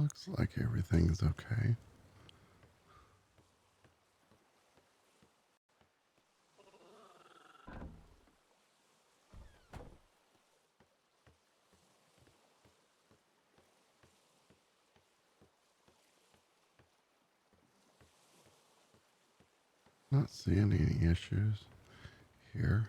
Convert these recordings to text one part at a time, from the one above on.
Looks like everything's okay. Not seeing any issues here.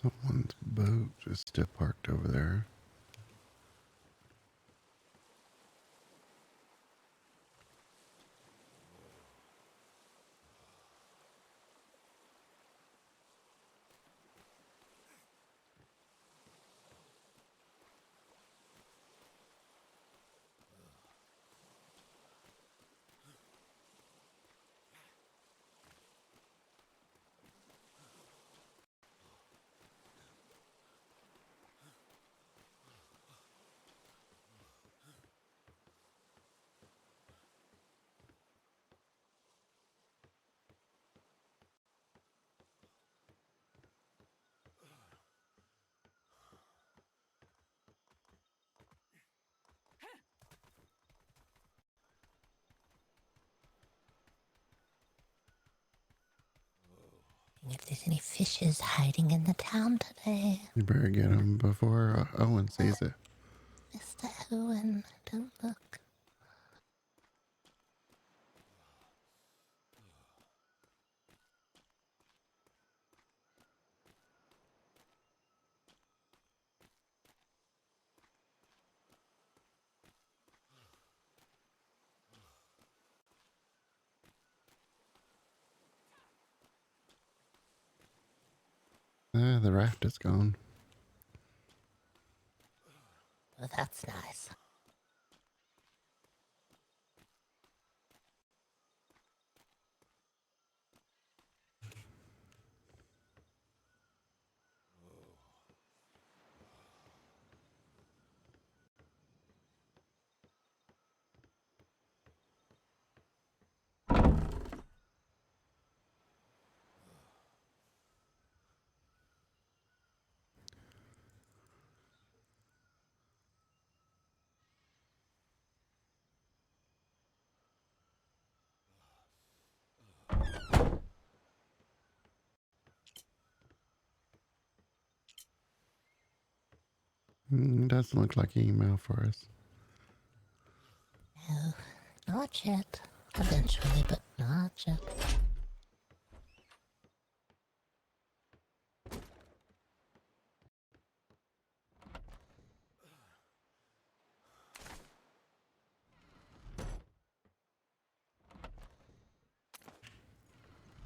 Someone's boat just still parked over there. If there's any fishes hiding in the town today. You better get them before Owen sees it. Mr. Owen, don't look. The raft is gone. Oh, that's nice. Doesn't look like email for us. No, not yet. Eventually, but not yet.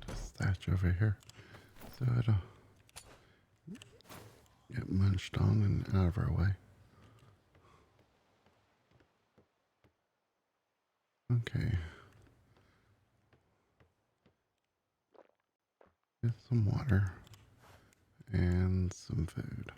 Just thatch over here. So it'll get munched on and out of our way. Okay. Get some water and some food.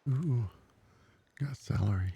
Ooh, got celery.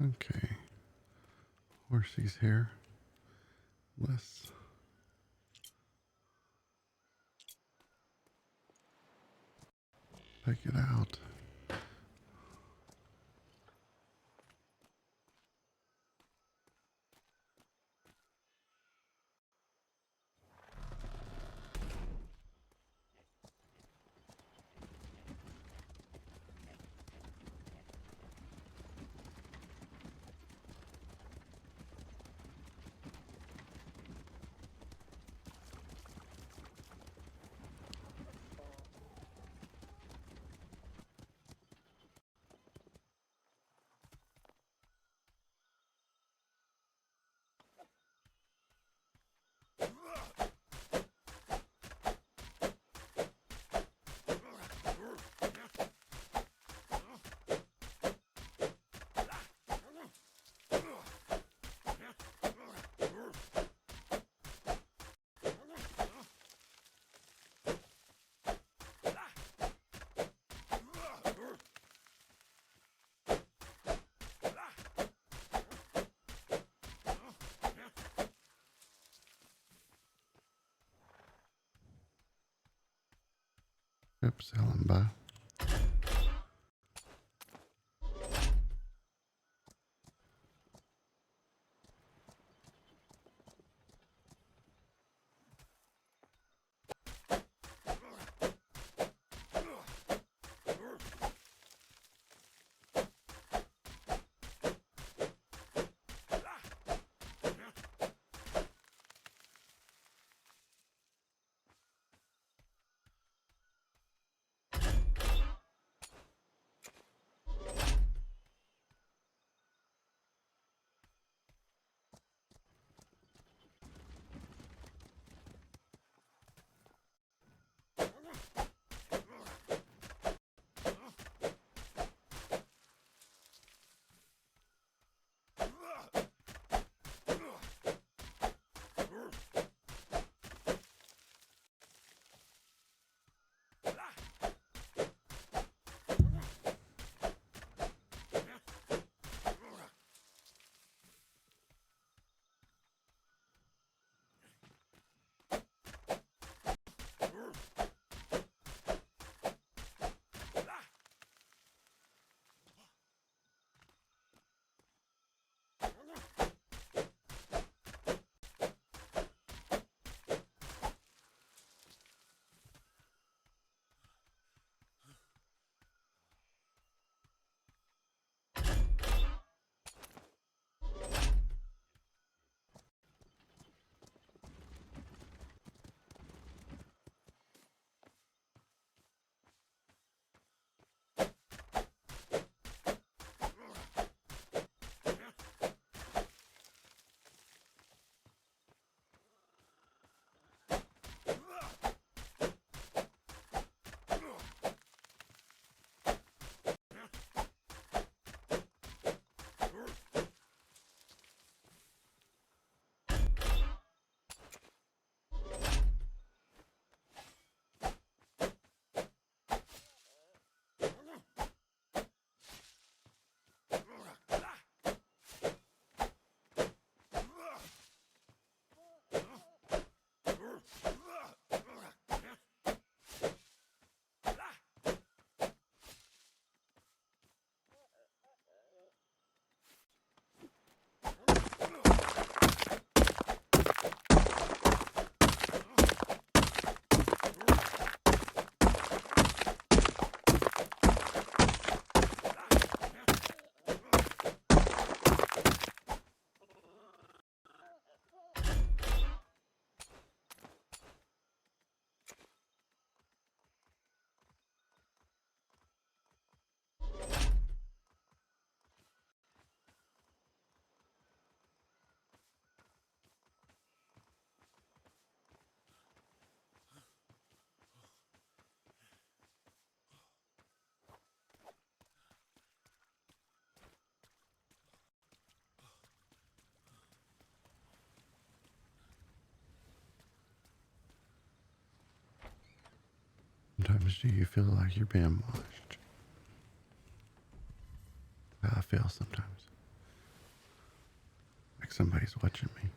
Okay. Horsey's here. Let's pick it out. Yep, sailing by. Sometimes do you feel like you're being watched? How I feel sometimes. Like somebody's watching me.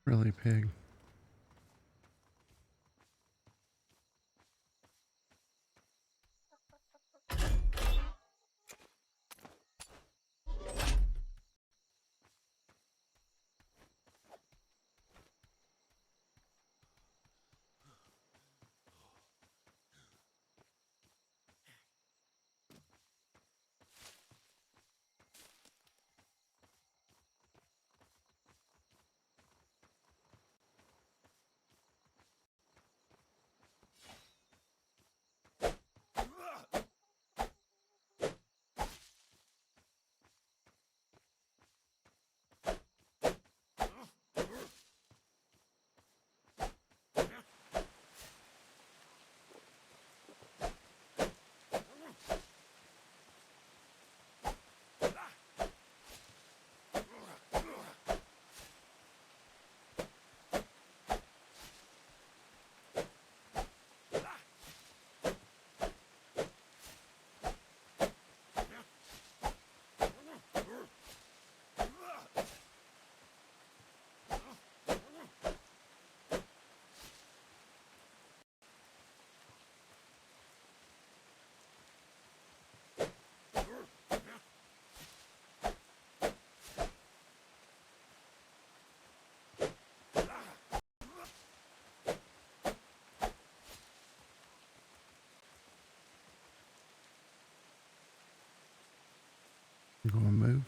Really, pig? You gonna move?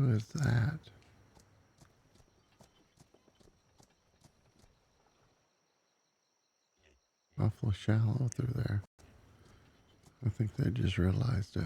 Who is that? Awful shallow through there. I think they just realized it.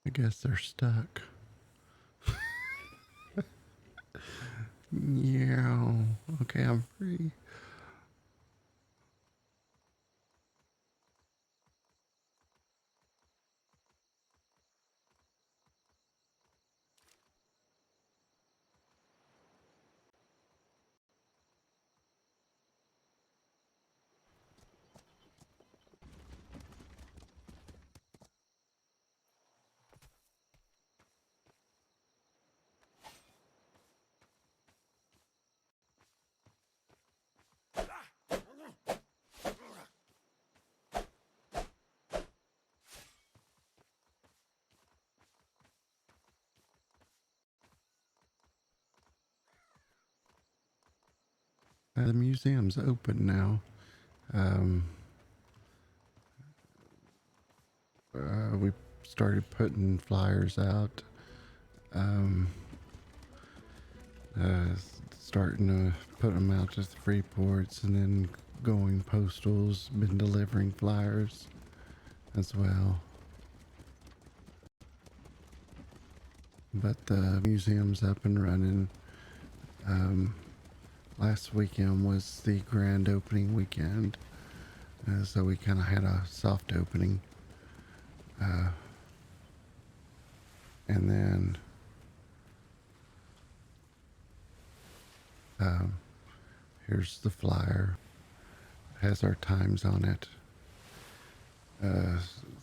I guess they're stuck. Yeah. Okay, I'm free. The museum's open now. Um, we started putting flyers out. Um, Starting to put them out to the free ports and then going postals. Been delivering flyers as well. But the museum's up and running. Last weekend was the grand opening weekend, so we kind of had a soft opening. And then here's the flyer. It has our times on it.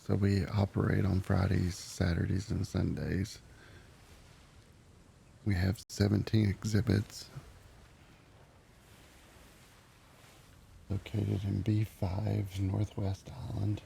So we operate on Fridays, Saturdays, and Sundays. We have 17 exhibits located in B5, Northwest Island.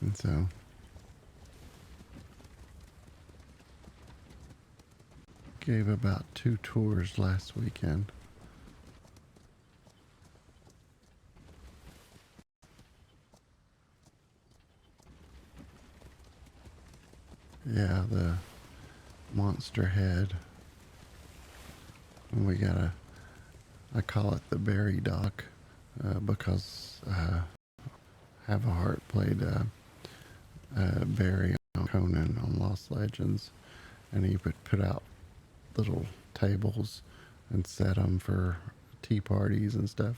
And so gave about 2 tours last weekend. Yeah, the monster head. And we got I call it the Berry Dock because Havahart played Barry on Conan on Lost Legends, and he would put out little tables and set them for tea parties and stuff.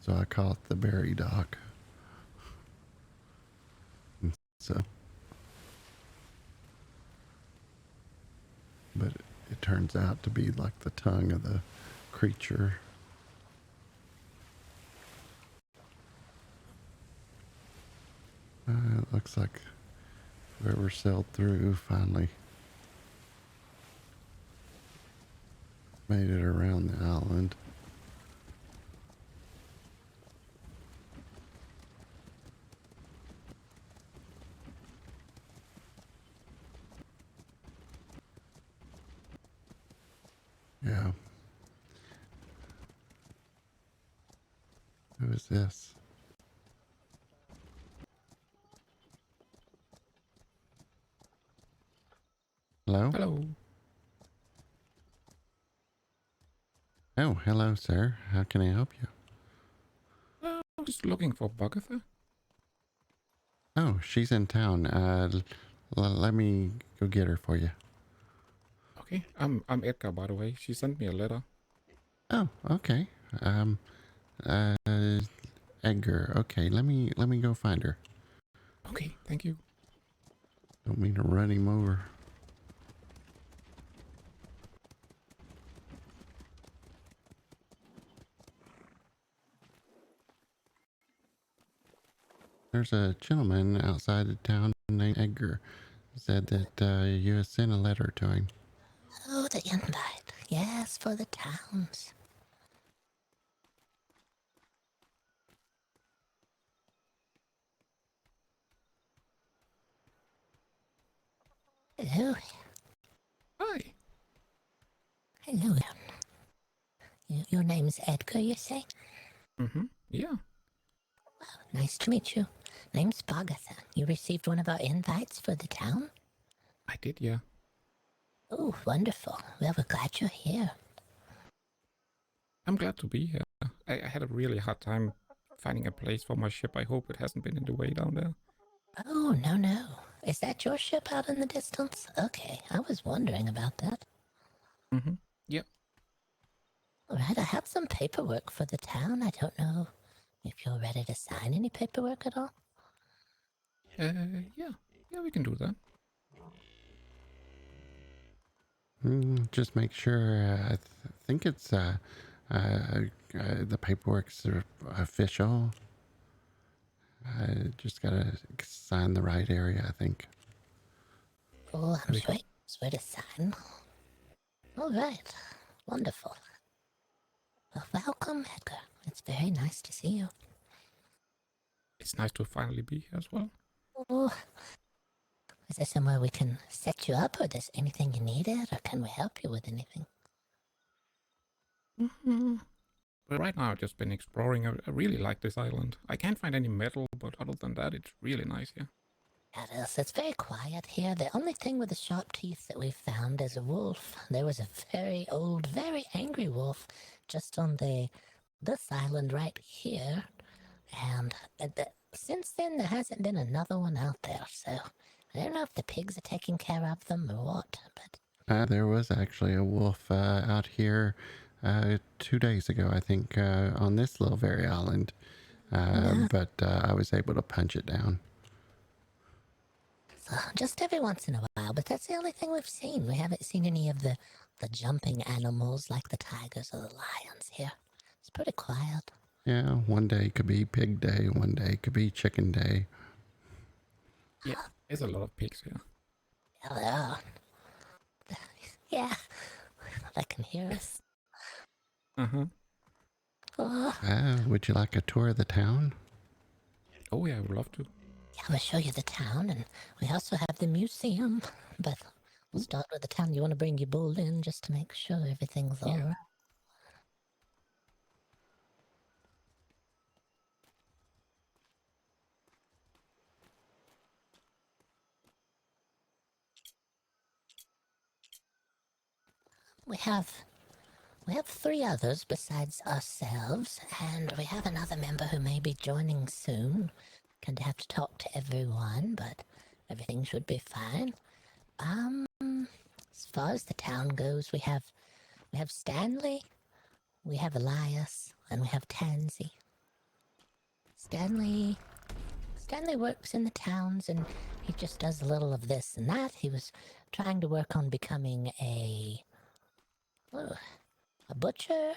So I call it the Berry Dock. So but it turns out to be like the tongue of the creature. It looks like whoever sailed through finally made it around the island. Yeah. Who is this? Hello? Hello. Oh, hello, sir. How can I help you? I'm just looking for Boggert. Oh, she's in town. Let me go get her for you. Okay, I'm Edgar, by the way. She sent me a letter. Oh, okay. Uh, Edgar. Okay, let me go find her. Okay, thank you. Don't mean to run him over. There's a gentleman outside of town named Edgar. Said that you had sent a letter to him. Oh, the invite. Yes, for the towns. Hello. Hi. Hello. Your name's Edgar, you say? Mm-hmm. Yeah. Nice to meet you. Name's Boggert. You received one of our invites for the town? I did, yeah. Oh, wonderful. Well, we're glad you're here. I'm glad to be here. I had a really hard time finding a place for my ship. I hope it hasn't been in the way down there. Oh, no, no. Is that your ship out in the distance? Okay, I was wondering about that. Mm-hmm. Yep. All right, I have some paperwork for the town. I don't know if you're ready to sign any paperwork at all. Yeah. Yeah, we can do that. Just make sure. Think it's the paperwork's official. I just gotta sign the right area, I think. Oh, I'm There we go. sure to sign. All right, wonderful. Well, welcome, Edgar. It's very nice to see you. It's nice to finally be here as well. Oh, is there somewhere we can set you up, or is anything you needed, or can we help you with anything? Mm-hmm. But right now I've just been exploring. I really like this island. I can't find any metal, but other than that, it's really nice here. It is. It's very quiet here. The only thing with the sharp teeth that we've found is a wolf. There was a very old, very angry wolf just on this island right here, and since then there hasn't been another one out there. So I don't know if the pigs are taking care of them or what, but There was actually a wolf out here 2 days ago, I think, on this little very island. no. But I was able to punch it down. So just every once in a while. But that's the only thing we've seen. We haven't seen any of the jumping animals like the tigers or the lions here. It's pretty quiet. Yeah, one day could be pig day, one day could be chicken day. Yeah, there's a lot of pigs here. Yeah, there are. Yeah, they can hear us. Uh-huh. Oh, Would you like a tour of the town? Oh yeah, I would love to. yeah, we'll show you the town, and we also have the museum. But we'll start with the town. You want to bring your bull in just to make sure everything's all Yeah. right. We have 3 others besides ourselves, and we have another member who may be joining soon. Gonna have to talk to everyone, but everything should be fine. As far as the town goes, we have Stanley, we have Elias, and we have Tansy. Stanley works in the towns and He just does a little of this and that. He was trying to work on becoming a butcher.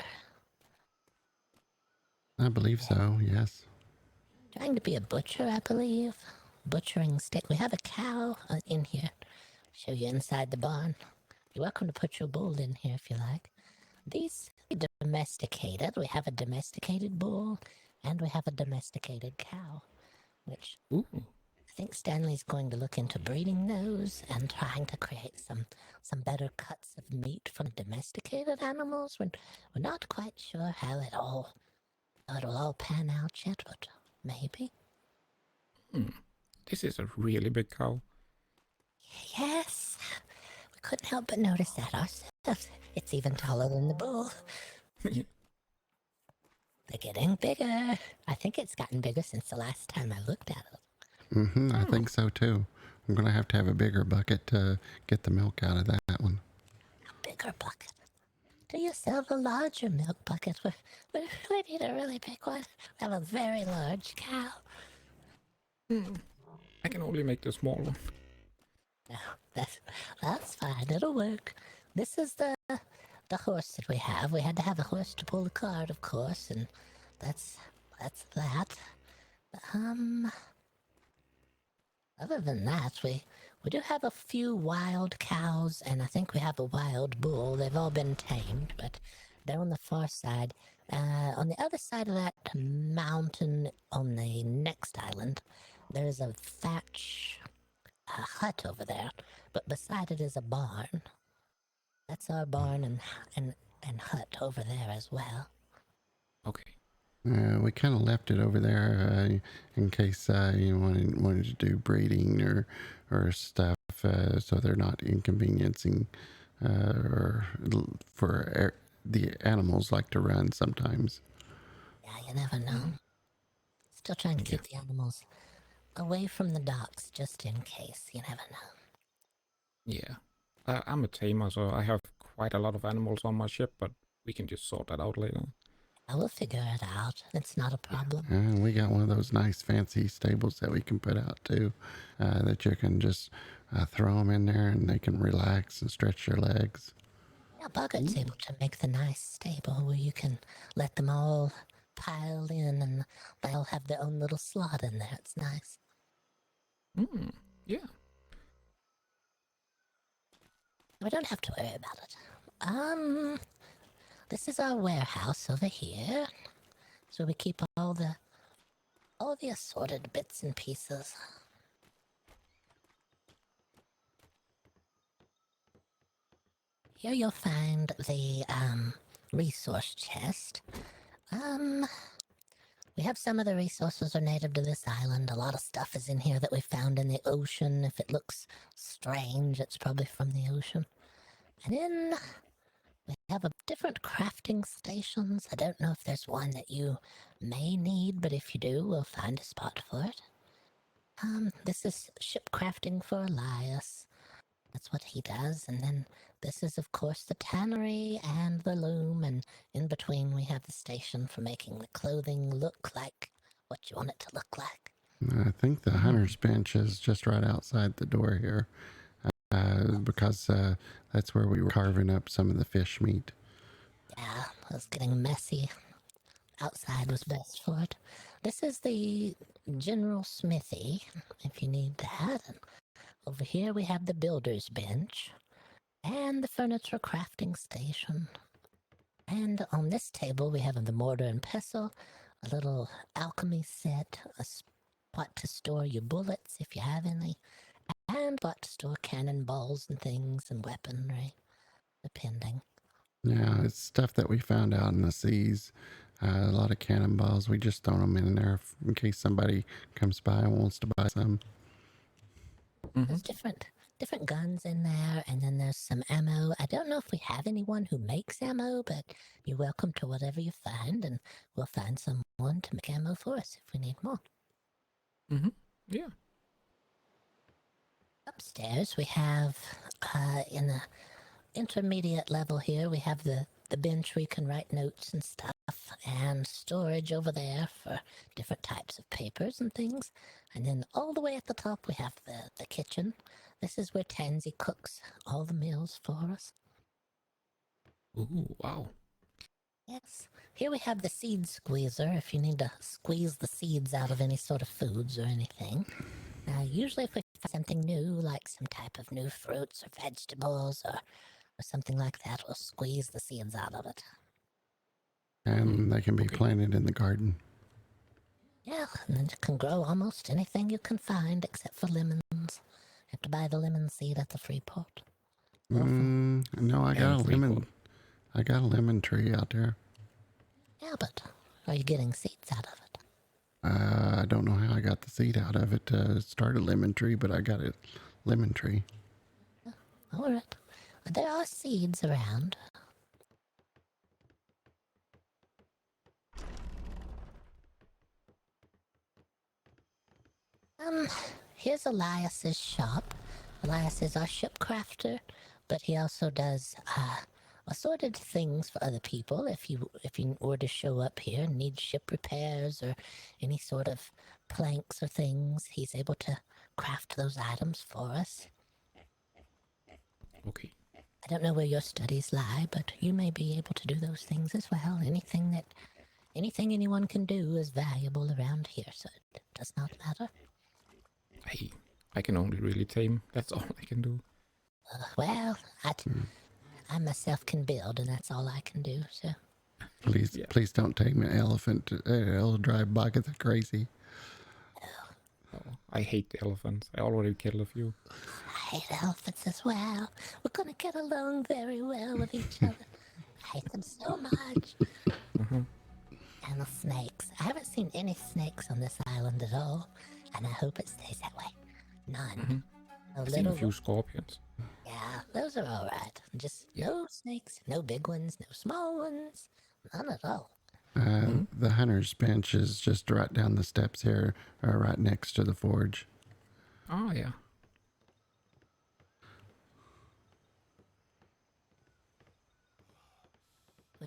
I believe so, yes. Trying to be a butcher, I believe. Butchering steak. We have a cow in here. Show you inside the barn. You're welcome to put your bull in here if you like. These are domesticated. We have a domesticated bull and we have a domesticated cow, which Ooh. I think Stanley's going to look into breeding those and trying to create some better cuts of meat from domesticated animals. We're not quite sure how it'll all pan out yet, but maybe. This is a really big cow. Yes, we couldn't help but notice that ourselves. It's even taller than the bull. They're getting bigger. I think it's gotten bigger since the last time I looked at it. I think so too. I'm going to have a bigger bucket to get the milk out of that one. A bigger bucket. Do you sell the larger milk bucket? We need a really big one. We have a very large cow. I can only make the small one. No, that's fine. It'll work. This is the horse that we have. We had to have a horse to pull the cart, of course, and that's that. Other than that, we do have a few wild cows, and I think we have a wild bull. They've all been tamed, but they're on the far side. On the other side of that mountain on the next island, there's a thatch hut over there, but beside it is a barn. That's our barn and hut over there as well. Okay. We kind of left it over there in case you wanted to do breeding or stuff, so they're not inconveniencing or for the animals like to run sometimes. Yeah, you never know. Still trying to keep the animals away from the docks just in case. You never know. Yeah. I'm a tamer, so I have quite a lot of animals on my ship, but we can just sort that out later. I will figure it out. It's not a problem. We got one of those nice fancy stables that we can put out too, that you can just throw them in there and they can relax and stretch their legs. Yeah, Boggert's able to make the nice stable where you can let them all pile in and they'll have their own little slot in there. It's nice. Yeah. We don't have to worry about it. This is our warehouse over here. So we keep all the assorted bits and pieces. Here you'll find the resource chest. We have some of the resources are native to this island. A lot of stuff is in here that we found in the ocean. If it looks strange, it's probably from the ocean. And then we have a different crafting stations. I don't know if there's one that you may need, but if you do, we'll find a spot for it. This is ship crafting for Elias. That's what he does. And then this is, of course, the tannery and the loom. And in between, we have the station for making the clothing look like what you want it to look like. I think the hunter's bench is just right outside the door here, because that's where we were carving up some of the fish meat. Yeah, it was getting messy. Outside was best for it. This is the general smithy, if you need that. And over here we have the builder's bench and the furniture crafting station. And on this table we have the mortar and pestle, a little alchemy set, a spot to store your bullets if you have any, and spot to store cannonballs and things and weaponry, depending. Yeah, it's stuff that we found out in the seas. A lot of cannonballs. We just throw them in there in case somebody comes by and wants to buy some. There's different guns in there, and then there's some ammo. I don't know if we have anyone who makes ammo, but you're welcome to whatever you find, and we'll find someone to make ammo for us if we need more. Yeah. Upstairs we have, in the intermediate level here, we have the bench where you can write notes and stuff. and storage over there for different types of papers and things. And then all the way at the top, we have the kitchen. This is where Tansy cooks all the meals for us. Ooh, wow. Yes. Here we have the seed squeezer if you need to squeeze the seeds out of any sort of foods or anything. Usually if we find something new, like some type of new fruits or vegetables or something like that, we'll squeeze the seeds out of it. And they can be Okay. planted in the garden. Yeah, and it can grow almost anything you can find except for lemons. You have to buy the lemon seed at the free pot. No, I got a lemon. I got a lemon tree out there. Yeah, but are you getting seeds out of it? I don't know how I got the seed out of it. It started lemon tree, but I got a lemon tree. All right. There are seeds around. Here's Elias's shop. Elias is our ship crafter, but he also does assorted things for other people. If you were to show up here and need ship repairs or any sort of planks or things, he's able to craft those items for us. Okay. I don't know where your studies lie, but you may be able to do those things as well. Anything anyone can do is valuable around here, so it does not matter. I can only really tame. That's all I can do. Well, I myself can build, and that's all I can do, so. Please don't tame an elephant. It'll drive Boggert crazy. Oh, I hate the elephants. I already killed a few. I hate elephants as well. We're gonna get along very well with each other. I hate them so much. And the snakes. I haven't seen any snakes on this island at all, and I hope it stays that way. None. I've seen a few scorpions. Yeah, those are all right. Just no snakes, no big ones, no small ones, none at all. The hunter's bench is just right down the steps here, right next to the forge. Oh, yeah.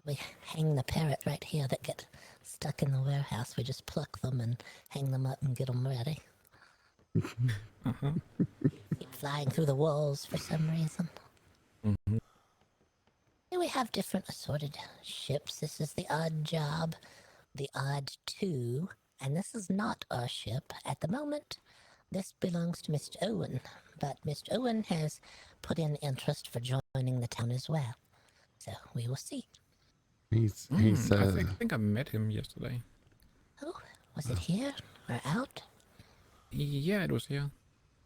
We hang the parrot right here that get stuck in the warehouse. We just pluck them and hang them up and get them ready. Keep flying through the walls for some reason. Here we have different assorted ships. This is the Odd Job, the Odd Two, and this is not our ship at the moment. This belongs to Mr. Owen, but Mr. Owen has put in interest for joining the town as well. So we will see. I think I met him yesterday. Oh, was it here or out? Yeah, it was here.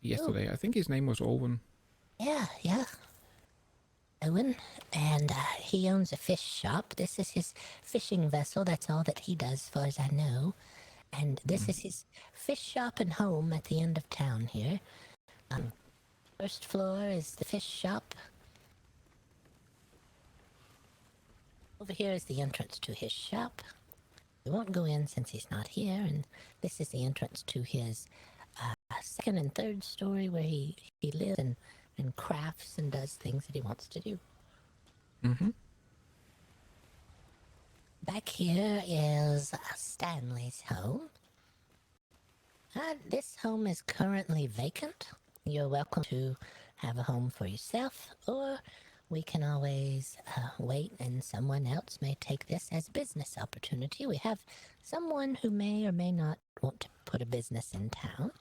Yesterday. I think his name was Owen. Yeah. Owen, and he owns a fish shop. This is his fishing vessel. That's all that he does, as far as I know. And this is his fish shop and home at the end of town here. First floor is the fish shop. Over here is the entrance to his shop. We won't go in since he's not here, and this is the entrance to his second and third story where he lives and crafts and does things that he wants to do. Back here is Stanley's home. This home is currently vacant. You're welcome to have a home for yourself, or we can always wait and someone else may take this as a business opportunity. We have someone who may or may not want to put a business in town,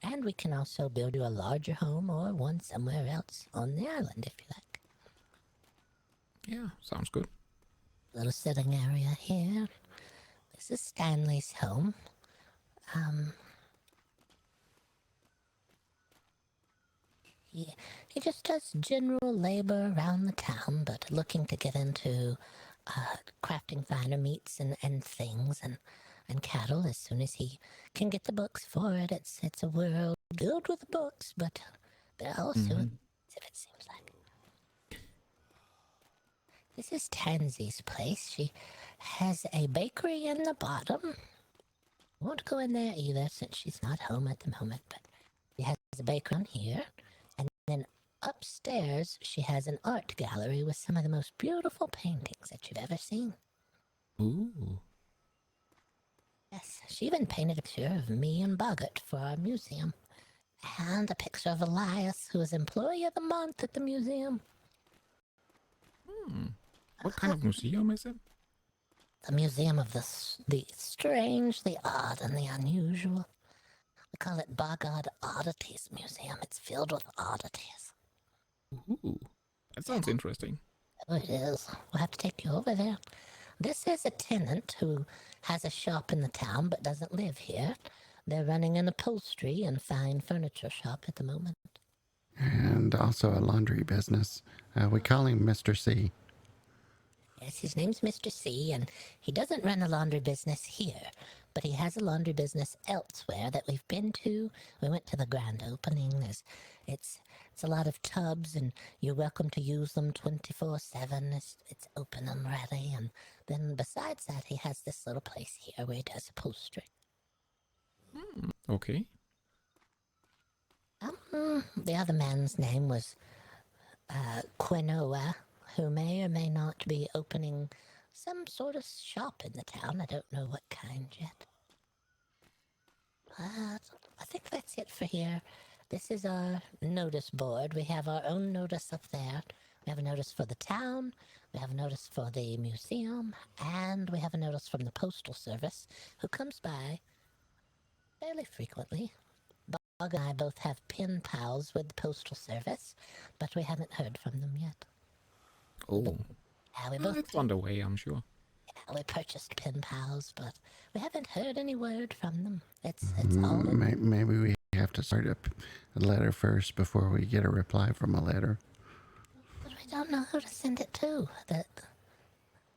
and we can also build you a larger home or one somewhere else on the island if you like. Yeah, sounds good. Little sitting area here. This is Stanley's home. He just does general labor around the town, but looking to get into crafting finer meats and things and cattle as soon as he can get the books for it. It's a world filled with books, but they're also expensive, it seems like. This is Tansy's place. She has a bakery in the bottom. Won't go in there either since she's not home at the moment, but she has a bakery on here. And then upstairs, she has an art gallery with some of the most beautiful paintings that you've ever seen. Ooh. Yes, she even painted a picture of me and Boggert for our museum. And a picture of Elias, who is Employee of the Month at the museum. What kind of museum is it? The museum of the strange, the odd, and the unusual. We call it Boggert Oddities Museum. It's filled with oddities. Ooh. That sounds interesting. Oh, it is. We'll have to take you over there. This is a tenant who has a shop in the town but doesn't live here. They're running an upholstery and fine furniture shop at the moment. And also a laundry business. We call him Mr. C. Yes, his name's Mr. C, and he doesn't run a laundry business here, but he has a laundry business elsewhere that we've been to. We went to the grand opening. It's a lot of tubs, and you're welcome to use them 24/7. It's open and ready, and then besides that, he has this little place here where he does upholstery. Okay. The other man's name was Quinoa, who may or may not be opening some sort of shop in the town. I don't know what kind yet. I think that's it for here. This is our notice board. We have our own notice up there. We have a notice for the town, we have a notice for the museum, and we have a notice from the postal service, who comes by fairly frequently. Bog and I both have pen pals with the postal service, but we haven't heard from them yet. Oh. Yeah, we both It's on the way, I'm sure. we purchased pen pals, but we haven't heard any word from them. It's all Maybe we have to start a letter first before we get a reply from a letter. but we don't know who to send it to. That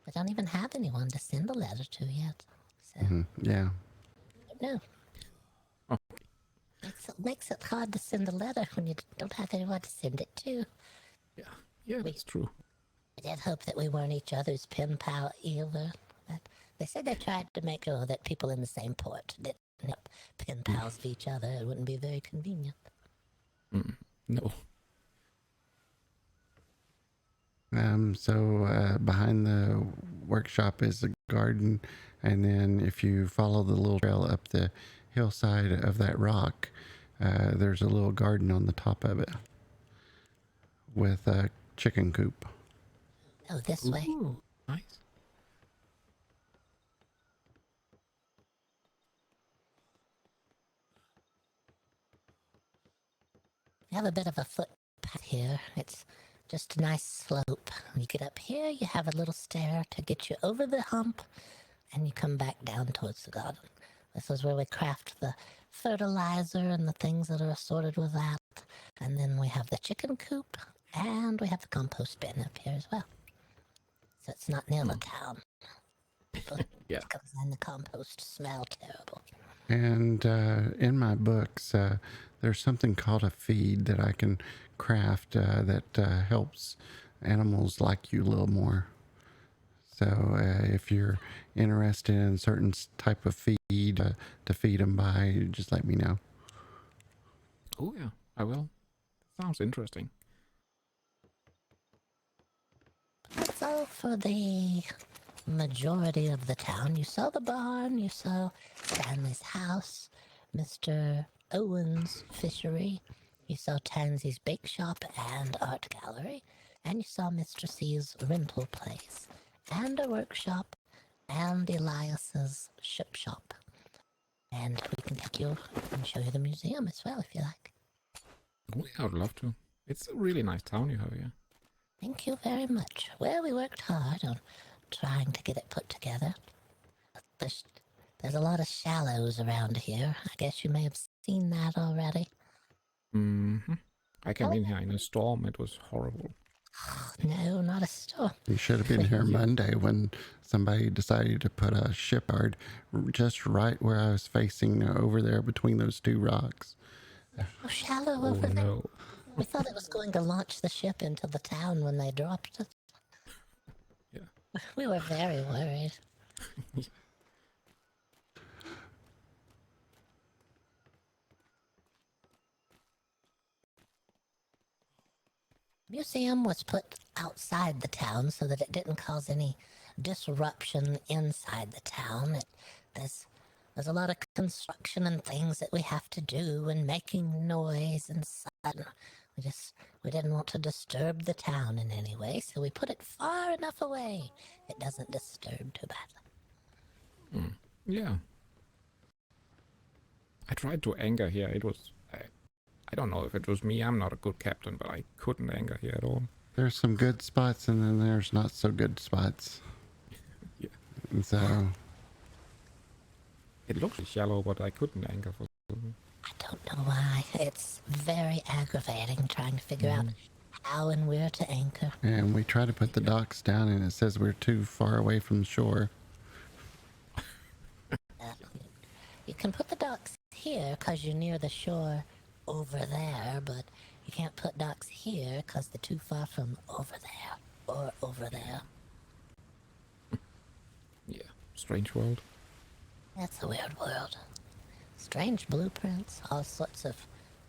we don't even have anyone to send a letter to yet. So Yeah. no. Oh. Makes it hard to send a letter when you don't have anyone to send it to. Yeah, that's true. I did hope that we weren't each other's pen pal either. But they said they tried to make sure that people in the same port didn't have pen pals of each other. It wouldn't be very convenient. No. So behind the workshop is a garden, and then if you follow the little trail up the hillside of that rock, there's a little garden on the top of it with a chicken coop. Oh, this way. Ooh, nice. We have a bit of a footpath here. It's just a nice slope. You get up here, you have a little stair to get you over the hump, and you come back down towards the garden. This is where we craft the fertilizer and the things that are assorted with that. And then we have the chicken coop, and we have the compost bin up here as well. So it's not near the town. Yeah. Because then the compost smell terrible. And in my books, there's something called a feed that I can craft that helps animals like you a little more. So if you're interested in a certain type of feed to feed them by, just let me know. Oh, yeah, I will. Sounds interesting. That's all for the majority of the town. You saw the barn, you saw Stanley's house, Mr. Owen's fishery, you saw Tansy's bake shop and art gallery, and you saw Mr. C's rental place, and a workshop, and Elias's ship shop. And we can take you and show you the museum as well if you like. Oh, yeah, I would love to. It's a really nice town you have here. Thank you very much. Well, we worked hard on trying to get it put together. There's a lot of shallows around here. I guess you may have seen that already. Mm-hmm. I came in here in a storm. It was horrible. No, not a storm. You should have been here Monday when somebody decided to put a shipyard just right where I was facing over there between those two rocks. So shallow Oh, over there. no. We thought it was going to launch the ship into the town when they dropped it. Yeah. We were very worried. Museum was put outside the town so that it didn't cause any disruption inside the town. There's a lot of construction and things that we have to do and making noise and such. We didn't want to disturb the town in any way, so we put it far enough away. It doesn't disturb too badly. Yeah. I tried to anchor here. It was... I don't know if it was me. I'm not a good captain, but I couldn't anchor here at all. There's some good spots and then there's not so good spots. Yeah. And so... It looks shallow, but I couldn't anchor for... I don't know why. It's very aggravating trying to figure out how and where to anchor. And we try to put the docks down and it says we're too far away from the shore. You can put the docks here because you're near the shore over there, but you can't put docks here because they're too far from over there or over there. Yeah, strange world. That's a weird world. Strange blueprints, all sorts of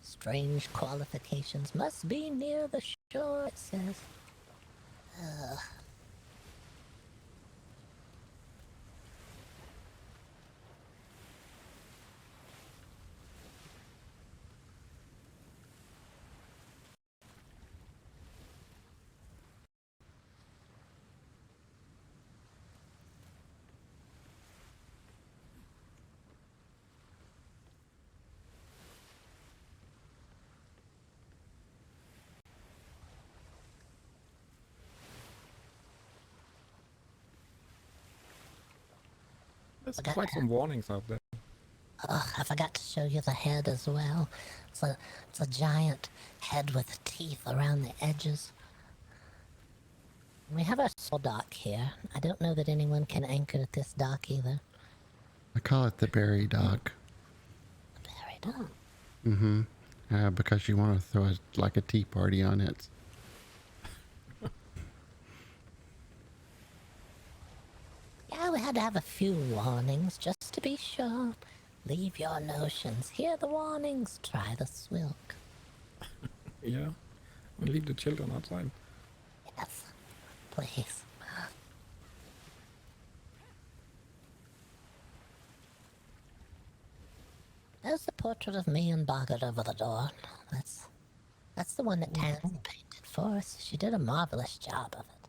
strange qualifications. Must be near the shore, it says. There's quite some warnings out there. Oh, I forgot to show you the head as well. It's a giant head with teeth around the edges. We have our soul dock here. I don't know that anyone can anchor at this dock either. I call it the berry dock. Buried up. Because you want to throw like a tea party on it. Yeah, we had to have a few warnings just to be sure. Leave your notions. Hear the warnings. Try the swilk. Yeah. And leave the children outside. Yes, please. There's the portrait of me and Boggert over the door. That's the one that Taming painted for us. She did a marvelous job of it.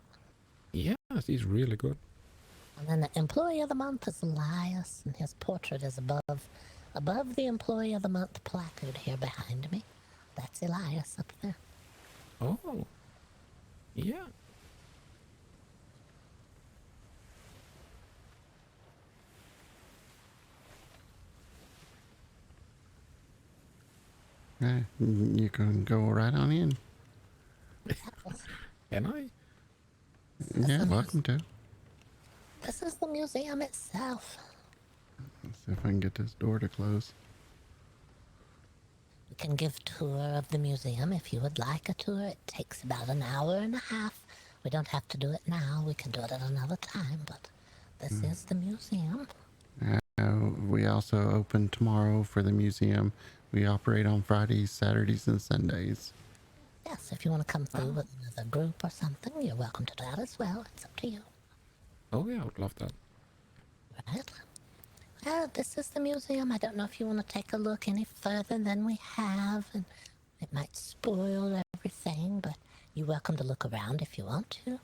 Yeah, he's really good. And then the Employee of the Month is Elias, and his portrait is above the Employee of the Month placard here behind me. That's Elias up there. Oh. Yeah. You can go right on in. Can I? Yeah, welcome to. This is the museum itself. Let's see if I can get this door to close. We can give a tour of the museum if you would like a tour. It takes about an hour and a half. We don't have to do it now. We can do it at another time, but this is the museum. We also open tomorrow for the museum. We operate on Fridays, Saturdays, and Sundays. Yes, if you want to come through with another group or something, you're welcome to that as well. It's up to you. Oh yeah, I would love that. Right. Well, this is the museum. I don't know if you want to take a look any further than we have, and it might spoil everything, but you're welcome to look around if you want to.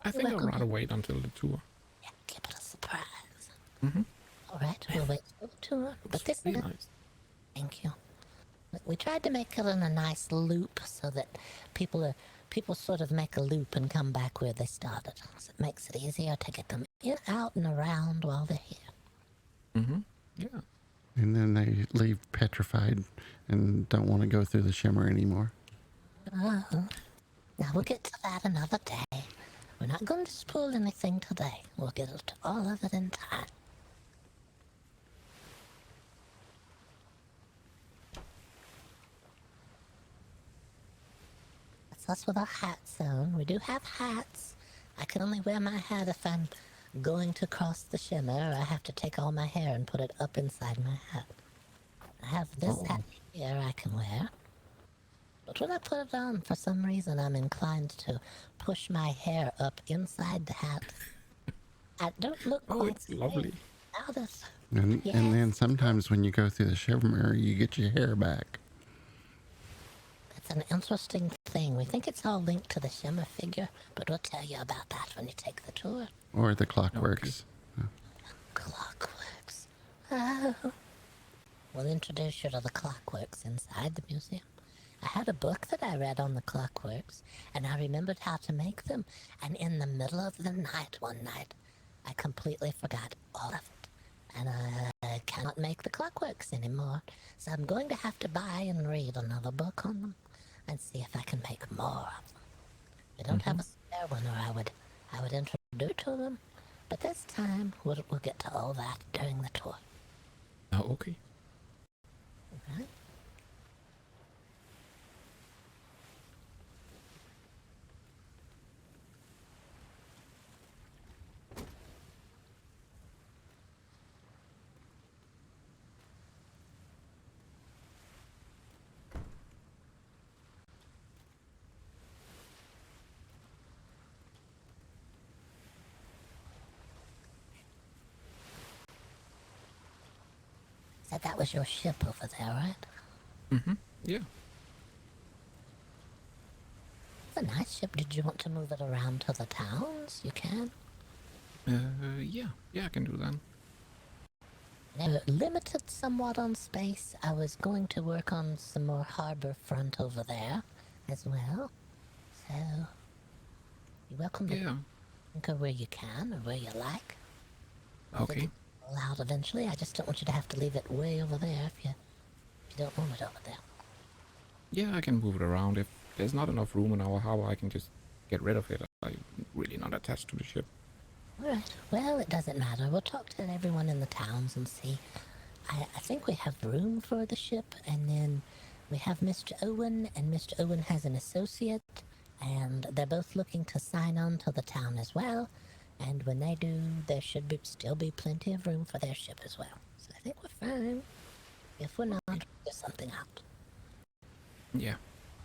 I think I'd rather wait until the tour. Yeah, keep it a surprise. All right, we'll wait for the tour. But this Really is nice. Thank you. We tried to make it in a nice loop so that people sort of make a loop and come back where they started. So it makes it easier to get them in, out, and around while they're here. Yeah. And then they leave petrified and don't want to go through the shimmer anymore. Now we'll get to that another day. We're not going to spoil anything today. We'll get to all of it in time. That's us with our hats on. We do have hats. I can only wear my hat if I'm going to cross the shimmer. I have to take all my hair and put it up inside my hat. I have this hat here I can wear. But when I put it on, for some reason I'm inclined to push my hair up inside the hat. I don't look Oh, quite it's lovely. out of. And then Yes, sometimes when you go through the shower mirror, you get your hair back. it's an interesting thing. We think it's all linked to the Shimmer figure, but we'll tell you about that when you take the tour. Or the clockworks. Clockworks. Oh. We'll introduce you to the clockworks inside the museum. I had a book that I read on the clockworks, and I remembered how to make them. And in the middle of the night, one night, I completely forgot all of it. And I cannot make the clockworks anymore. So I'm going to have to buy and read another book on them and see if I can make more of them. I don't have a spare one, or I would introduce to them. But this time, we'll get to all that during the tour. Oh, okay. Okay? Said that was your ship over there, right? Mm-hmm. Yeah. It's a nice ship. Did you want to move it around to the towns? You can. Yeah. Yeah, I can do that. They're limited somewhat on space. I was going to work on some more harbor front over there as well. So, you're welcome to Yeah. anchor where you can or where you like. Okay. Out eventually. I just don't want you to have to leave it way over there if you don't want it over there. Yeah, I can move it around. If there's not enough room in our harbor, I can just get rid of it. I'm really not attached to the ship. Alright, well, it doesn't matter. We'll talk to everyone in the towns and see. I think we have room for the ship, and then we have Mr. Owen, and Mr. Owen has an associate, and they're both looking to sign on to the town as well. And when they do, there should still be plenty of room for their ship as well. So I think we're fine. If we're not, there's something out. Yeah.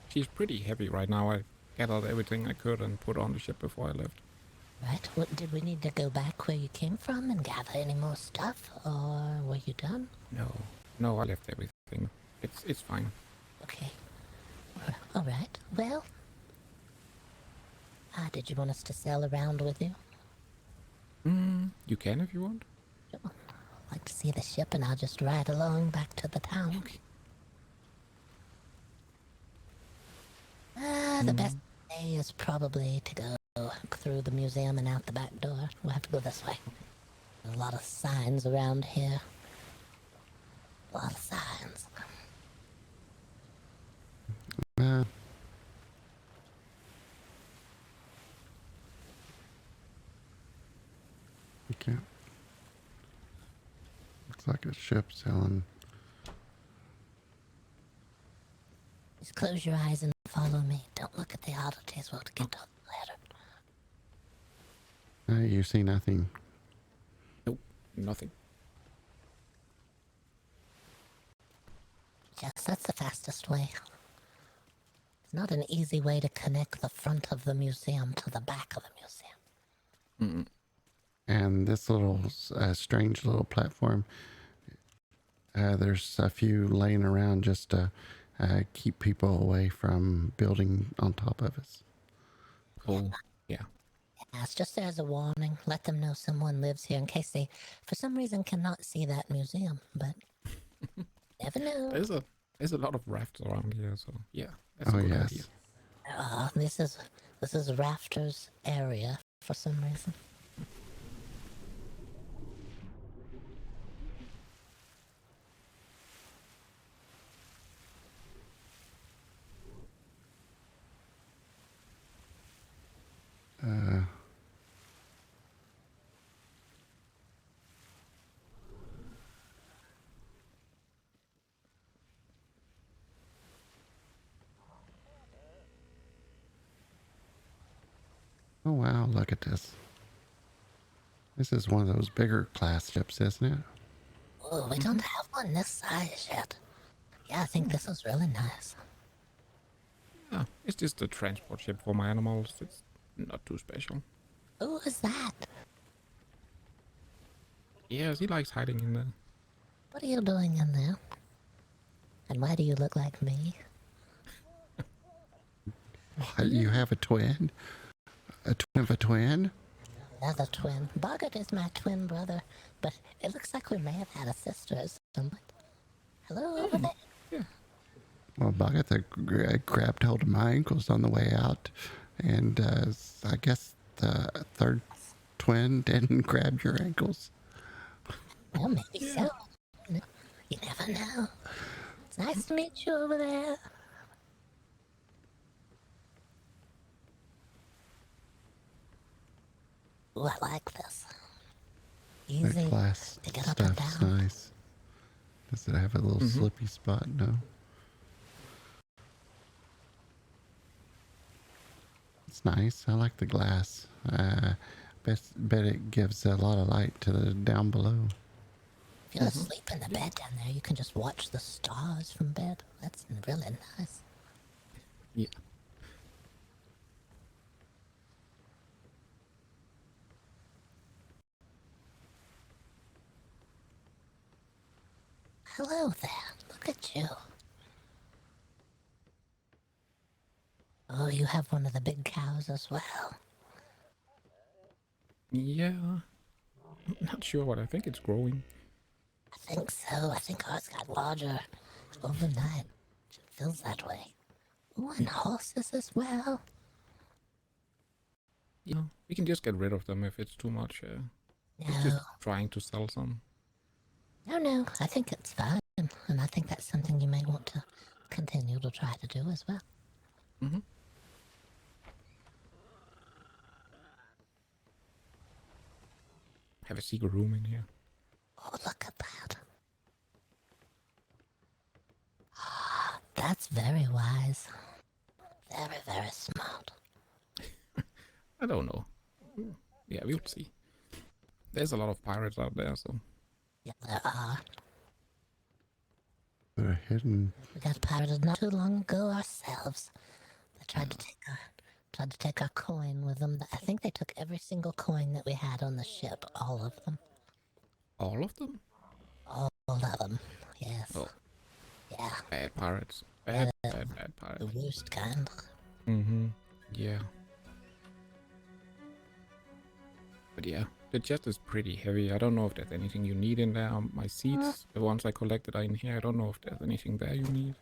She's pretty heavy right now. I gathered everything I could and put on the ship before I left. Right, did we need to go back where you came from and gather any more stuff, or were you done? No, I left everything. It's fine. Okay. Alright, well. Did you want us to sail around with you? You can if you want. Sure. I'd like to see the ship, and I'll just ride along back to the town. Okay. The best way is probably to go through the museum and out the back door. We'll have to go this way. There's a lot of signs around here. A lot of signs. You can't. Looks like a ship sailing. Just close your eyes and follow me. Don't look at the oddities. We'll get to the ladder. You see nothing. Nope, nothing. Yes, that's the fastest way. It's not an easy way to connect the front of the museum to the back of the museum. And this little strange little platform, there's a few laying around just to keep people away from building on top of us. Oh, yeah. Yeah, it's just there as a warning. Let them know someone lives here in case they, for some reason, cannot see that museum. But never know. There's a lot of rafts around here, so yeah, that's a Oh good yes. idea. This is Rafters area for some reason. Oh wow, look at this. This is one of those bigger class ships, isn't it? Oh, we don't have one this size yet. Yeah, I think this is really nice. It's just a transport ship for my animals. It's not too special. Who is that? Yes, he likes hiding in there. What are you doing in there? And why do you look like me? What, you have a twin? A twin of a twin? Another twin. Boggert is my twin brother, but it looks like we may have had a sister or something. Hello over there. Yeah. Well, Boggett grabbed hold of my ankles on the way out, and I guess the third twin didn't grab your ankles. Well, maybe so. You never know. It's nice to meet you over there. Ooh, I like this. Easy That glass to get up and stuff's down. nice. Does it have a little slippy spot? No. It's nice. I like the glass. Bet it gives a lot of light to the down below. If you're asleep in the bed down there, you can just watch the stars from bed. That's really nice. Yeah. Hello there. Look at you. Oh, you have one of the big cows as well. Yeah. I'm not sure what I think it's growing. I think so. I think ours got larger overnight. It feels that way. Ooh, and horses as well. Yeah. We can just get rid of them if it's too much. It's No, just trying to sell some. no. I think it's fine. And I think that's something you may want to continue to try to do as well. Mm-hmm. Have a secret room in here. Oh, look at that. That's very wise. Very, very smart. I don't know. Yeah, we'll see. There's a lot of pirates out there, so... Yeah, there are. They're hidden. We got pirated not too long ago ourselves. They tried to take our coin with them. I think they took every single coin that we had on the ship. All of them. All of them? All of them. Yes. Oh, Yeah. bad pirates. Bad The pirates. worst kind. Mm-hmm. Yeah. But yeah, the chest is pretty heavy. I don't know if there's anything you need in there. My seeds, the ones I collected are in here. I don't know if there's anything there you need.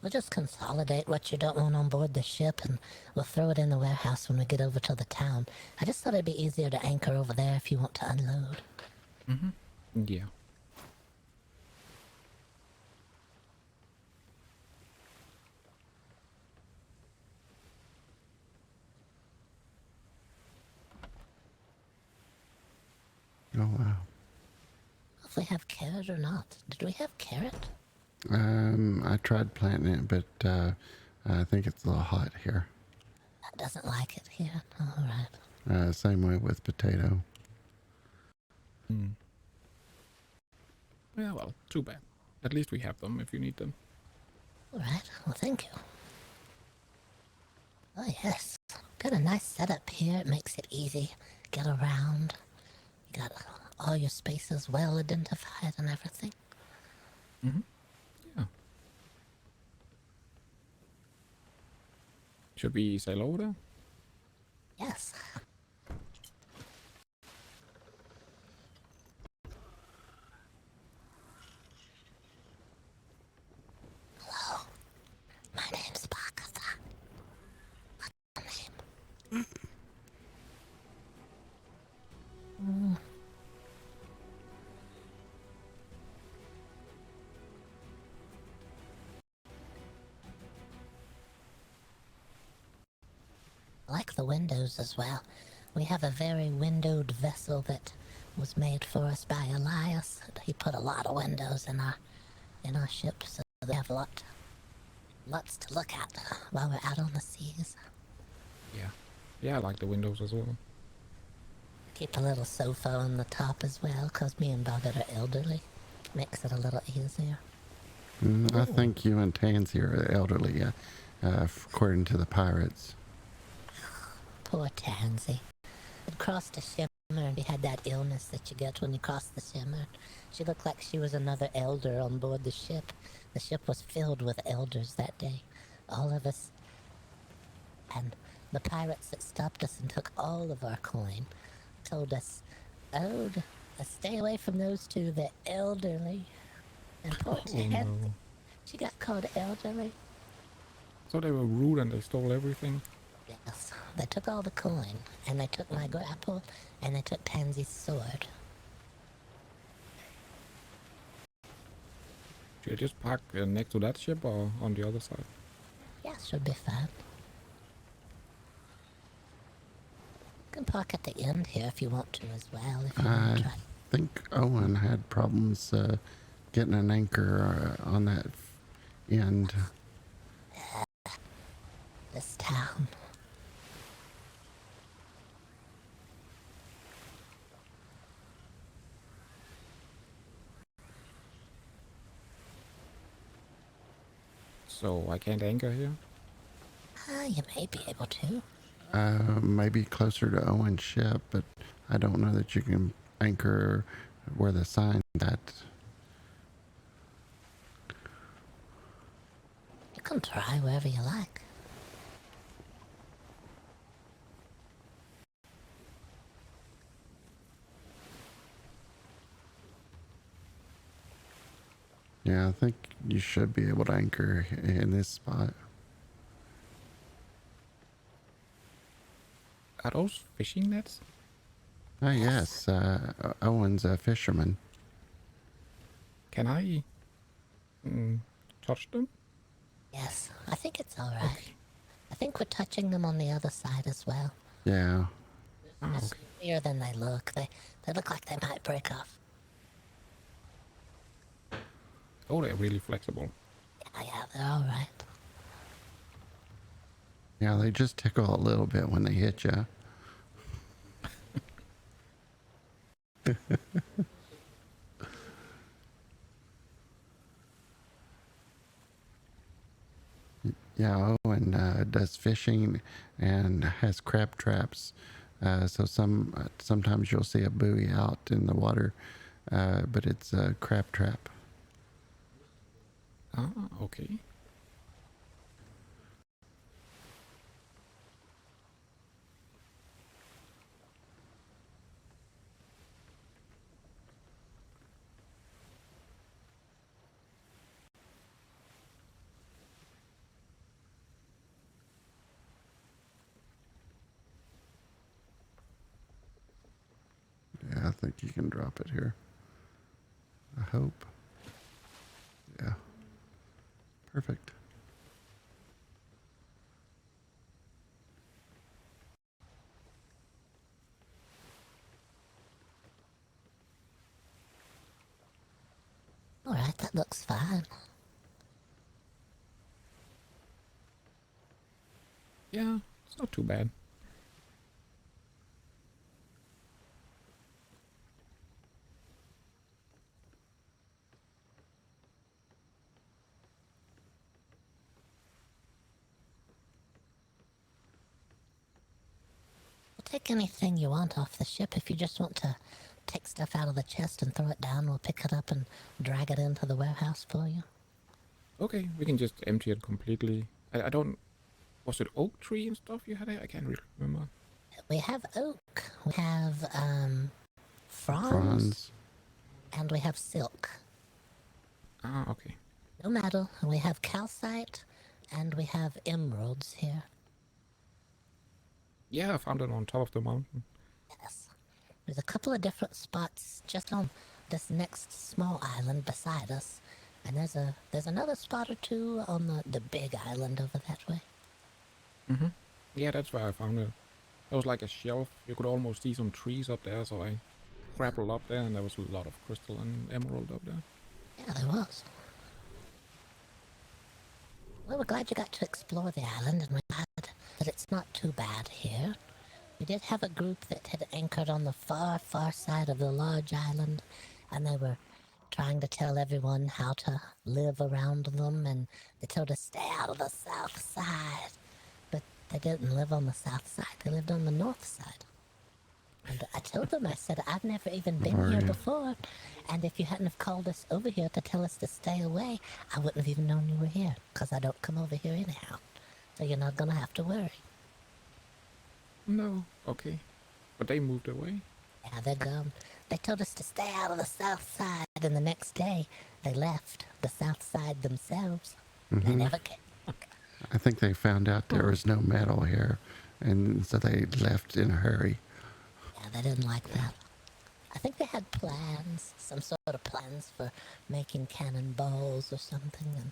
We'll just consolidate what you don't want on board the ship and we'll throw it in the warehouse when we get over to the town. I just thought it'd be easier to anchor over there if you want to unload. Mm-hmm. Yeah. Oh, wow. If we have carrot or not. Did we have carrot? I tried planting it, but I think it's a little hot here. That doesn't like it here. Alright. Same way with potato. Mm. Yeah, well, too bad. At least we have them if you need them. Alright. Well, thank you. Oh, yes. Got a nice setup here. It makes it easy. Get around. You got all your spaces well identified and everything. Mm-hmm. Yeah. Should we sail over there? Yes. Hello. My name's Boggert. What's your name? I like the windows as well. We have a very windowed vessel that was made for us by Elias. He put a lot of windows in our ship, so we have lots to look at while we're out on the seas. Yeah. Yeah, I like the windows as well. Keep a little sofa on the top as well, 'cause me and Boggett are elderly. Makes it a little easier. I think you and Tansy are elderly, according to the pirates. Poor Tansy. Had crossed the shimmer and she had that illness that you get when you cross the shimmer. She looked like she was another elder on board the ship. The ship was filled with elders that day. All of us. And the pirates that stopped us and took all of our coin told us, oh, stay away from those two, they're elderly. And poor Tansy, no. she got called elderly. So they were rude and they stole everything? Yes, they took all the coin, and they took my grapple, and they took Tansy's sword. Should I just park next to that ship or on the other side? Yeah, should be fine. You can park at the end here if you want to as well, if you want to try. I think Owen had problems getting an anchor on that end. This town. So I can't anchor here? You may be able to. Maybe closer to Owen's ship, but I don't know that you can anchor where the sign's at. You can try wherever you like. Yeah, I think you should be able to anchor in this spot. Are those fishing nets? Yes, Owen's a fisherman. Can I touch them? Yes, I think it's alright. Okay. I think we're touching them on the other side as well. Yeah. Oh, They're okay. sturdier than they look. They look like they might break off. Oh, they're really flexible. Yeah, they're alright. Yeah, they just tickle a little bit when they hit you. Yeah, Owen does fishing and has crab traps. So sometimes you'll see a buoy out in the water, but it's a crab trap. Ah, okay. Yeah, I think you can drop it here. I hope. Yeah. Perfect. Alright, that looks fine. Yeah, it's not too bad. We'll take anything you want off the ship. If you just want to take stuff out of the chest and throw it down, we'll pick it up and drag it into the warehouse for you. Okay, we can just empty it completely. I don't... Was it oak tree and stuff you had? I can't really remember. We have oak, we have fronds, Franz. and we have silk. Ah, okay. No metal, and we have calcite, and we have emeralds here. Yeah, I found it on top of the mountain. Yes. There's a couple of different spots just on this next small island beside us. And there's another spot or two on the big island over that way. Mm-hmm. Yeah, that's where I found it. There was like a shelf. You could almost see some trees up there, so I grappled up there, and there was a lot of crystal and emerald up there. Yeah, there was. Well, we're glad you got to explore the island, and we're glad that it's not too bad here. We did have a group that had anchored on the far, far side of the large island, and they were trying to tell everyone how to live around them, and they told us stay out of the south side. But they didn't live on the south side, they lived on the north side. And I told them, I said, I've never even been here before, and if you hadn't have called us over here to tell us to stay away, I wouldn't have even known you were here, because I don't come over here anyhow. So you're not gonna have to worry. No, okay. But they moved away. Yeah, they're gone. They told us to stay out of the south side, and the next day they left the south side themselves. They never came. I think they found out there was no metal here, and so they left in a hurry. Yeah, they didn't like that. I think they had plans, some sort of plans for making cannonballs or something, and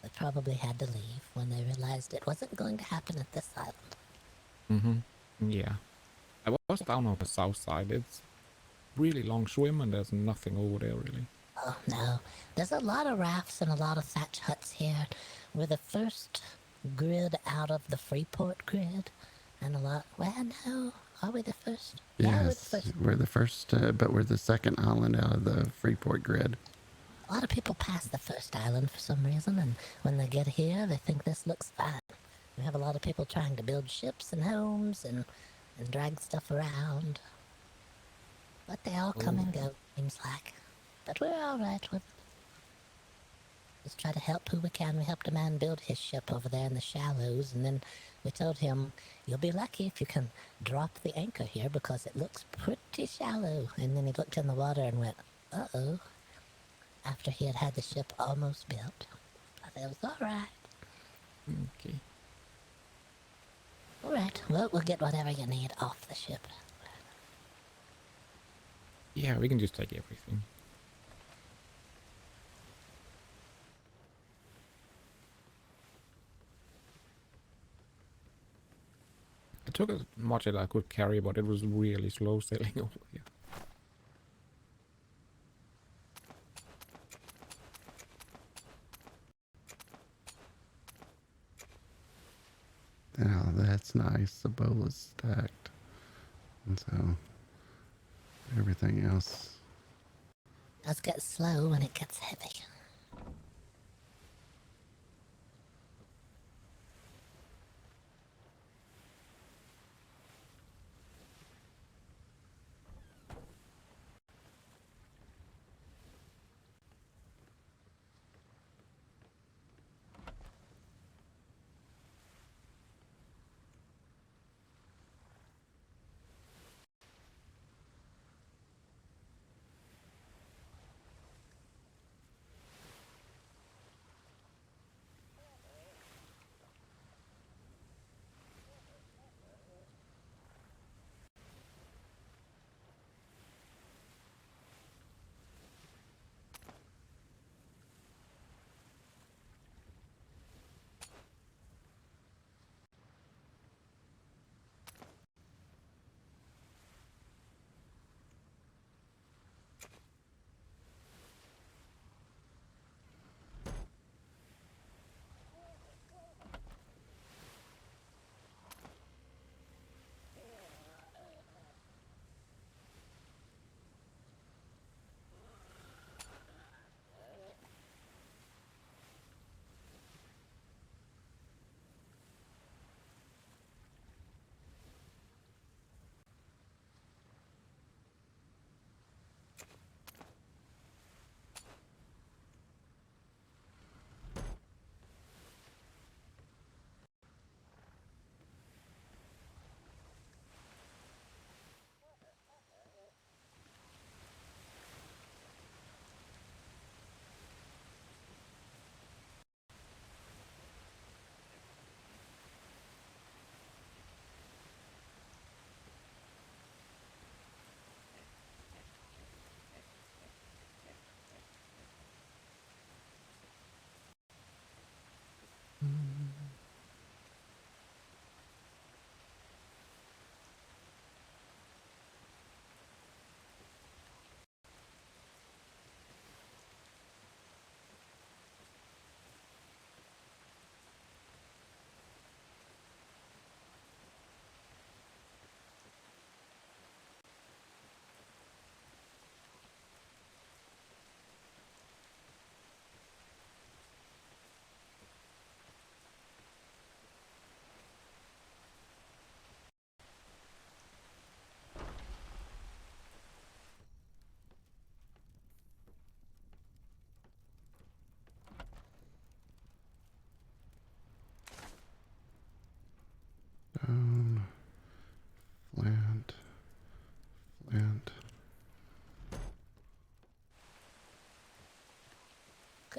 they probably had to leave when they realized it wasn't going to happen at this island. Yeah. I was down on the south side. It's really long swim and there's nothing over there really. Oh no, there's a lot of rafts and a lot of thatch huts here. We're the first grid out of the Freeport grid, and a lot. Well, no, are we the first? Yeah, we're the Yes, first. we're the first, but we're the second island out of the Freeport grid. A lot of people pass the first island for some reason, and when they get here, they think this looks fine. We have a lot of people trying to build ships and homes and drag stuff around. But they all come and go, seems like. But we're all right with it. Just try to help who we can. We helped a man build his ship over there in the shallows, and then we told him, you'll be lucky if you can drop the anchor here because it looks pretty shallow. And then he looked in the water and went, uh-oh, after he had the ship almost built. But it was all right. Okay. All right, well, we'll get whatever you need off the ship. Yeah, we can just take everything. I took as much as I could carry, but it was really slow sailing over here. Oh, that's nice. The bowl is stacked. And so everything else. It does get slow when it gets heavy.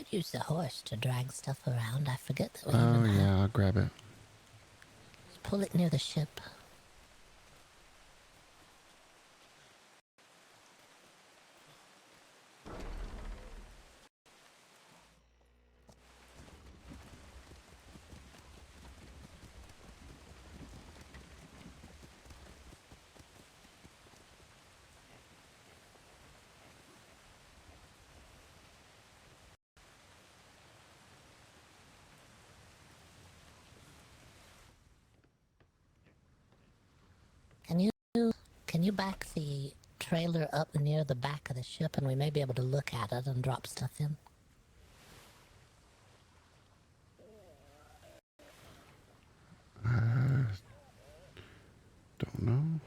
could use the horse to drag stuff around. I forget that we Oh, even yeah, I'll grab it. pull it near the ship. Can you back the trailer up near the back of the ship and we may be able to look at it and drop stuff in? Don't know.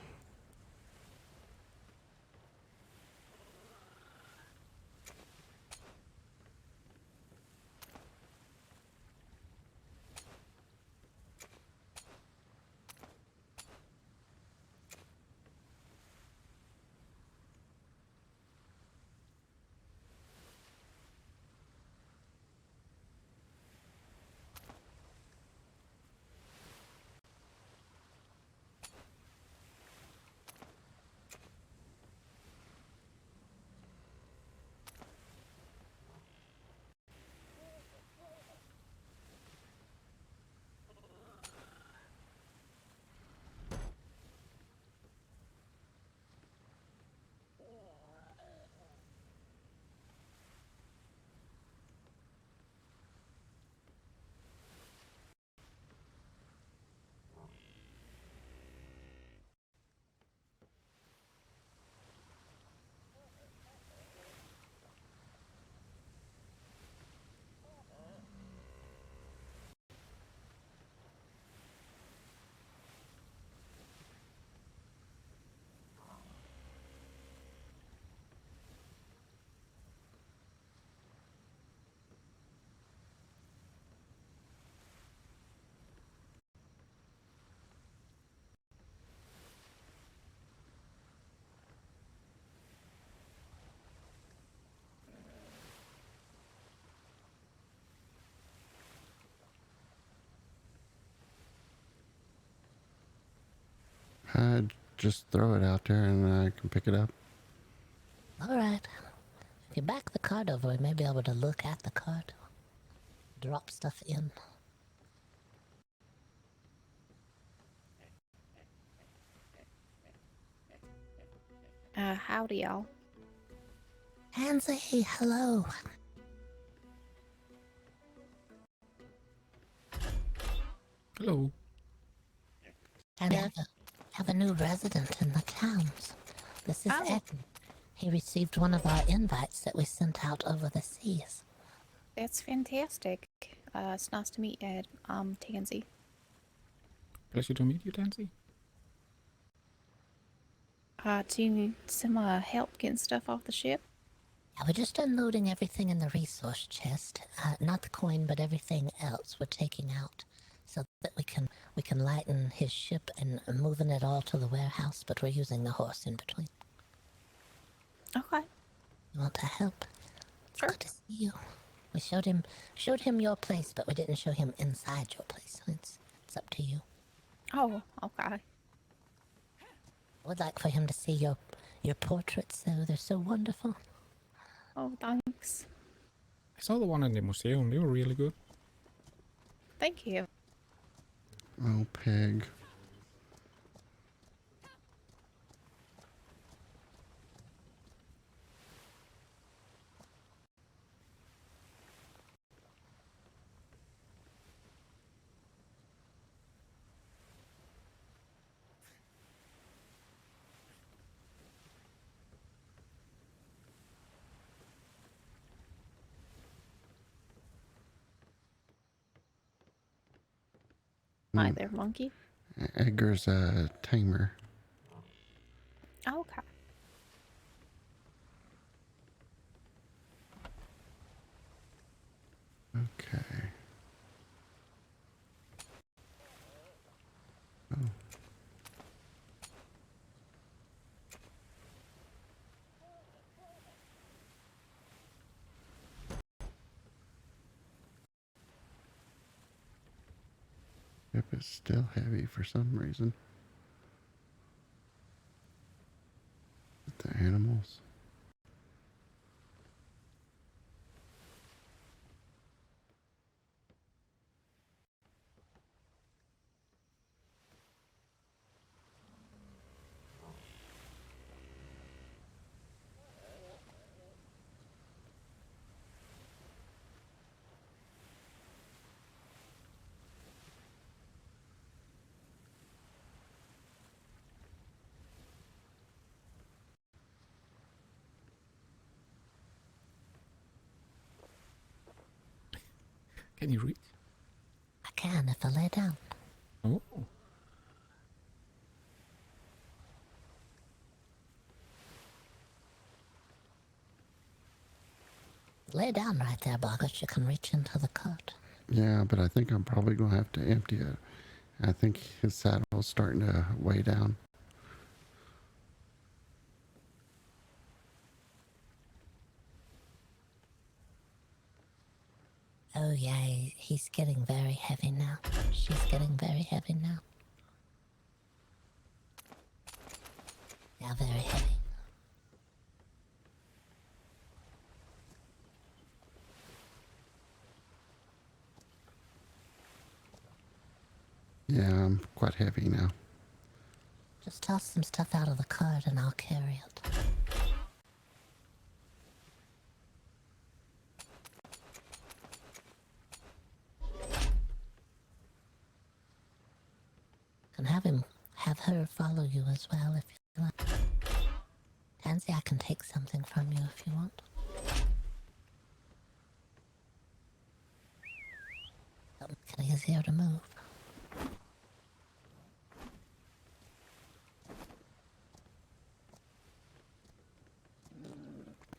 Just throw it out there and I can pick it up. All right. If you back the cart over, we may be able to look at the cart. Drop stuff in. Howdy, y'all. Hansy, hello. Hello. And Yeah. have a new resident in the towns. This is Oh. Ed. He received one of our invites that we sent out over the seas. That's fantastic. It's nice to meet Ed. Tansy. Pleasure to meet you, Tansy. Do you need some help getting stuff off the ship? Yeah, we're just unloading everything in the resource chest. Not the coin, but everything else we're taking out, so that we can lighten his ship and moving it all to the warehouse. But we're using the horse in between. Okay. You want to help? It's Sure. good to see you. We showed him your place, but we didn't show him inside your place. It's up to you. Oh, okay. I would like for him to see your portraits, though. They're so wonderful. Oh, thanks. I saw the one in the museum. They were really good. Thank you. Oh, pig. Hi there, monkey. Edgar's a tamer. Okay. Okay. Oh. It's still heavy for some reason. The animals. Can you reach? I can if I lay down. Oh. Lay down right there, Boggert. You can reach into the cart. Yeah, but I think I'm probably going to have to empty it. I think his saddle's starting to weigh down. Oh yeah, he's getting very heavy now. She's getting very heavy now. Yeah, very heavy. Yeah, I'm quite heavy now. Just toss some stuff out of the cart and I'll carry it. And have her follow you as well if you like. Tansy, I can take something from you if you want. Something easier to move.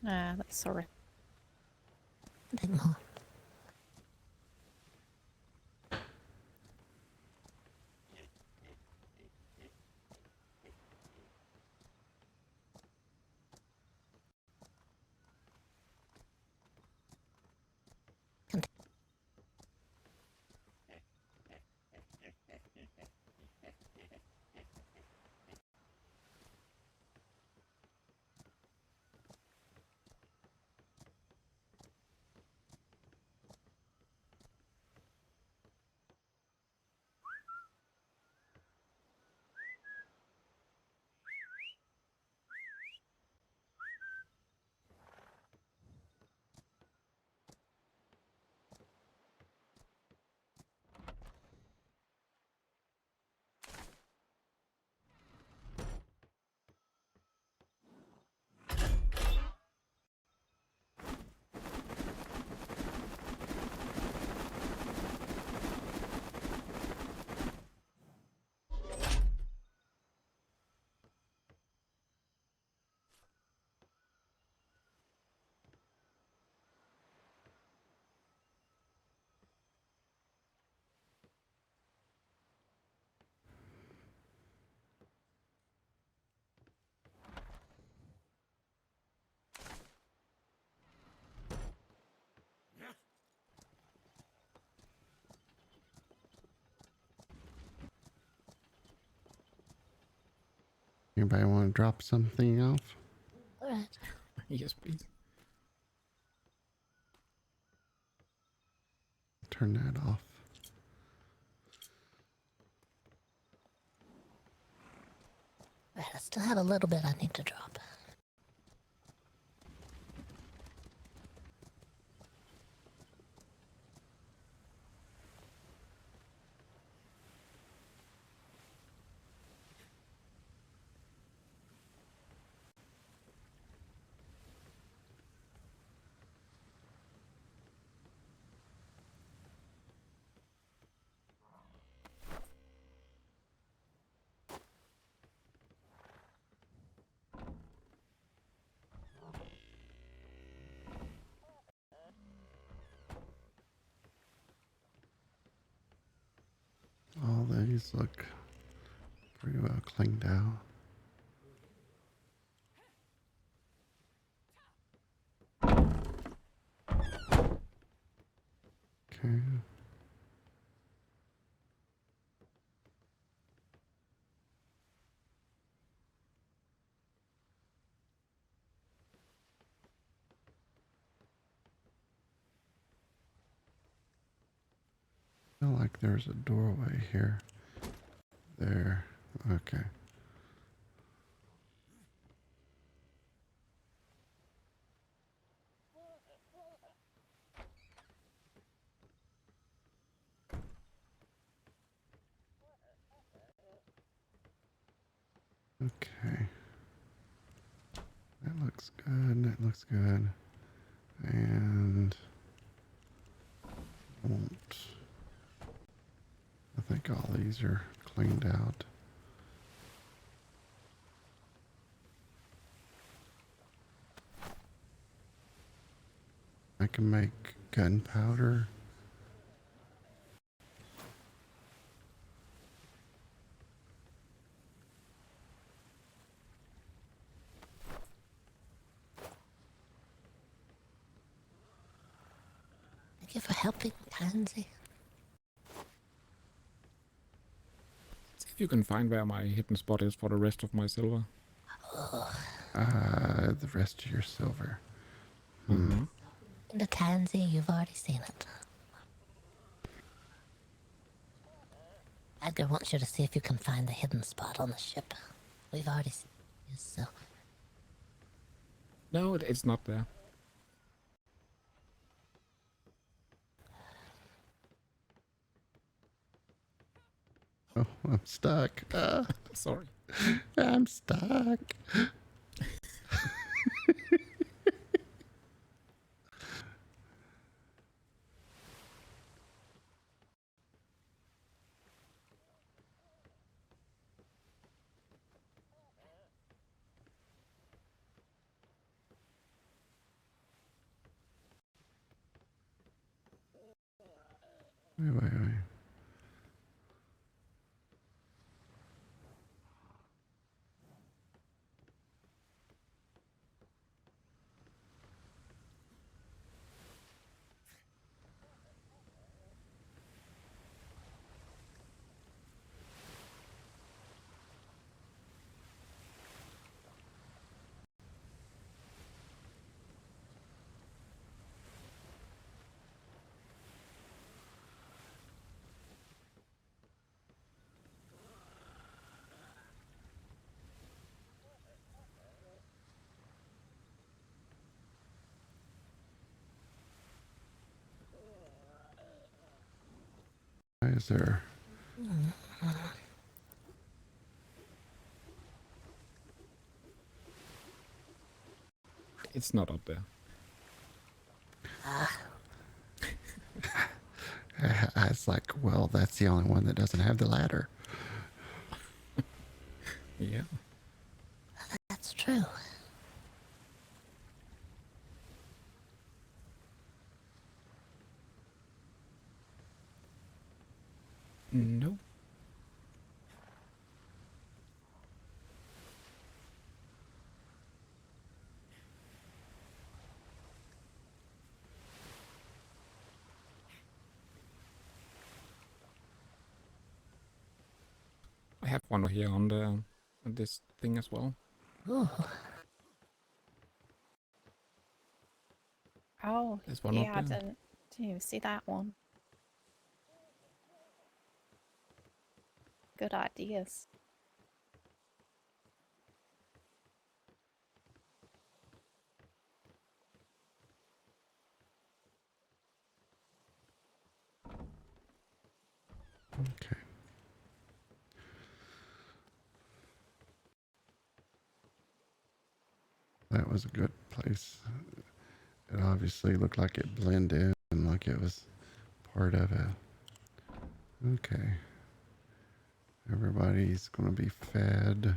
Ah, that's sorry. Take more. Anybody want to drop something off? Alright. Yes, please. Turn that off. Right, I still have a little bit I need to drop. All these look pretty well cleaned out. Okay. feel like there's a doorway here. There. Okay. Okay. That looks good. That looks good. And won't. I think all these are cleaned out. I can make gunpowder. Thank you for helping, Tansy. See if you can find where my hidden spot is for the rest of my silver. The rest of your silver. Mm-hmm. The Tansy, you've already seen it. Edgar wants you to see if you can find the hidden spot on the ship. We've already seen it, so... No, it's not there. Oh, I'm stuck. Sorry. I'm stuck. Wait. Why is there? It's not up there. It's like, well, that's the only one that doesn't have the ladder. Yeah. That's true. No. I have one here on the on this thing as well. Ooh. Oh, There's one yeah, I up there. didn't even see that one. Good ideas. Okay. That was a good place. It obviously looked like it blended in, like it was part of it. Okay. Everybody's going to be fed.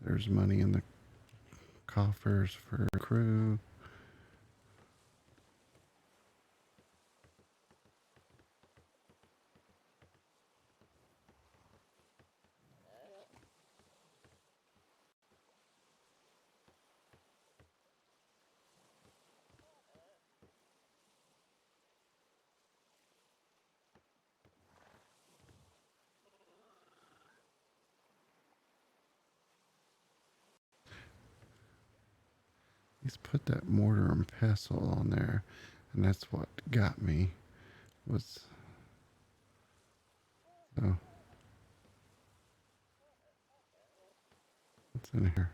There's money in the coffers for crew. He's put that mortar and pestle on there, and that's what got me. Was So, what's in here?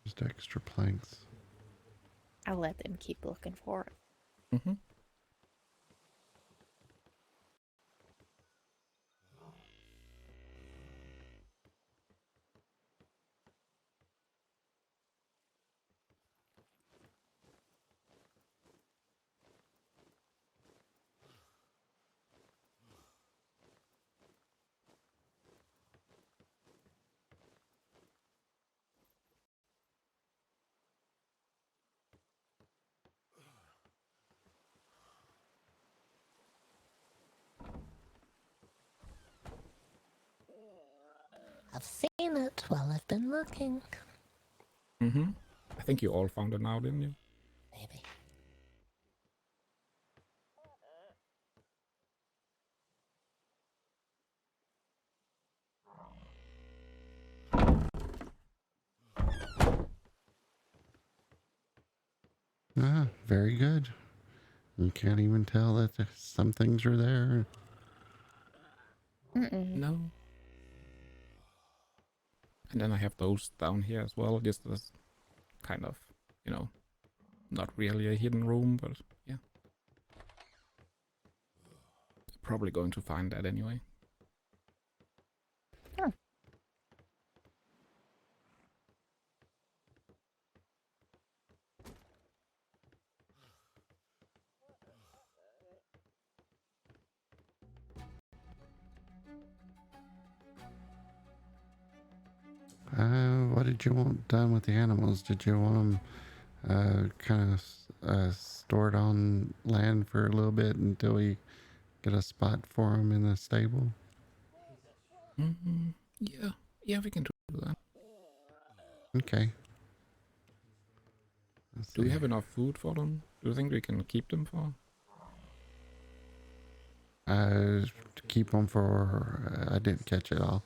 Just extra planks. I'll let them keep looking for it. Mm-hmm. I've seen it while I've been looking. Mm-hmm. I think you all found it now, didn't you? Maybe. Ah, very good. You can't even tell that some things are there. Mm-mm. No. And then I have those down here as well, just as kind of, you know, not really a hidden room, but yeah. Probably going to find that anyway. Huh. What did you want done with the animals? Did you want them kind of stored on land for a little bit until we get a spot for them in the stable? Mm-hmm. Yeah. Yeah, we can do that. Okay. Let's Do we see. have enough food for them? Do you think we can keep them for? To keep them for. I didn't catch it all.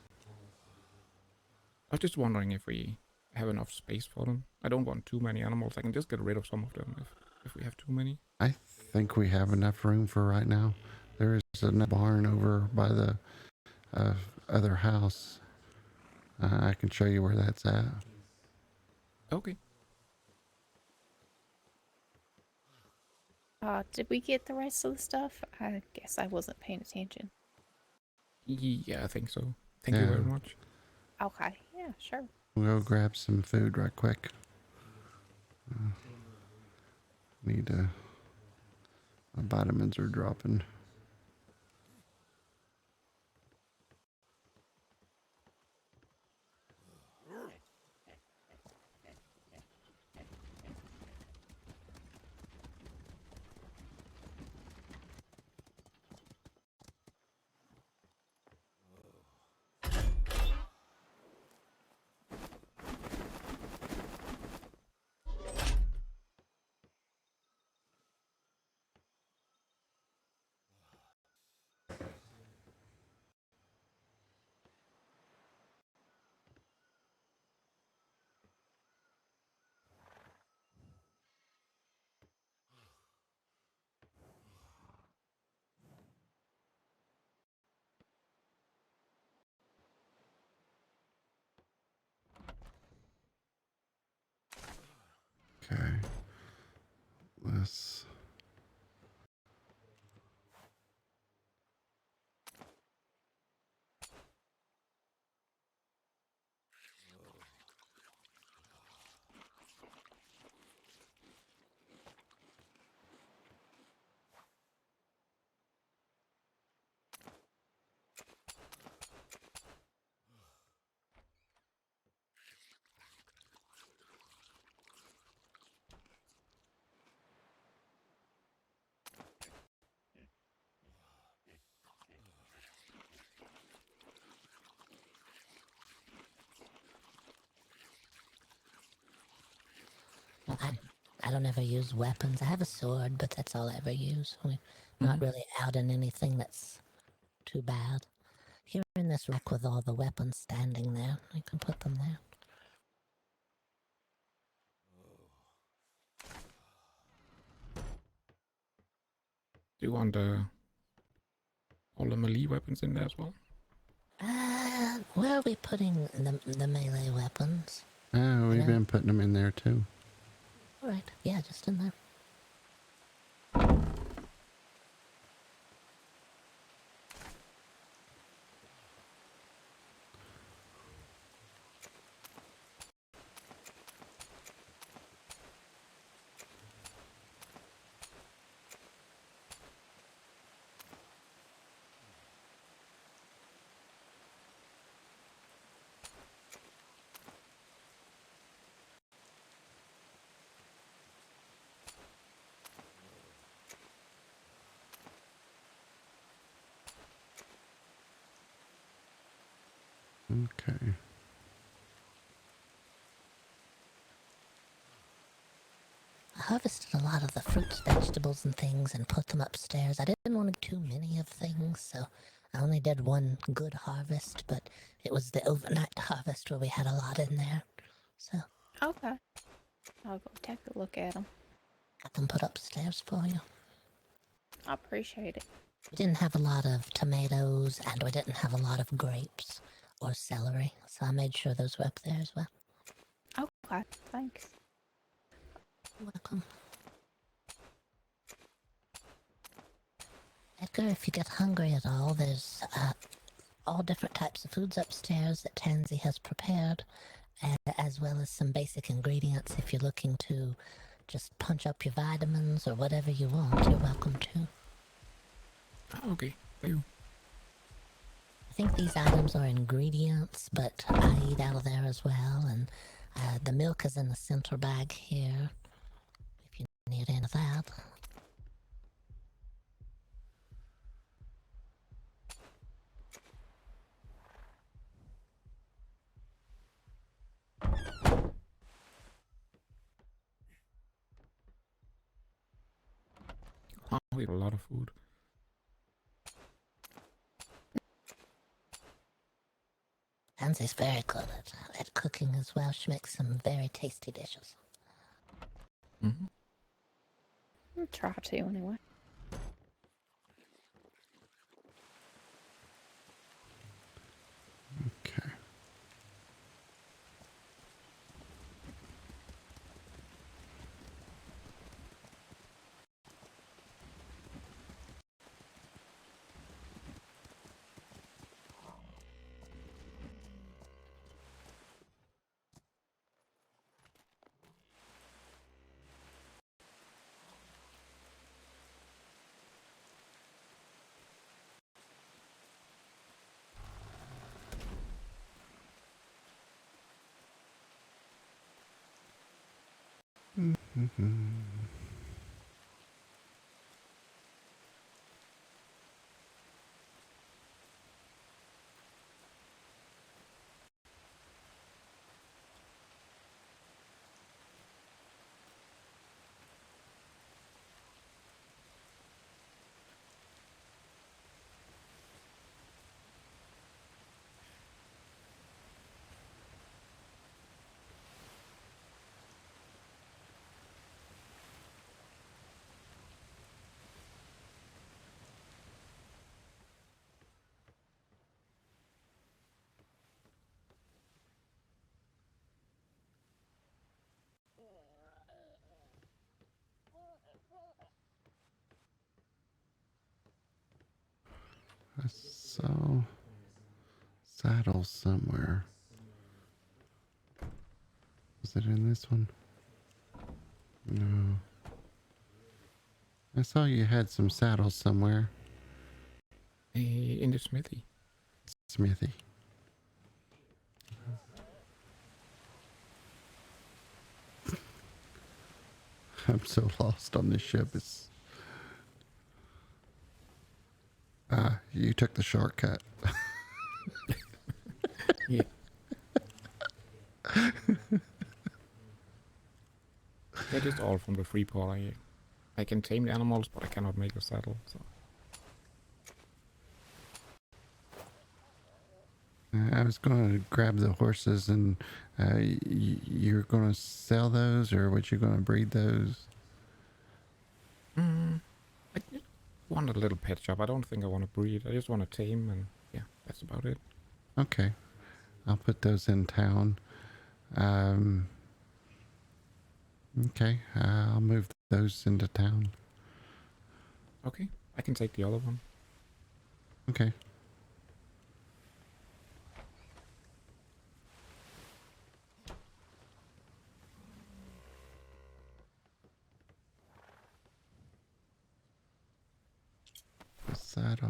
I was just wondering if we have enough space for them. I don't want too many animals. I can just get rid of some of them if we have too many. I think we have enough room for right now. There is a barn over by the uh, other house. I can show you where that's at. Okay. Did we get the rest of the stuff? I guess I wasn't paying attention. Yeah, I think so. Thank you very much. Okay, yeah, sure. We'll go grab some food right quick. Need to. My vitamins are dropping. Okay. Let's. I don't ever use weapons. I have a sword, but that's all I ever use. We're not really out in anything that's too bad. Here in this rook with all the weapons standing there, I can put them there. Do you want all the melee weapons in there as well? Where are we putting the melee weapons? Oh, we've been putting them in there too. Alright, yeah, just in there. Okay. I harvested a lot of the fruits, vegetables, and things and put them upstairs. I didn't want to do too many of things, so I only did one good harvest, but it was the overnight harvest where we had a lot in there. So Okay. I'll go take a look at them. got them put upstairs for you. I appreciate it. We didn't have a lot of tomatoes and we didn't have a lot of grapes or celery, so I made sure those were up there as well. Okay, thanks. Welcome. Edgar, if you get hungry at all, there's all different types of foods upstairs that Tansy has prepared, as well as some basic ingredients if you're looking to just punch up your vitamins or whatever you want. You're welcome to. Oh, okay, thank you. I think these items are ingredients, but I eat out of there as well, and the milk is in the center bag here, if you need any of that. Oh, we have a lot of food. Tansy's very good at cooking as well. She makes some very tasty dishes. Mm-hmm. I'll try to anyway. Okay. I saw saddles somewhere. Was it in this one? No. I saw you had some saddles somewhere, In the smithy. Smithy. I'm so lost on this ship. It's you took the shortcut. Yeah. That is all from the free port. I can tame the animals, but I cannot make a saddle. So I was going to grab the horses, and you're going to sell those, or what? You going to breed those? I want a little pet shop. I don't think I want to breed. I just want to tame, and yeah, that's about it. Okay. I'll put those in town. Okay. I'll move those into town. Okay, I can take the other one. Okay. The saddle.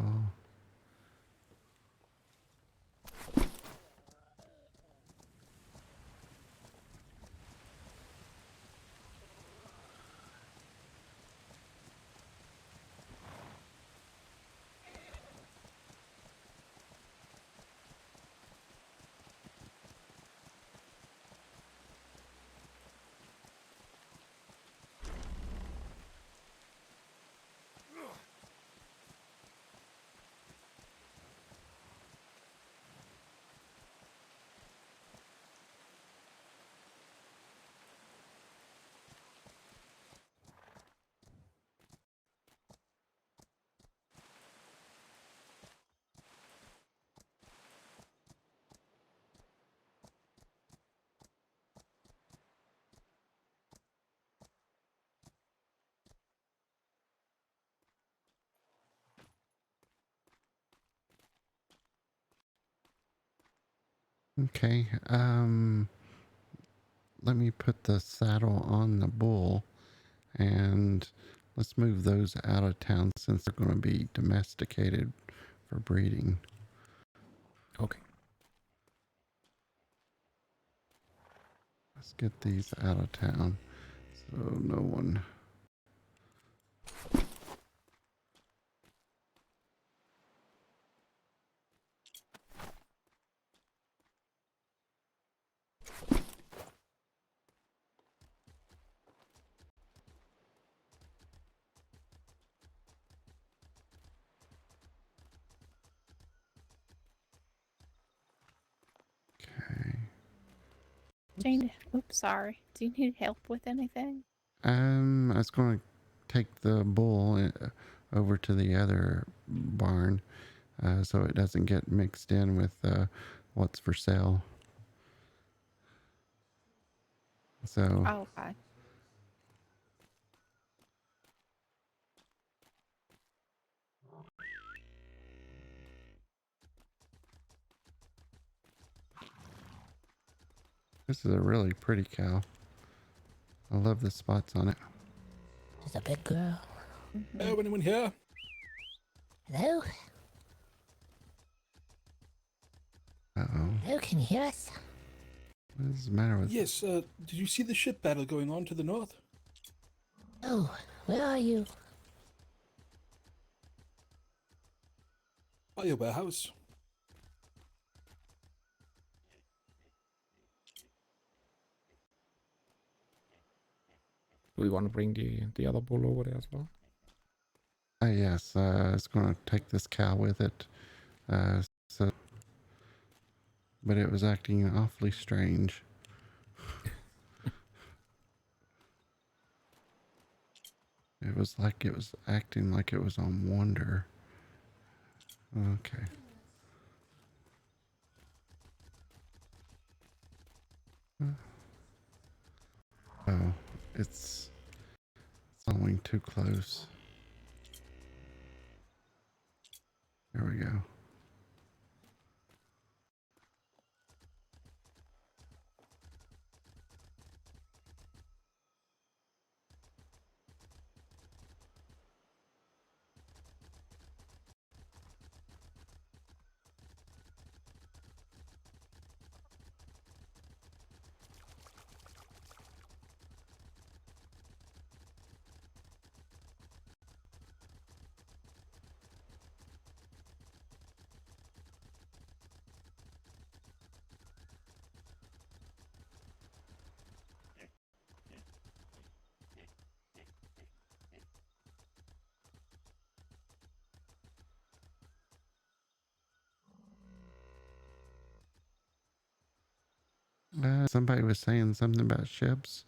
Okay. Let me put the saddle on the bull, and let's move those out of town since they're going to be domesticated for breeding. Okay. Let's get these out of town so no one. Okay. Oops, sorry. Do you need help with anything? I was going to take the bull over to the other barn so it doesn't get mixed in with what's for sale. So Oh, okay. this is a really pretty cow. I love the spots on it. She's a big girl. Hello, anyone here? Hello? Uh-oh. Hello, can you hear us? What is the matter with Yes, did you see the ship battle going on to the north? Oh, where are you? By your warehouse. Do we want to bring the other bull over there as well? Yes, it's going to take this cow with it. So, but it was acting awfully strange. It was like it was acting like it was on wander. Okay. Oh, it's following too close. There we go. Somebody was saying something about ships.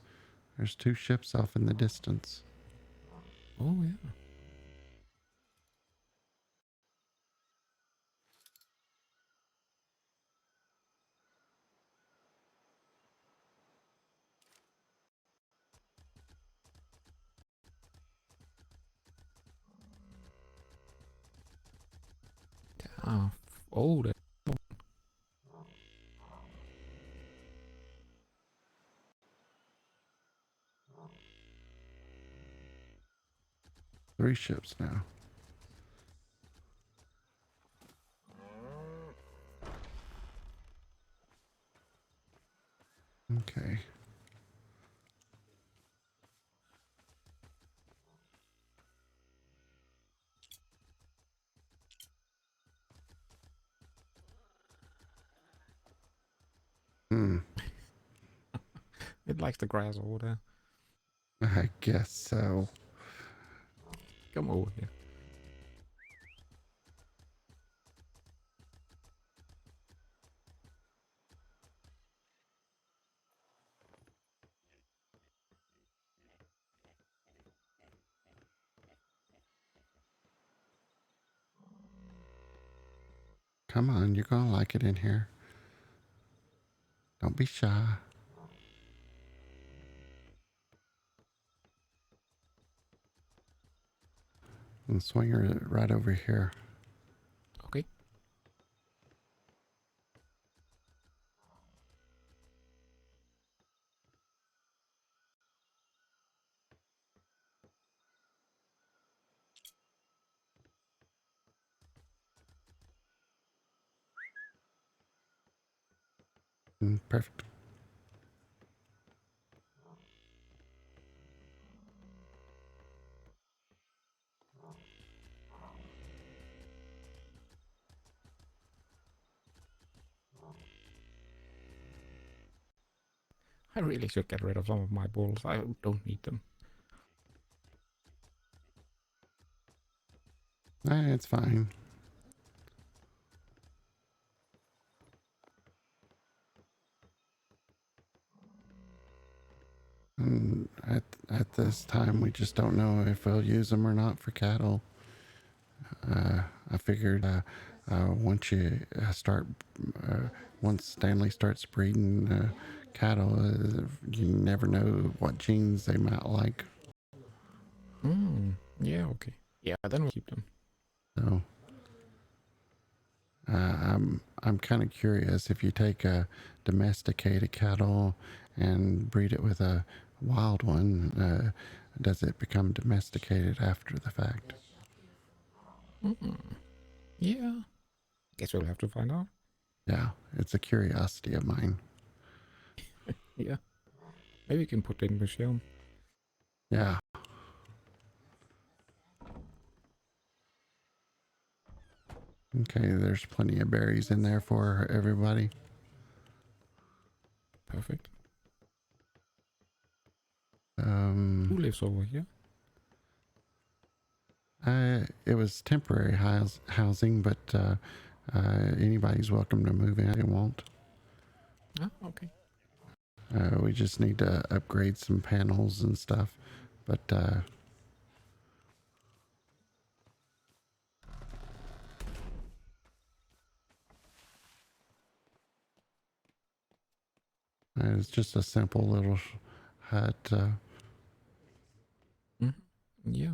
There's two ships off in the distance. Oh yeah. Oh, that. 3 ships now. Okay. Hmm. It likes the grass over there. I guess so. Come over here. Come on, you're gonna like it in here. Don't be shy. And swing her right over here. Okay. Perfect. I really should get rid of some of my balls. I don't need them. It's fine. And at this time, we just don't know if we'll use them or not for cattle. I figured once you start, once Stanley starts breeding cattle, you never know what genes they might like. Hmm. Yeah, okay. Yeah, then we'll keep them. So I'm kind of curious if you take a domesticated cattle and breed it with a wild one, does it become domesticated after the fact? Yeah. Guess we'll have to find out. Yeah, it's a curiosity of mine. Yeah. Maybe we can put it in the museum. Yeah. Okay, there's plenty of berries in there for everybody. Perfect. Who lives over here? It was temporary housing, but anybody's welcome to move in if they want. Ah, okay. We just need to upgrade some panels and stuff, but it's just a simple little hut. Yeah.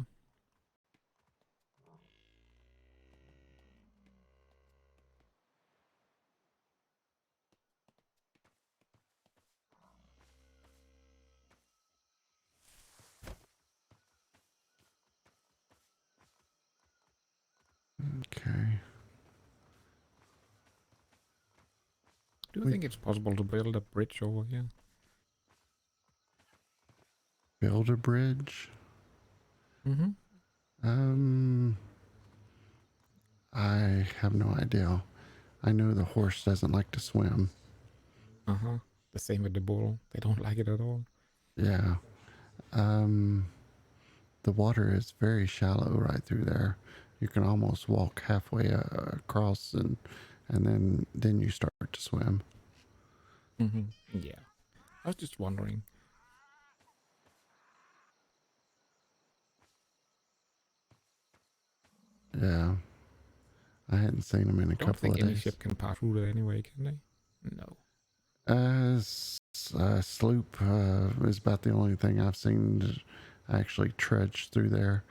Okay. Do you think it's possible to build a bridge over here? Build a bridge. Mm-hmm. I have no idea. I know the horse doesn't like to swim. Uh-huh. The same with the bull. They don't like it at all. Yeah. The water is very shallow right through there. You can almost walk halfway across, and then you start to swim. Mm-hmm. Yeah. I was just wondering. Yeah. I hadn't seen them in a Don't couple think of any days. ship can pass through there anyway, can they? No. Sloop is about the only thing I've seen actually trudge through there.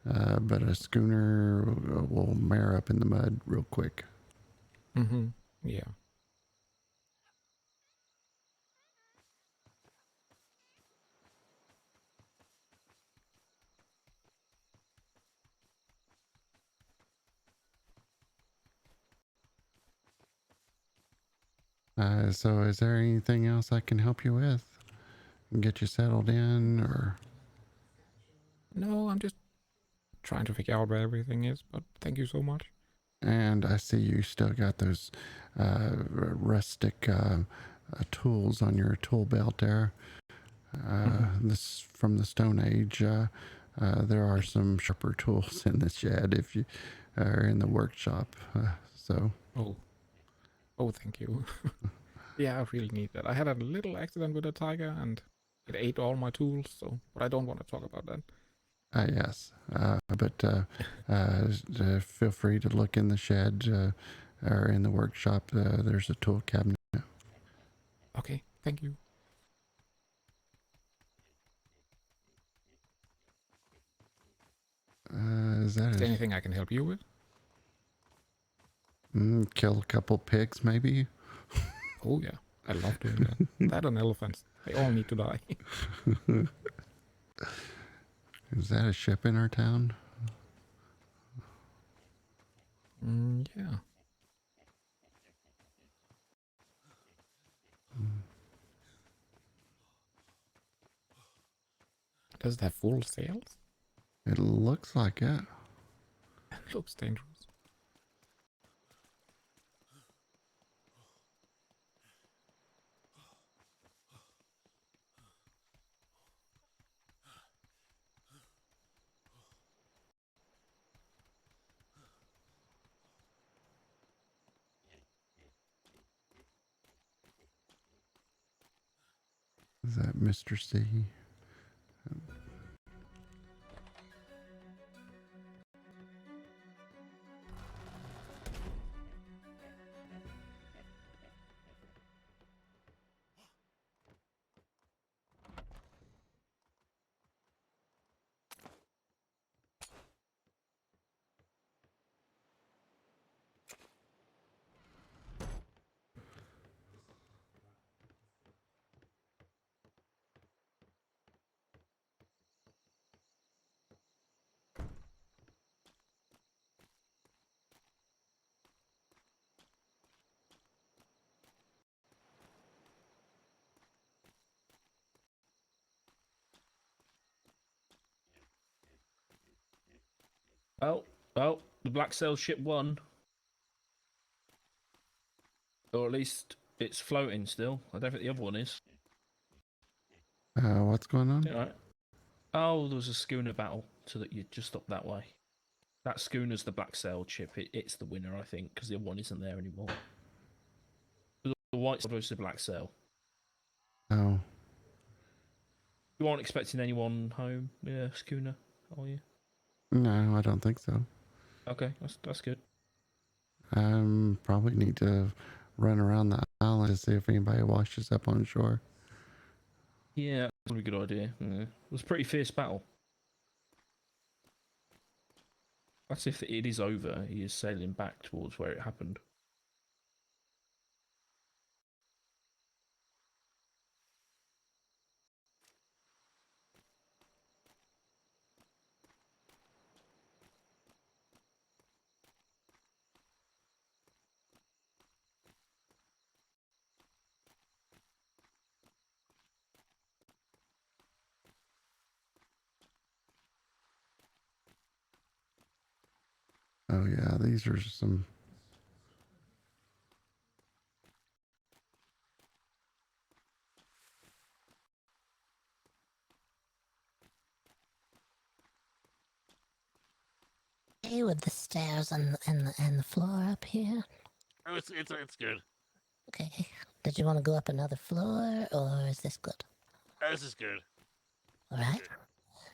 But a schooner will mare up in the mud real quick. Mm-hmm. Yeah. So is there anything else I can help you with? Get you settled in, or? No, I'm just trying to figure out where everything is, but thank you so much. And I see you still got those rustic tools on your tool belt there. This from the Stone Age. There are some sharper tools in the shed if you are in the workshop. So. Oh. Oh, thank you. Yeah, I really need that. I had a little accident with a tiger and it ate all my tools, so but I don't want to talk about that. Yes, but feel free to look in the shed or in the workshop. There's a tool cabinet. Okay, thank you. Is that Is there anything I can help you with? kill a couple pigs, maybe? Oh yeah, I love doing that. That and elephants. They all need to die. Is that a ship in our town? Yeah. Does it have full sails? It looks like it. It looks dangerous. Is that Mr. C? Oh, the Black Sail ship won. Or at least it's floating still. I don't think the other one is. What's going on? Alright. Oh, there was a schooner battle, so that you just up that way. That schooner's the Black Sail ship. It's the winner, I think, because the other one isn't there anymore. The white sail versus the Black Sail. Oh, You aren't expecting anyone home, yeah, schooner, are you? no, I don't think so. Okay, that's good. Probably need to run around the island to see if anybody washes up on shore. Yeah, that's probably a good idea. Yeah. It was a pretty fierce battle. That's if it is over. He is sailing back towards where it happened. Oh yeah, these are some. Hey, with the stairs and the floor up here. Oh, it's good. Okay. Did you want to go up another floor, or is this good? Oh, this is good. All right.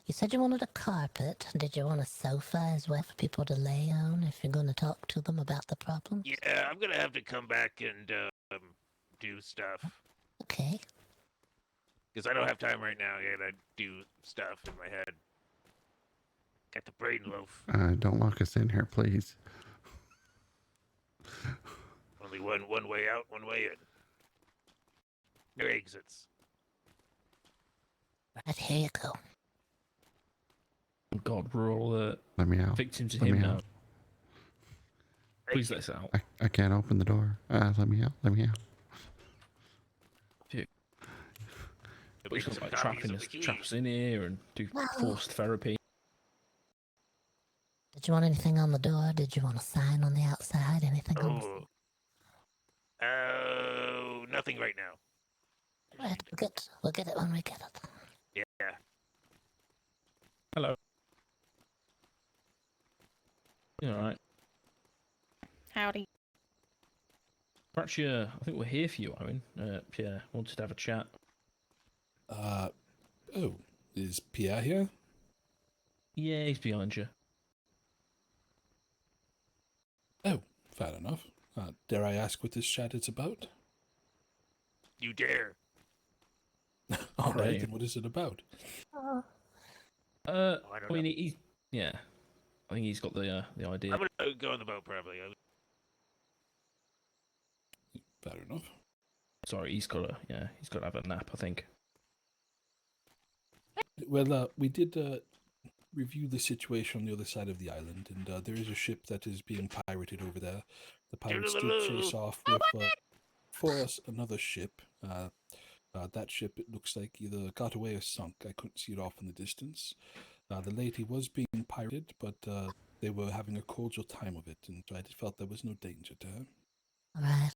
You said you wanted a carpet. Did you want a sofa as well for people to lay on if you're going to talk to them about the problem? Yeah, I'm gonna have to come back and do stuff Okay. because I don't have time right now. I gotta do stuff in my head. Got the brain loaf. Don't lock us in here, please. only one way out, one way in. No exits. Right, here you go. Oh God, we're all Let me out. victims of Let him me now. out. Please let us out. I can't open the door. Let me out. Let me out. But he's not like trapping us, trap us in here and do Well- forced therapy. Did you want anything on the door? Did you want a sign on the outside? Anything on the... Oh. Oh, nothing right now. Right, we'll get it when we get it. Yeah. Hello. You alright? Howdy. Actually, I think we're here for you, Owen. Pierre wanted to have a chat. Oh, is Pierre here? Yeah, he's behind you. Oh, fair enough. Dare I ask what this chat is about? You dare. All right, Dare. then what is it about? Oh, I I don't mean, know. yeah. I think he's got the idea. I'm gonna go on the boat probably. Fair enough. Sorry, he's got to have a nap, I think. Well, we did review the situation on the other side of the island, and there is a ship that is being pirated over there. The pirates did chase off with for us another ship. That ship, it looks like, either got away or sunk. I couldn't see it off in the distance. The lady was being pirated, but they were having a cordial time of it, and I felt there was no danger to her. right.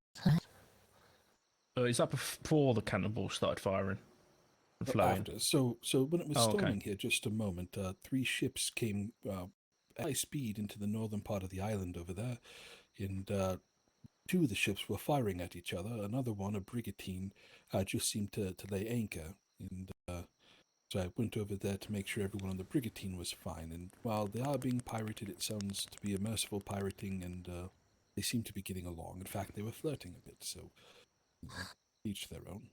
Is that before the cannonballs started firing and flowing? After. So when it was Oh, okay. storming here, just a moment, 3 ships came at high speed into the northern part of the island over there, and 2 of the ships were firing at each other. Another one, a brigantine, just seemed to lay anchor, and so I went over there to make sure everyone on the brigantine was fine. And while they are being pirated, it sounds to be a merciful pirating, and they seem to be getting along. In fact, they were flirting a bit, so each their own.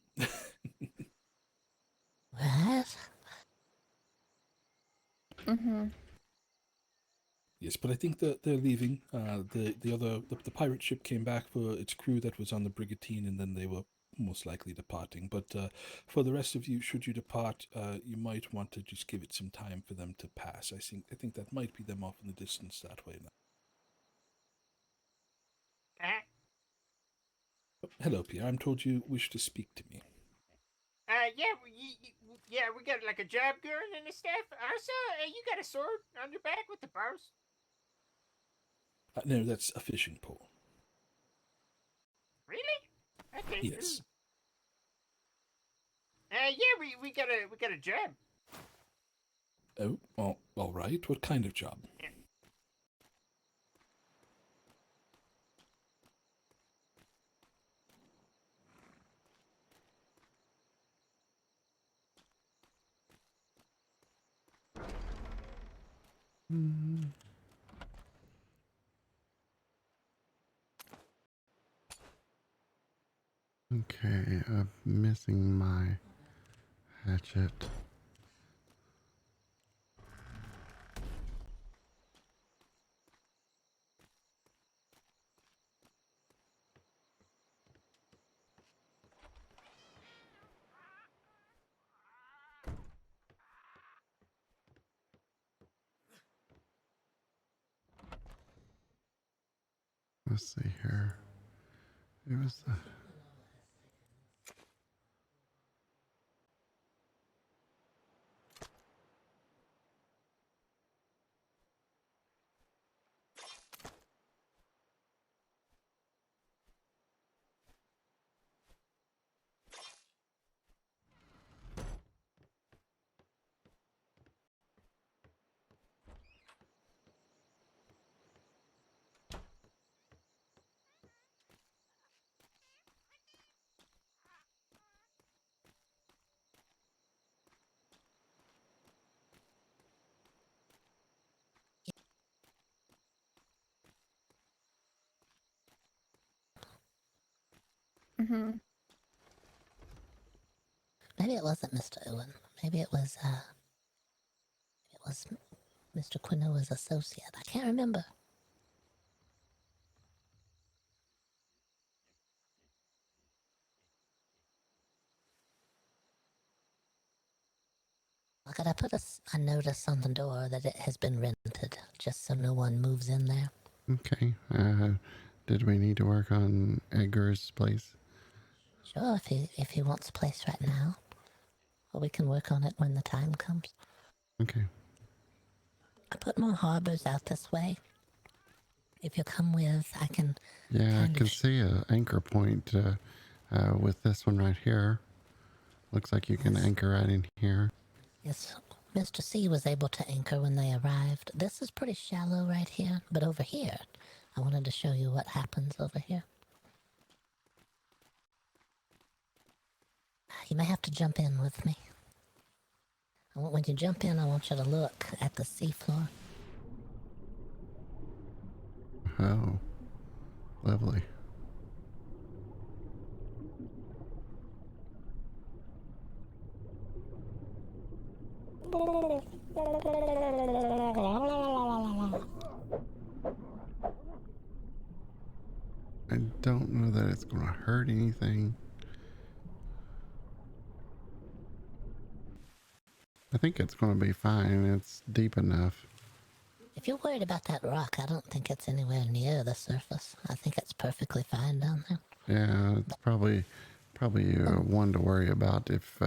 Right. Mm-hmm. Yes, but I think that they're leaving. The pirate ship came back for its crew that was on the brigantine, and then they were most likely departing. But for the rest of you, should you depart, you might want to just give it some time for them to pass. I think that might be them off in the distance that way now. Hello, Pierre. I'm told you wish to speak to me. Yeah, we got like a job going and stuff. Also, you got a sword on your back with the bars. No, that's a fishing pole. Really? Okay. Yes. Yeah, we got a job. Oh, well, all right. What kind of job? Okay, I'm missing my hatchet. Let's see here. It was the... Mm-hmm. Maybe it wasn't Mr. Owen. Maybe it was Mr. Quinoa's associate. I can't remember. Could I put a notice on the door that it has been rented, just so no one moves in there? Okay. Did we need to work on Edgar's place? Sure, if he wants a place right now. Or we can work on it when the time comes. Okay. I put more harbors out this way. If you come with, I can Yeah, I kind can of... see a anchor point with this one right here. Looks like you can Yes. anchor right in here. Yes, Mr. C was able to anchor when they arrived. This is pretty shallow right here, but over here, I wanted to show you what happens over here. You may have to jump in with me. When you jump in, I want you to look at the seafloor. Oh, lovely. I don't know that it's going to hurt anything. I think it's going to be fine. It's deep enough. If you're worried about that rock, I don't think it's anywhere near the surface. I think it's perfectly fine down there. Yeah, it's probably one to worry about if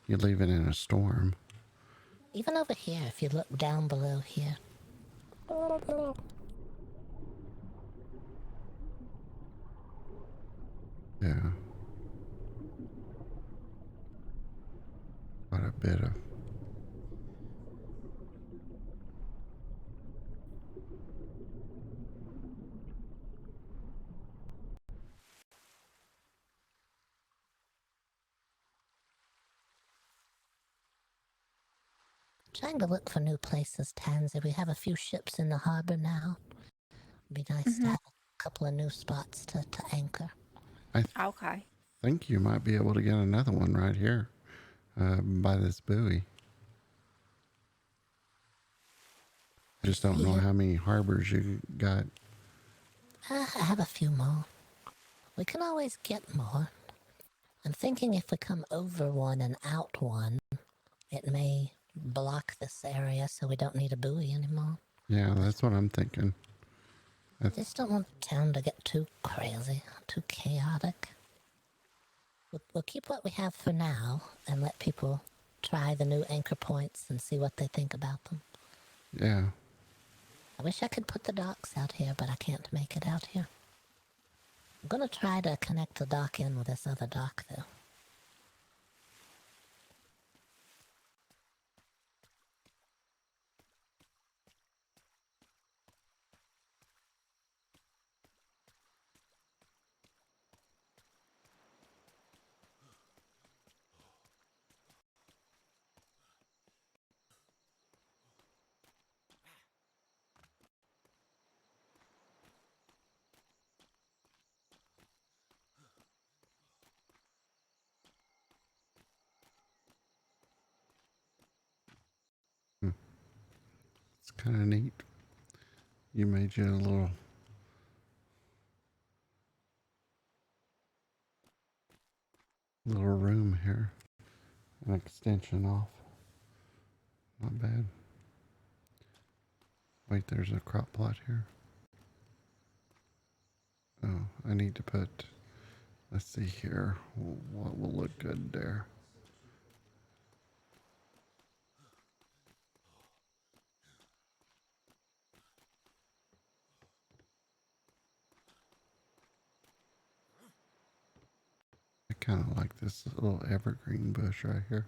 you leave it in a storm. Even over here, if you look down below here. Yeah. Quite a bit of... Trying to look for new places, Tansy. We have a few ships in the harbor now. It'd be nice to have a couple of new spots to anchor. Okay. think you might be able to get another one right here by this buoy. I just don't know how many harbors you got. I have a few more. We can always get more. I'm thinking if we come over one and out one, it may block this area so we don't need a buoy anymore. Yeah, that's what I'm thinking. I just don't want the town to get too crazy, too chaotic. We'll keep what we have for now and let people try the new anchor points and see what they think about them. Yeah. I wish I could put the docks out here, but I can't make it out here. I'm gonna try to connect the dock in with this other dock, though. It's kind of neat. You made you a little room here. An extension off. Not bad. Wait, there's a crop plot here. Oh, I need to put... Let's see here. What will look good there? I kind of like this little evergreen bush right here.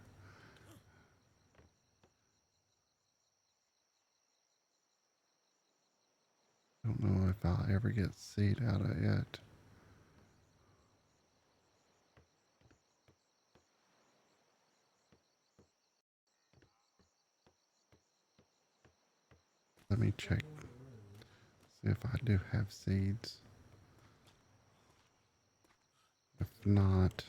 Don't know if I'll ever get seed out of it. Let me check. See if I do have seeds. If not...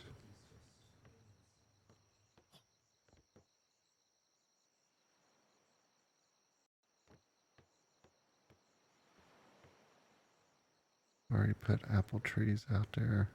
I already put apple trees out there.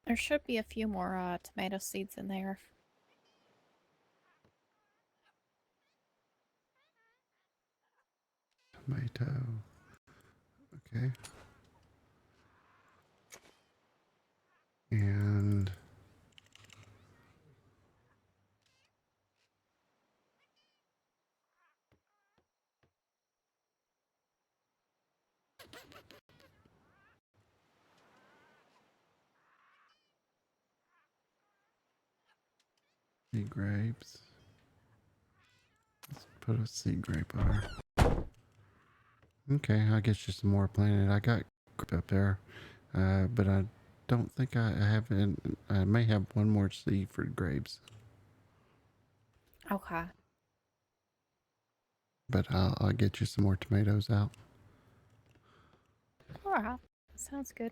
There should be a few more tomato seeds in there. Tomato. Okay. And sea grapes. Let's put a sea grape on there. Okay, I'll get you some more planted. I got grape up there, but I don't think I have. I may have one more seed for grapes, Okay. but I'll get you some more tomatoes out. Alright. Sounds good.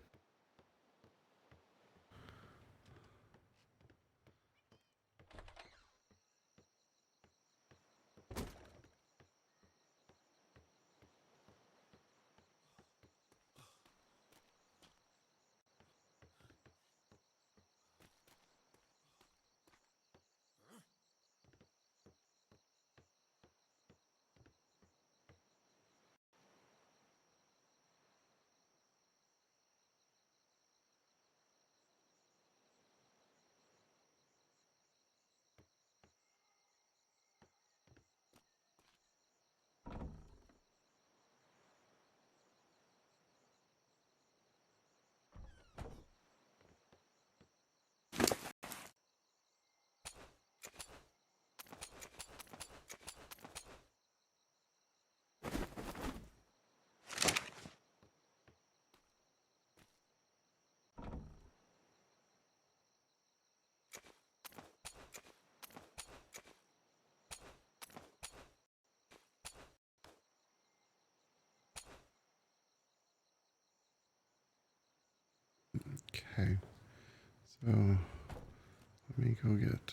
Okay, so let me go get.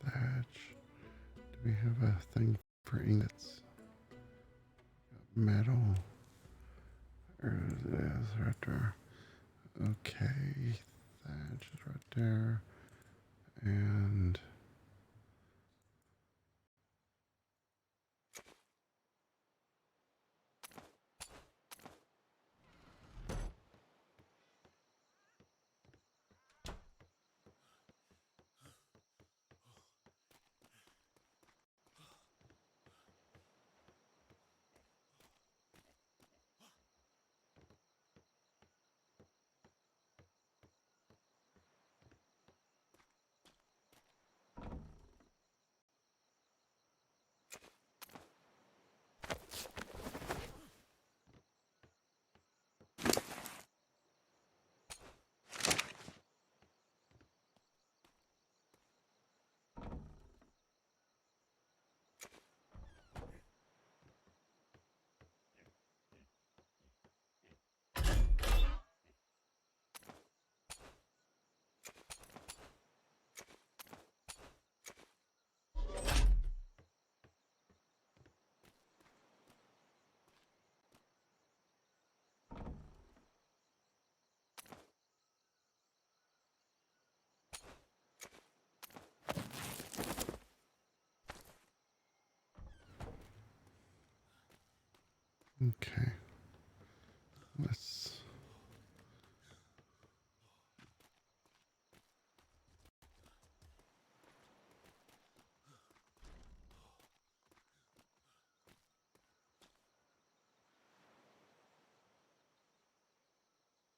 Thatch. Do we have a thing for ingots? Metal. There it is, right there. Okay, thatch is right there, and okay. Let's.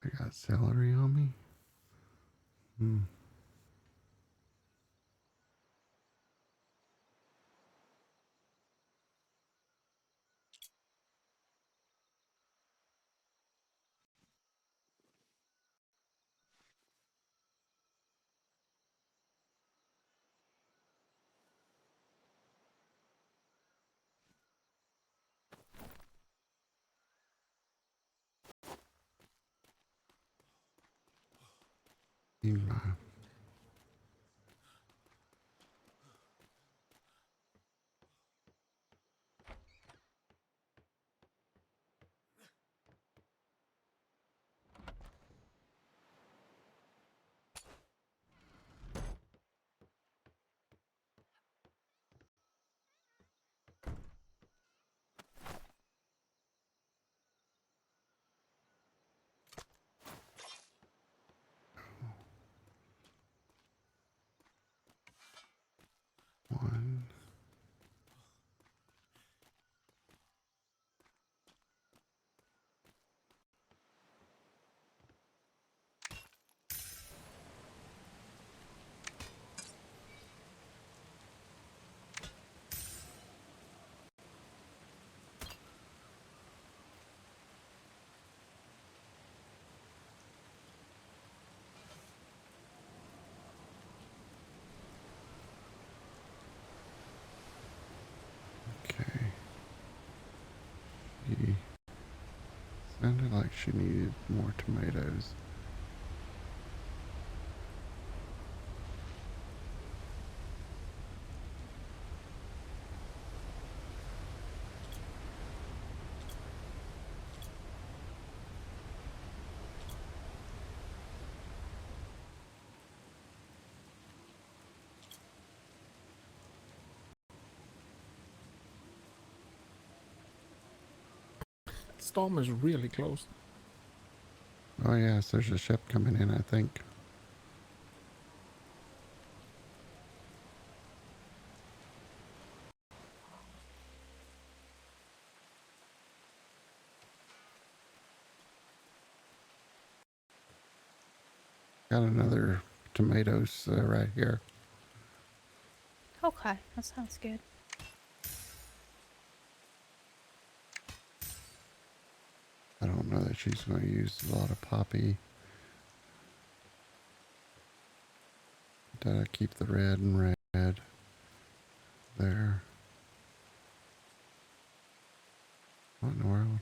I got celery on me. One. Okay. He sounded like she needed more tomatoes. Storm is really close. Oh yes, there's a ship coming in, I think. Got another tomatoes right here. Okay, that sounds good. I don't know that she's going to use a lot of poppy. Keep the red and red there. What in the world?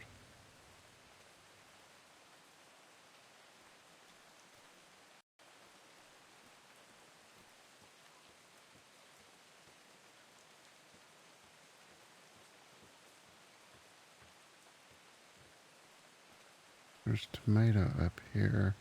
There's tomato up here.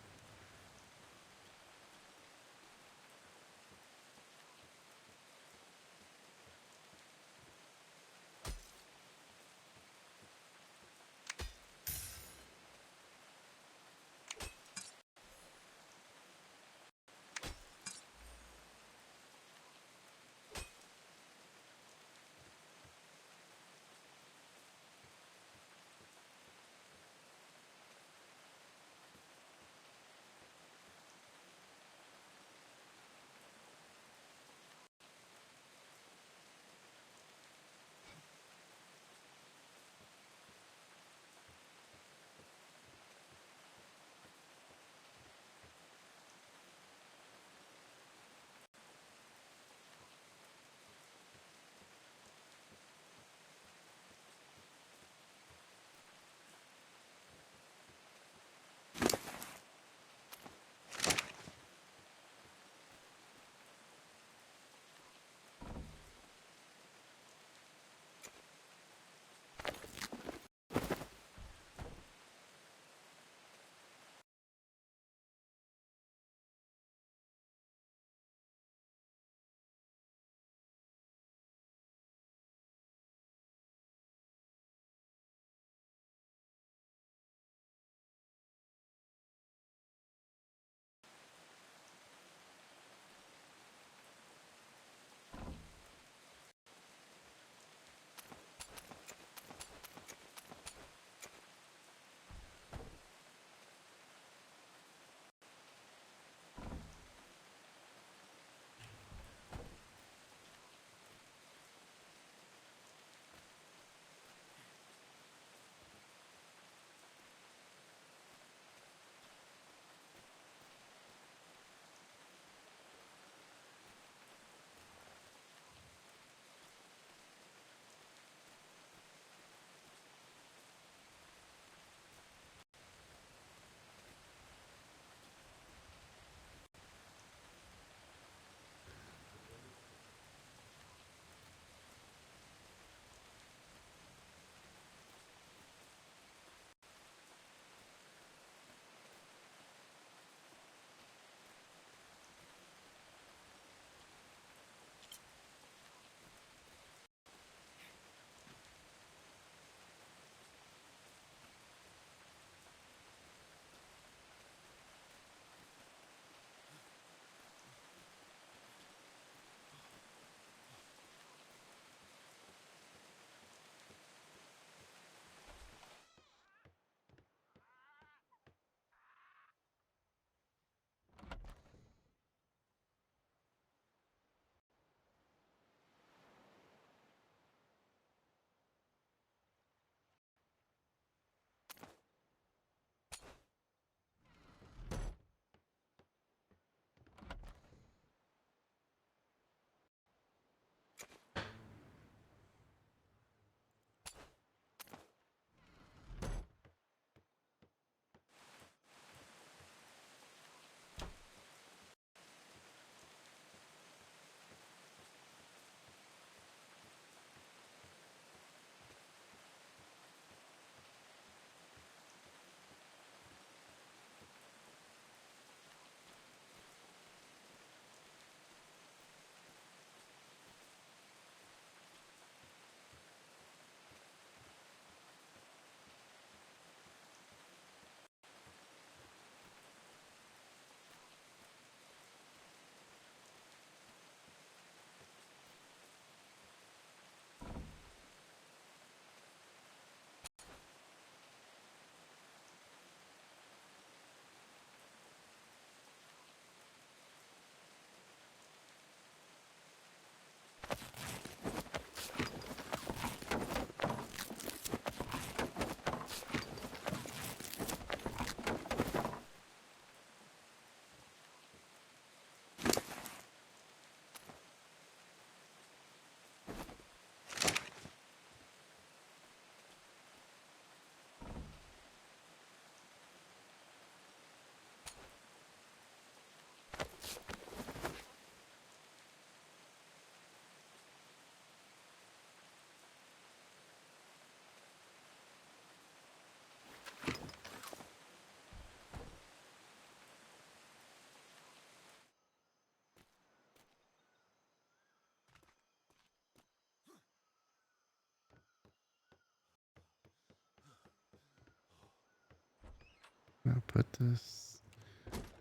put this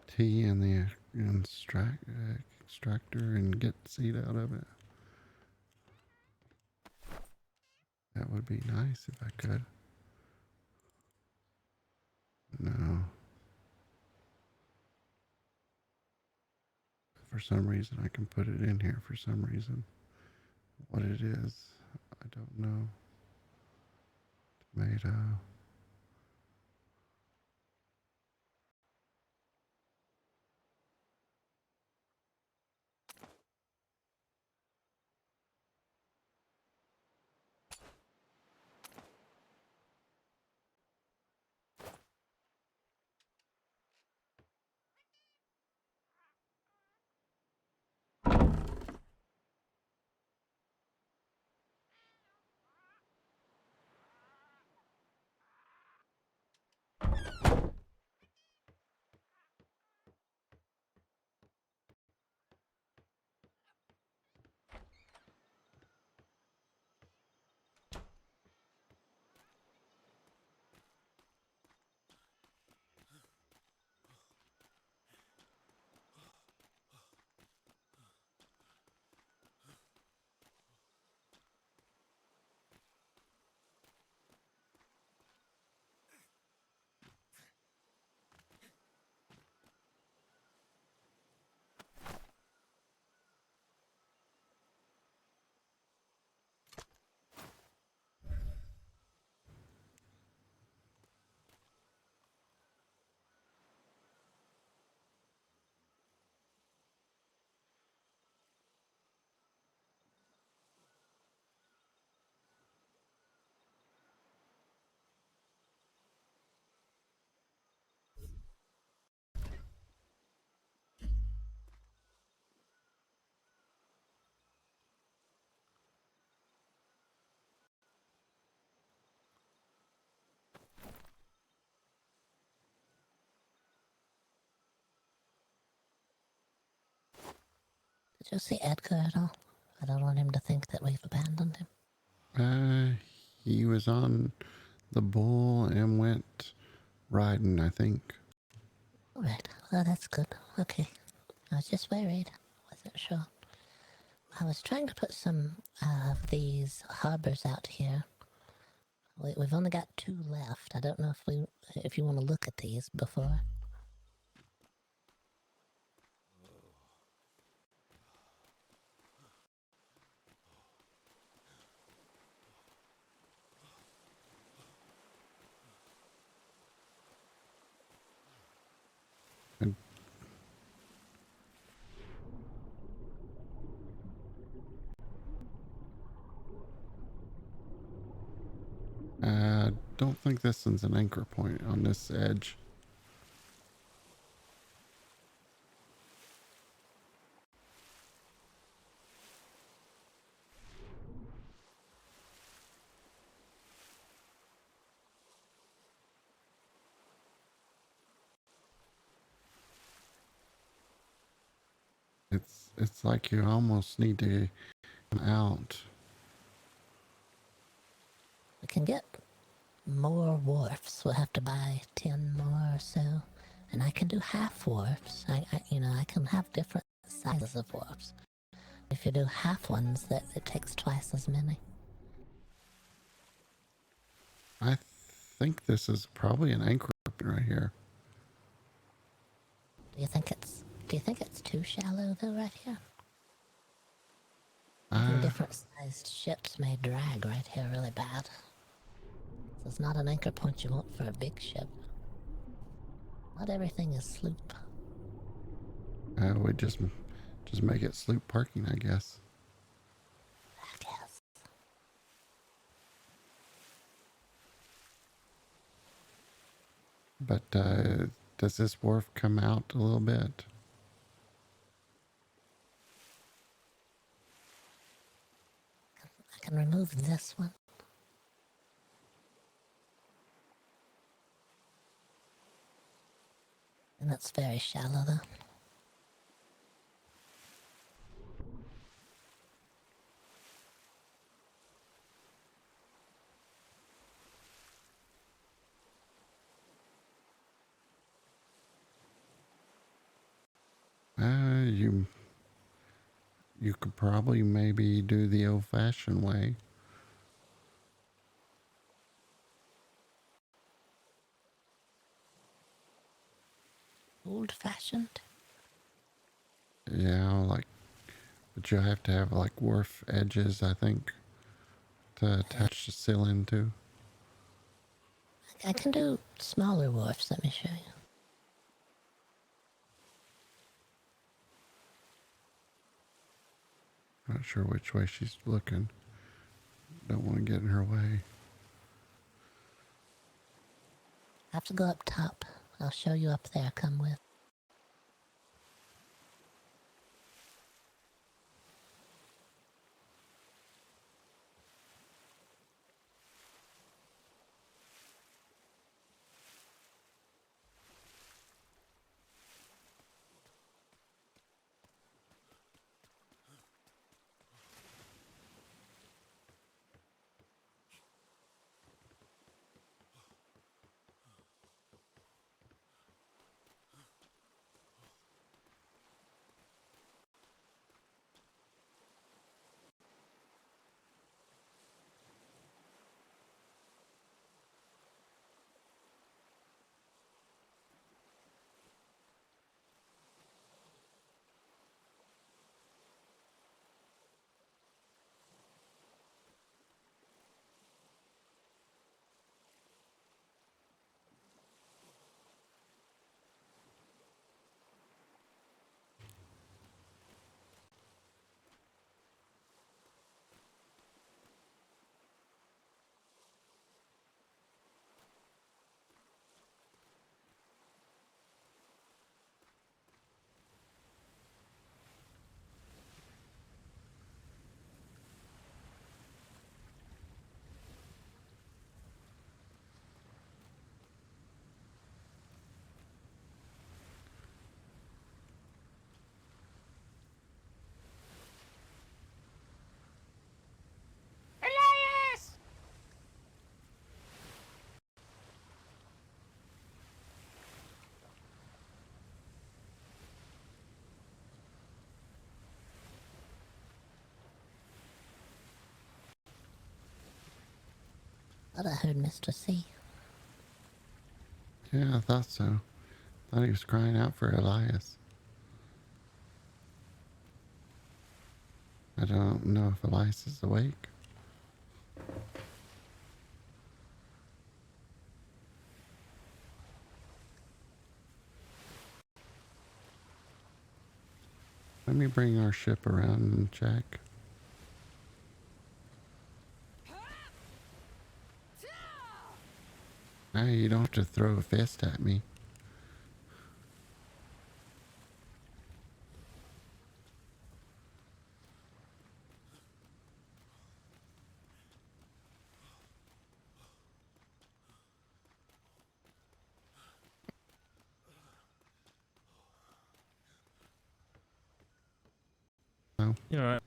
tea in the extractor and get seed out of it? That would be nice if I could. No. For some reason, I can put it in here for some reason. What it is, I don't know. Tomato. Did you see Edgar at all? I don't want him to think that we've abandoned him. He was on the bull and went riding, I think. Alright, well that's good. Okay. I was just worried. Wasn't sure. I was trying to put some of these harbors out here. We've only got 2 left. I don't know if you want to look at these before. I don't think this is an anchor point on this edge. It's like you almost need to come out. We can get more wharfs. We'll have to buy 10 more or so. And I can do half wharfs. I can have different sizes of wharfs. If you do half ones, it takes twice as many. I think this is probably an anchor right here. Do you think it's too shallow though right here? Different sized ships may drag right here really bad. So it's not an anchor point you want for a big ship. Not everything is sloop. We just make it sloop parking, I guess. I guess. But does this wharf come out a little bit? I can remove this one. And that's very shallow though. You could probably maybe do the old-fashioned way. Old-fashioned? Yeah, like, but you'll have to have like wharf edges, I think, to attach the ceiling to. I can do smaller wharfs, let me show you. Not sure which way she's looking. Don't want to get in her way. I have to go up top. I'll show you up there, come with. Elias! Thought I heard Mr. C. Yeah, I thought so. Thought he was crying out for Elias. I don't know if Elias is awake. Let me bring our ship around and check. Hey, you don't have to throw a fist at me. No. You know,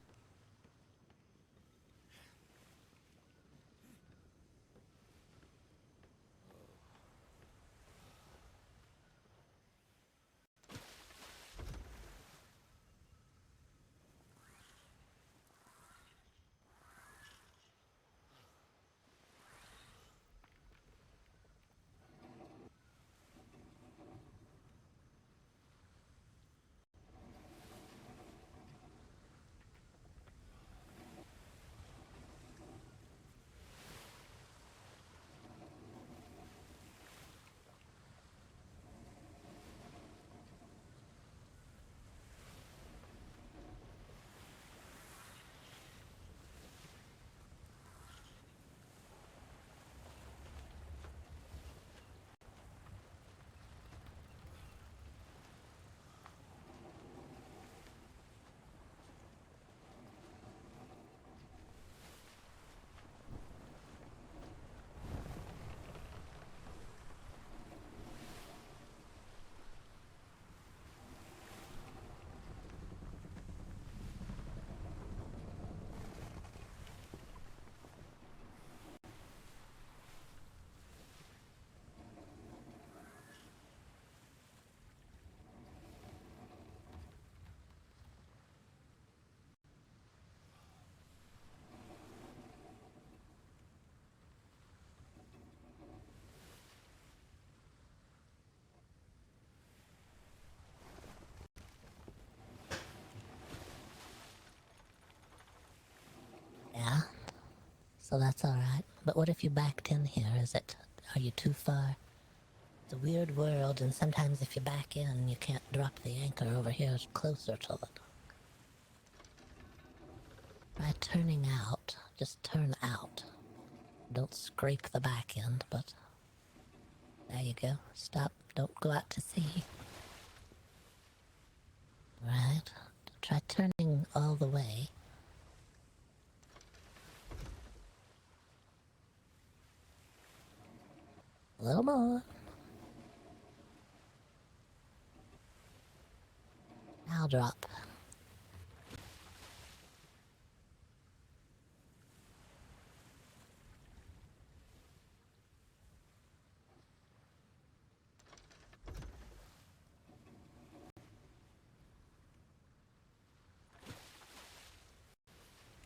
So that's alright. But what if you backed in here? Are you too far? It's a weird world, and sometimes if you back in, you can't drop the anchor over here. It's closer to it. Try turning out. Just turn out. Don't scrape the back end, but there you go. Stop. Don't go out to sea. Right. Try turning all the way. A little more. Now drop.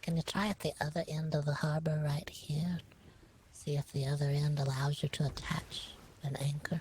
Can you try at the other end of the harbor right here? See if the other end allows you to attach an anchor.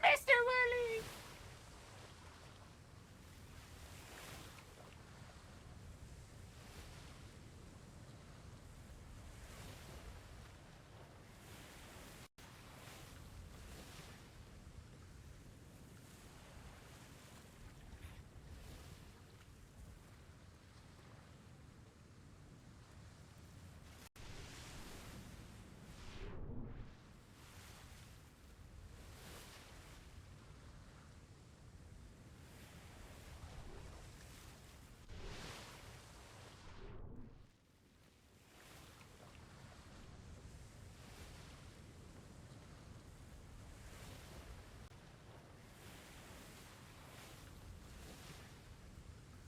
Mr. Willie!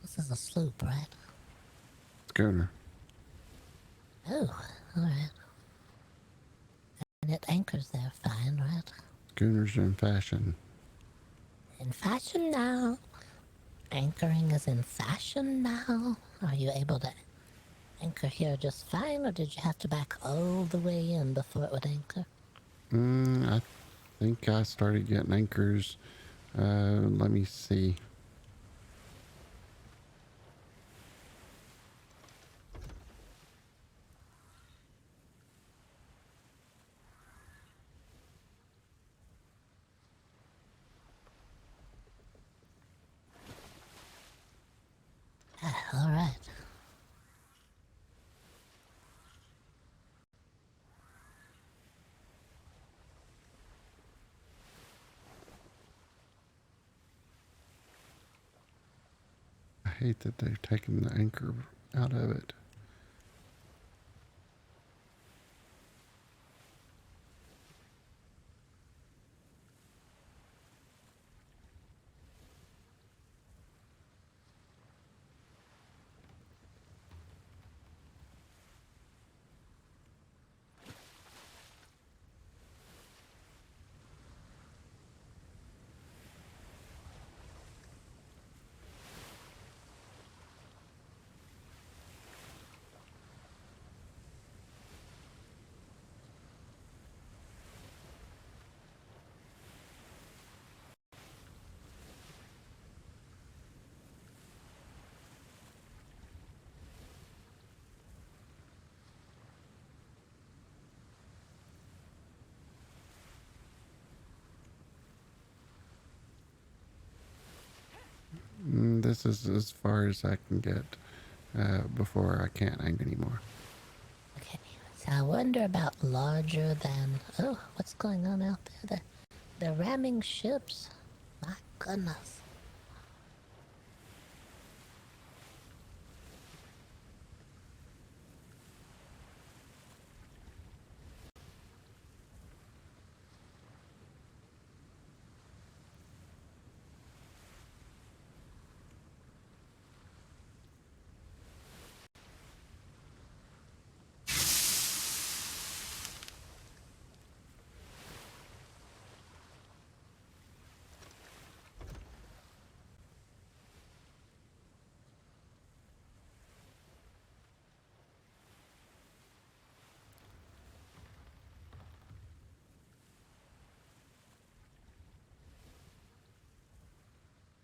This is a sloop, right? Schooner. Oh, alright. And it anchors there fine, right? Schooners are in fashion. In fashion now. Anchoring is in fashion now. Are you able to anchor here just fine, or did you have to back all the way in before it would anchor? I think I started getting anchors. Let me see. Ah, alright. hate that they've taken the anchor out of it. This is as far as I can get before I can't hang anymore. Okay, so I wonder about larger than. Oh, what's going on out there? They're ramming ships. My goodness.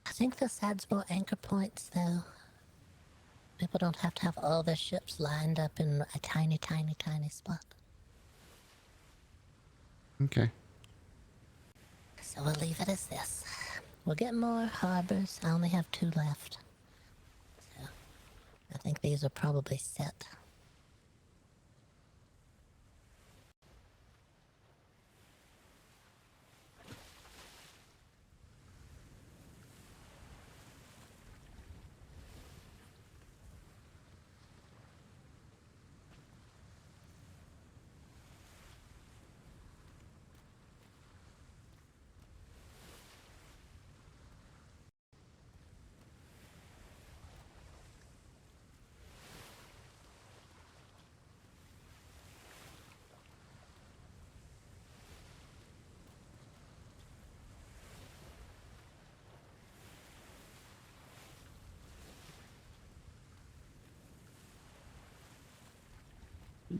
I think this adds more anchor points, though. People don't have to have all their ships lined up in a tiny, tiny, tiny spot. Okay. So we'll leave it as this. We'll get more harbors. I only have 2 left. So I think these are probably set.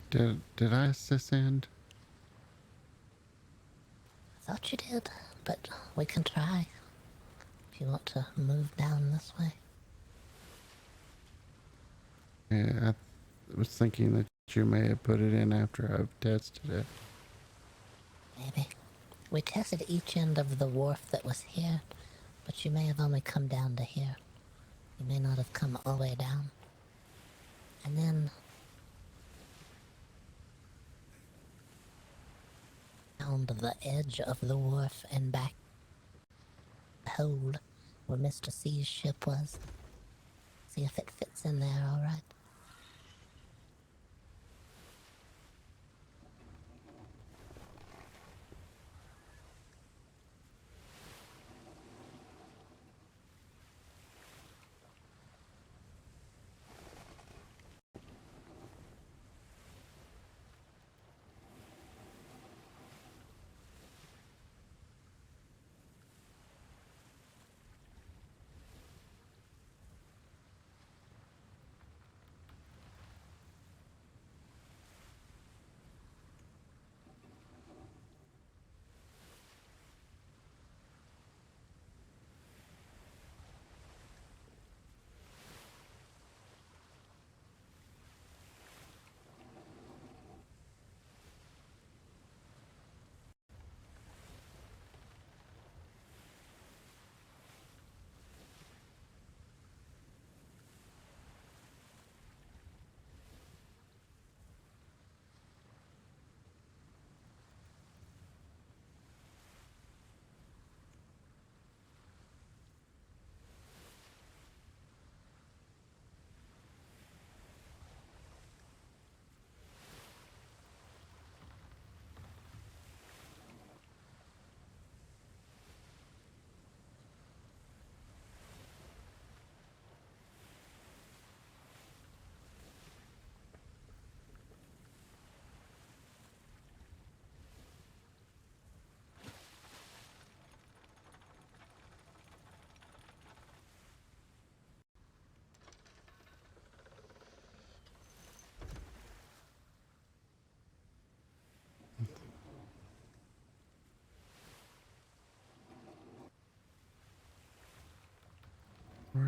Did I miss this end? I thought you did, but we can try. If you want to move down this way. Yeah, I was thinking that you may have put it in after I've tested it. Maybe. We tested each end of the wharf that was here, but you may have only come down to here. You may not have come all the way down. And then found the edge of the wharf and back hold where Mr. C's ship was. See if it fits in there all right.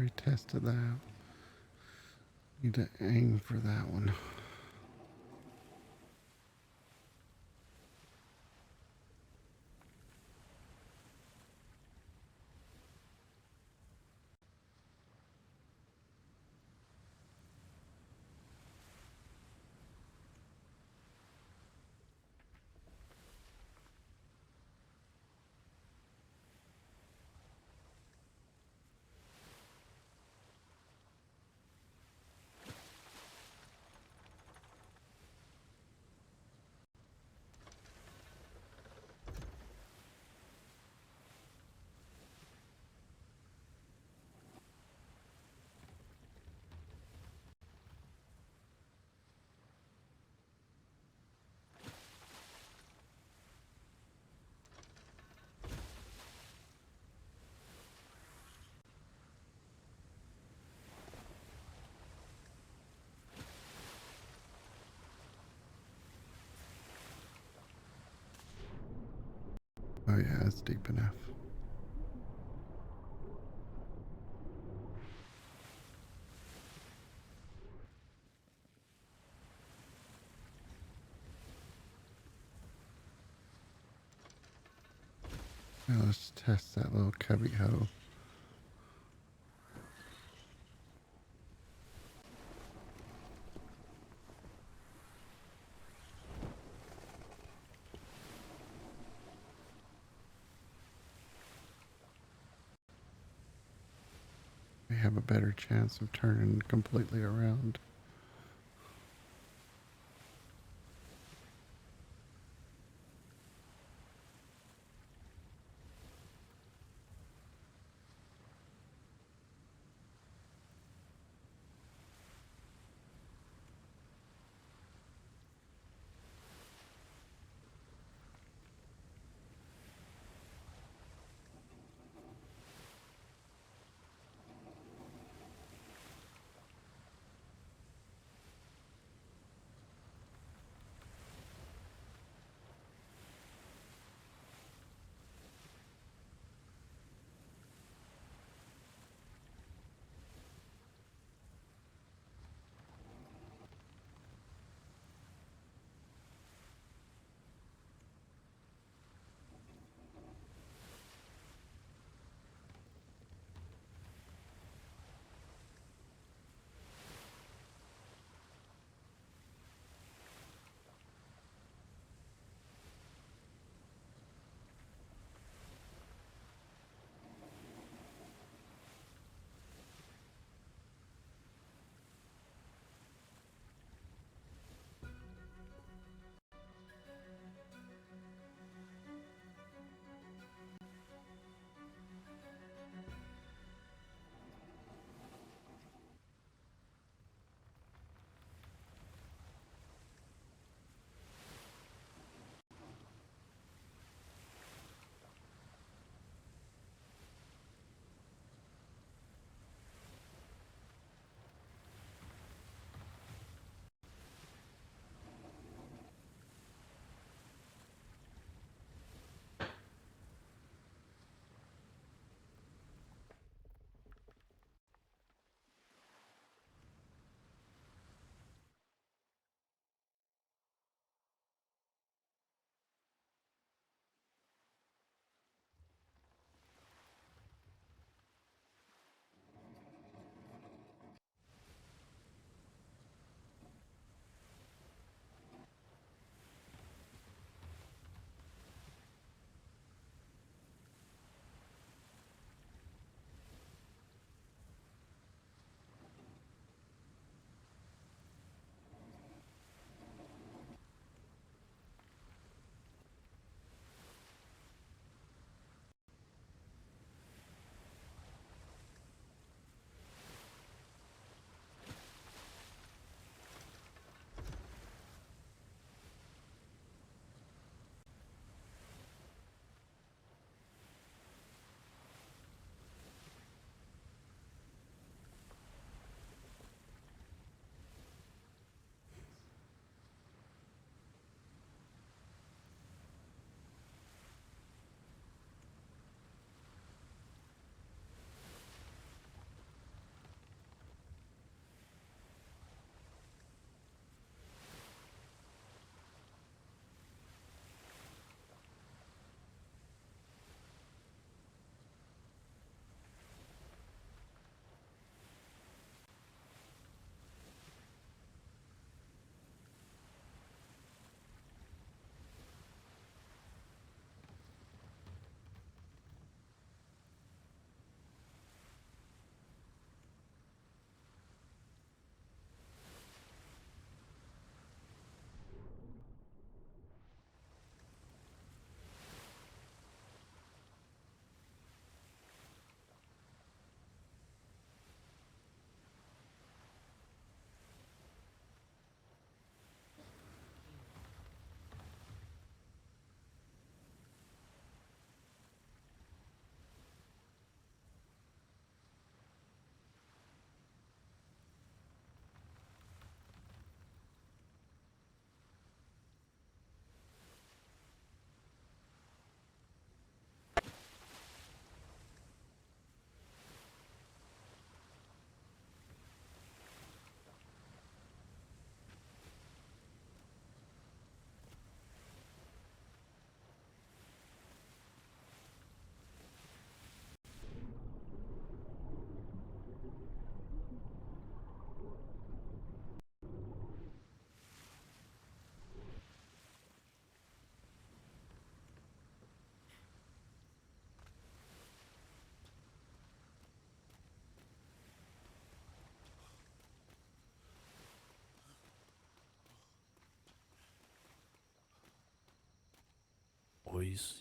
we tested that. Need to aim for that one. Oh yeah, it's deep enough. Now let's test that little cubby hole. We have a better chance of turning completely around.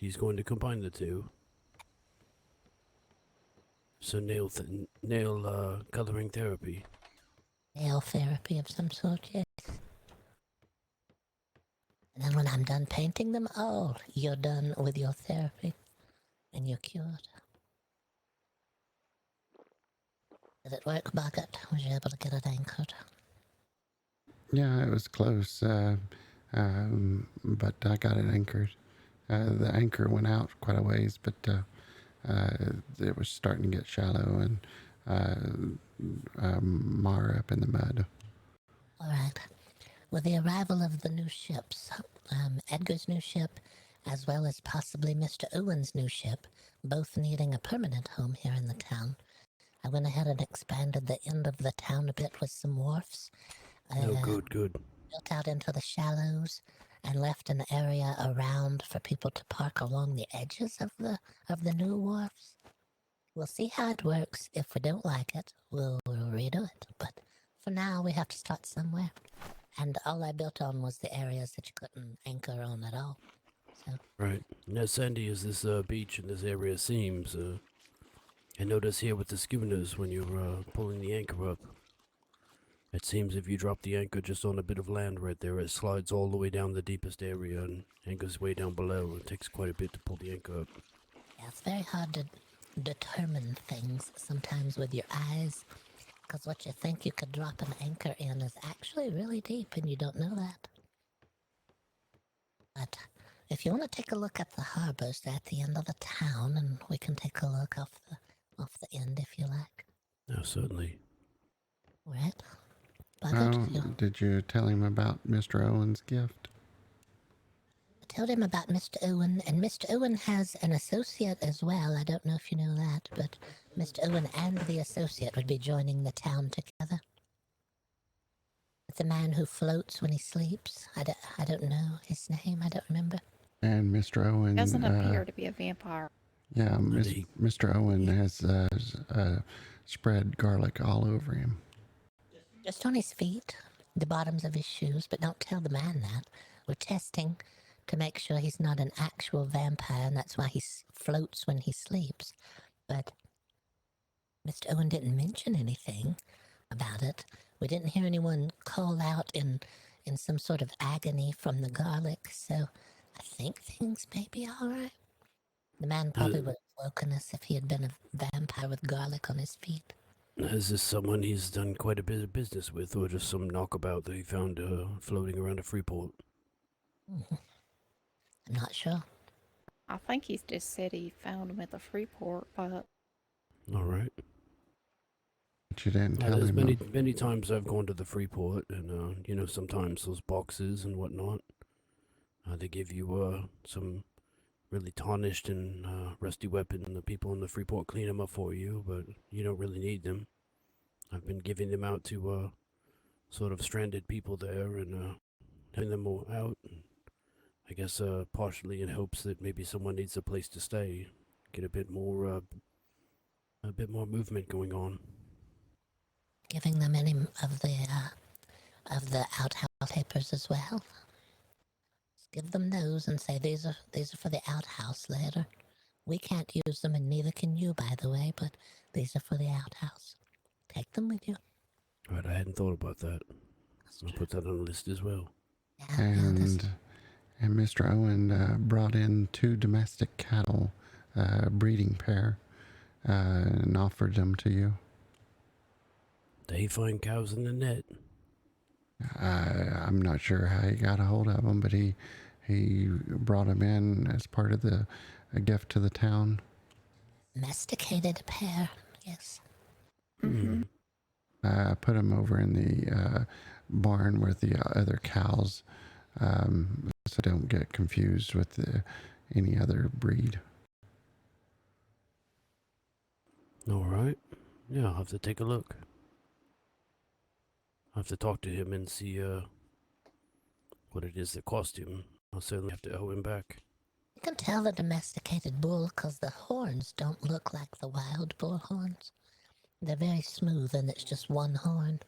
he's going to combine the two. So nail coloring therapy. Nail therapy of some sort, yes. And then when I'm done painting them all, you're done with your therapy. And you're cured. Did it work, Boggert? Was you able to get it anchored? Yeah, it was close, but I got it anchored. The anchor went out quite a ways, but it was starting to get shallow and mar up in the mud. All right. With the arrival of the new ships, Edgar's new ship, as well as possibly Mr. Owen's new ship, both needing a permanent home here in the town, I went ahead and expanded the end of the town a bit with some wharfs. Good. Built out into the shallows and left an area around for people to park along the edges of the new wharfs. We'll see how it works. If we don't like it, we'll redo it. But for now, we have to start somewhere. And all I built on was the areas that you couldn't anchor on at all. So. Right. Now, sandy as this beach in this area seems, I notice here with the schooners when you're pulling the anchor up, it seems if you drop the anchor just on a bit of land right there, it slides all the way down the deepest area and anchors way down below. It takes quite a bit to pull the anchor up. Yeah, it's very hard to determine things sometimes with your eyes, because what you think you could drop an anchor in is actually really deep, and you don't know that. But if you want to take a look at the harbors, they're at the end of the town, and we can take a look off the end if you like. No, certainly. Right? Oh, did you tell him about Mr. Owen's gift? I told him about Mr. Owen, and Mr. Owen has an associate as well. I don't know if you know that, but Mr. Owen and the associate would be joining the town together. The man who floats when he sleeps. I don't know his name. I don't remember. And Mr. Owen Doesn't appear to be a vampire. Yeah, Mr. Owen has spread garlic all over him. Just on his feet, the bottoms of his shoes, but don't tell the man that. We're testing to make sure he's not an actual vampire, and that's why he floats when he sleeps. But Mr. Owen didn't mention anything about it. We didn't hear anyone call out in some sort of agony from the garlic, so I think things may be all right. The man probably would have woken us if he had been a vampire with garlic on his feet. Is this someone he's done quite a bit of business with, or just some knockabout that he found floating around a Freeport? I'm not sure. I think he's just said he found him at the Freeport, but... All right. But you didn't tell there's him. many times I've gone to the Freeport, and, sometimes those boxes and whatnot, they give you some really tarnished and rusty weapon, and the people in the Freeport clean them up for you, but you don't really need them. I've been giving them out to sort of stranded people there and having them all out. I guess partially in hopes that maybe someone needs a place to stay, get a bit more movement going on. Giving them any of the outhouse papers as well. Give them those and say these are for the outhouse later. We can't use them, and neither can you, by the way, but these are for the outhouse. Take them with you. Right, I hadn't thought about that. I'll put that on the list as well. Yeah, And Mr. Owen brought in 2 domestic cattle breeding pair and offered them to you. They find cows in the net. I'm not sure how he got a hold of them, but he brought them in as part of a gift to the town. Domesticated pair, yes. Mm-hmm. I put them over in the barn with the other cows, so don't get confused with any other breed. All right. Yeah, I'll have to take a look. I'll have to talk to him and see what it is that cost him. I'll certainly have to owe him back. You can tell the domesticated bull because the horns don't look like the wild bull horns. They're very smooth, and it's just one horn.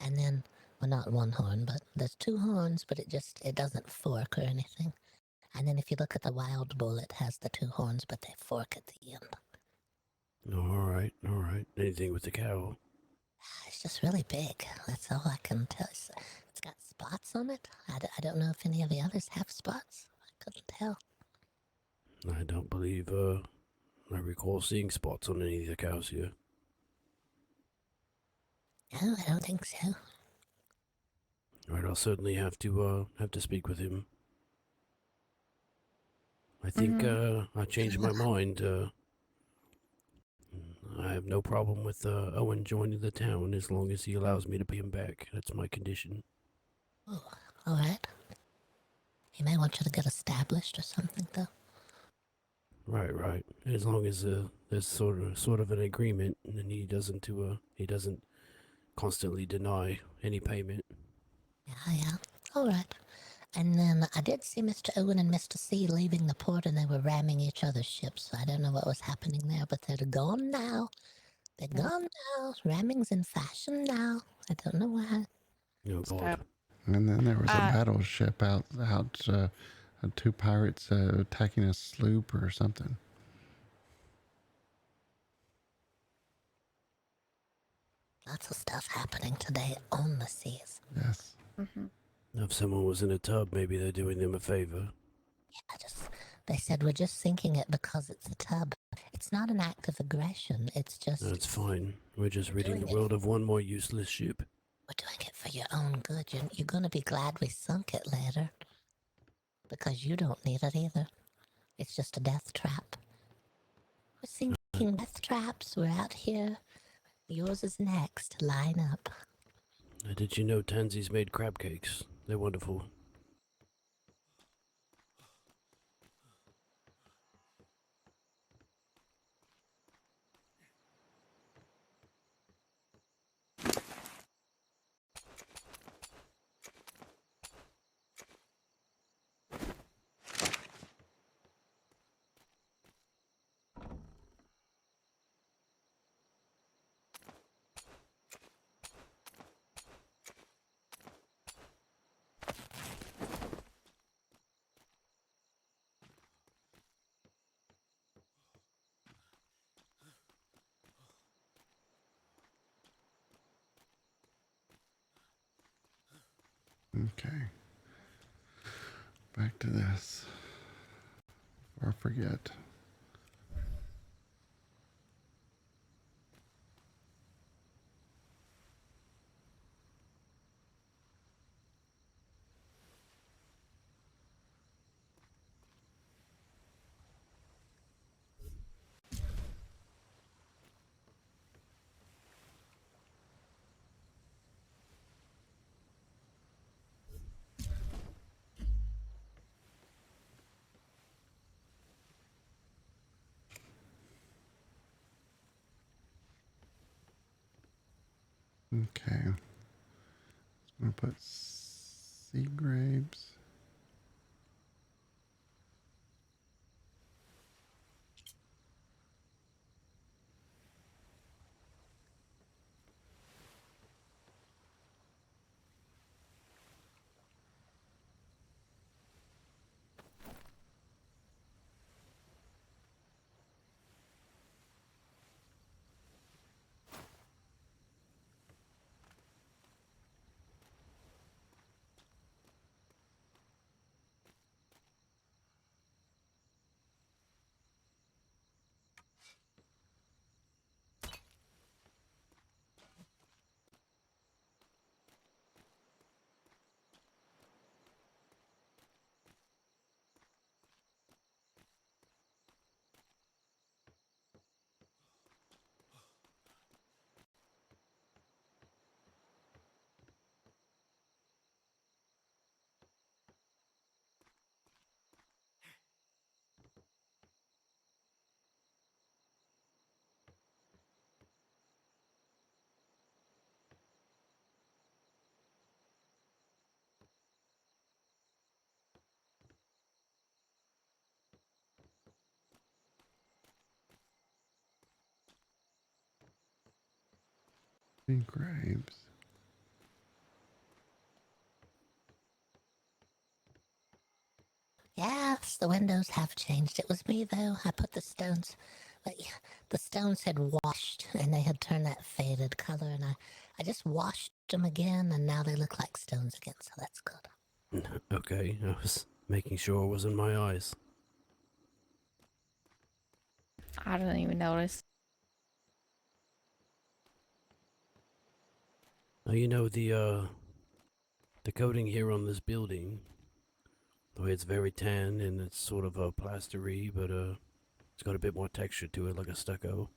And then, well, not one horn, but there's 2 horns, but it doesn't fork or anything. And then if you look at the wild bull, it has the two horns, but they fork at the end. All right, all right. Anything with the cow? It's just really big. That's all I can tell. It's got spots on it. I don't know if any of the others have spots. I couldn't tell. I don't believe, I recall seeing spots on any of the cows here. No, I don't think so. All right, I'll certainly have to speak with him. I think, I changed my mind. I have no problem with, Owen joining the town as long as he allows me to pay him back. That's my condition. Oh, all right. He may want you to get established or something, though. Right, right. As long as, there's sort of an agreement, and he doesn't constantly deny any payment. Yeah. All right. And then I did see Mr. Owen and Mr. C leaving the port, and they were ramming each other's ships. So I don't know what was happening there, but they're gone now. They're gone now. Ramming's in fashion now. I don't know why. Oh, God. And then there was a battleship out two pirates attacking a sloop or something. Lots of stuff happening today on the seas. Yes. If someone was in a tub, maybe they're doing them a favor. Yeah, they said we're just sinking it because it's a tub. It's not an act of aggression. It's just... That's fine. We're just ridding the world of one more useless ship. We're doing it for your own good. You're going to be glad we sunk it later. Because you don't need it either. It's just a death trap. We're sinking death traps. We're out here. Yours is next. Line up. Did you know Tansy's made crab cakes? They're wonderful. Okay. Back to this. Before I forget. Okay. I'm going to put sea grapes. Sea grapes. Yeah, the windows have changed. It was me, though. I put the stones... The stones had washed, and they had turned that faded color, and I just washed them again, and now they look like stones again, so that's good. Okay, I was making sure it wasn't my eyes. I didn't even notice. Now, you know, the coating here on this building, the way it's very tan and it's sort of a plastery, but it's got a bit more texture to it, like a stucco.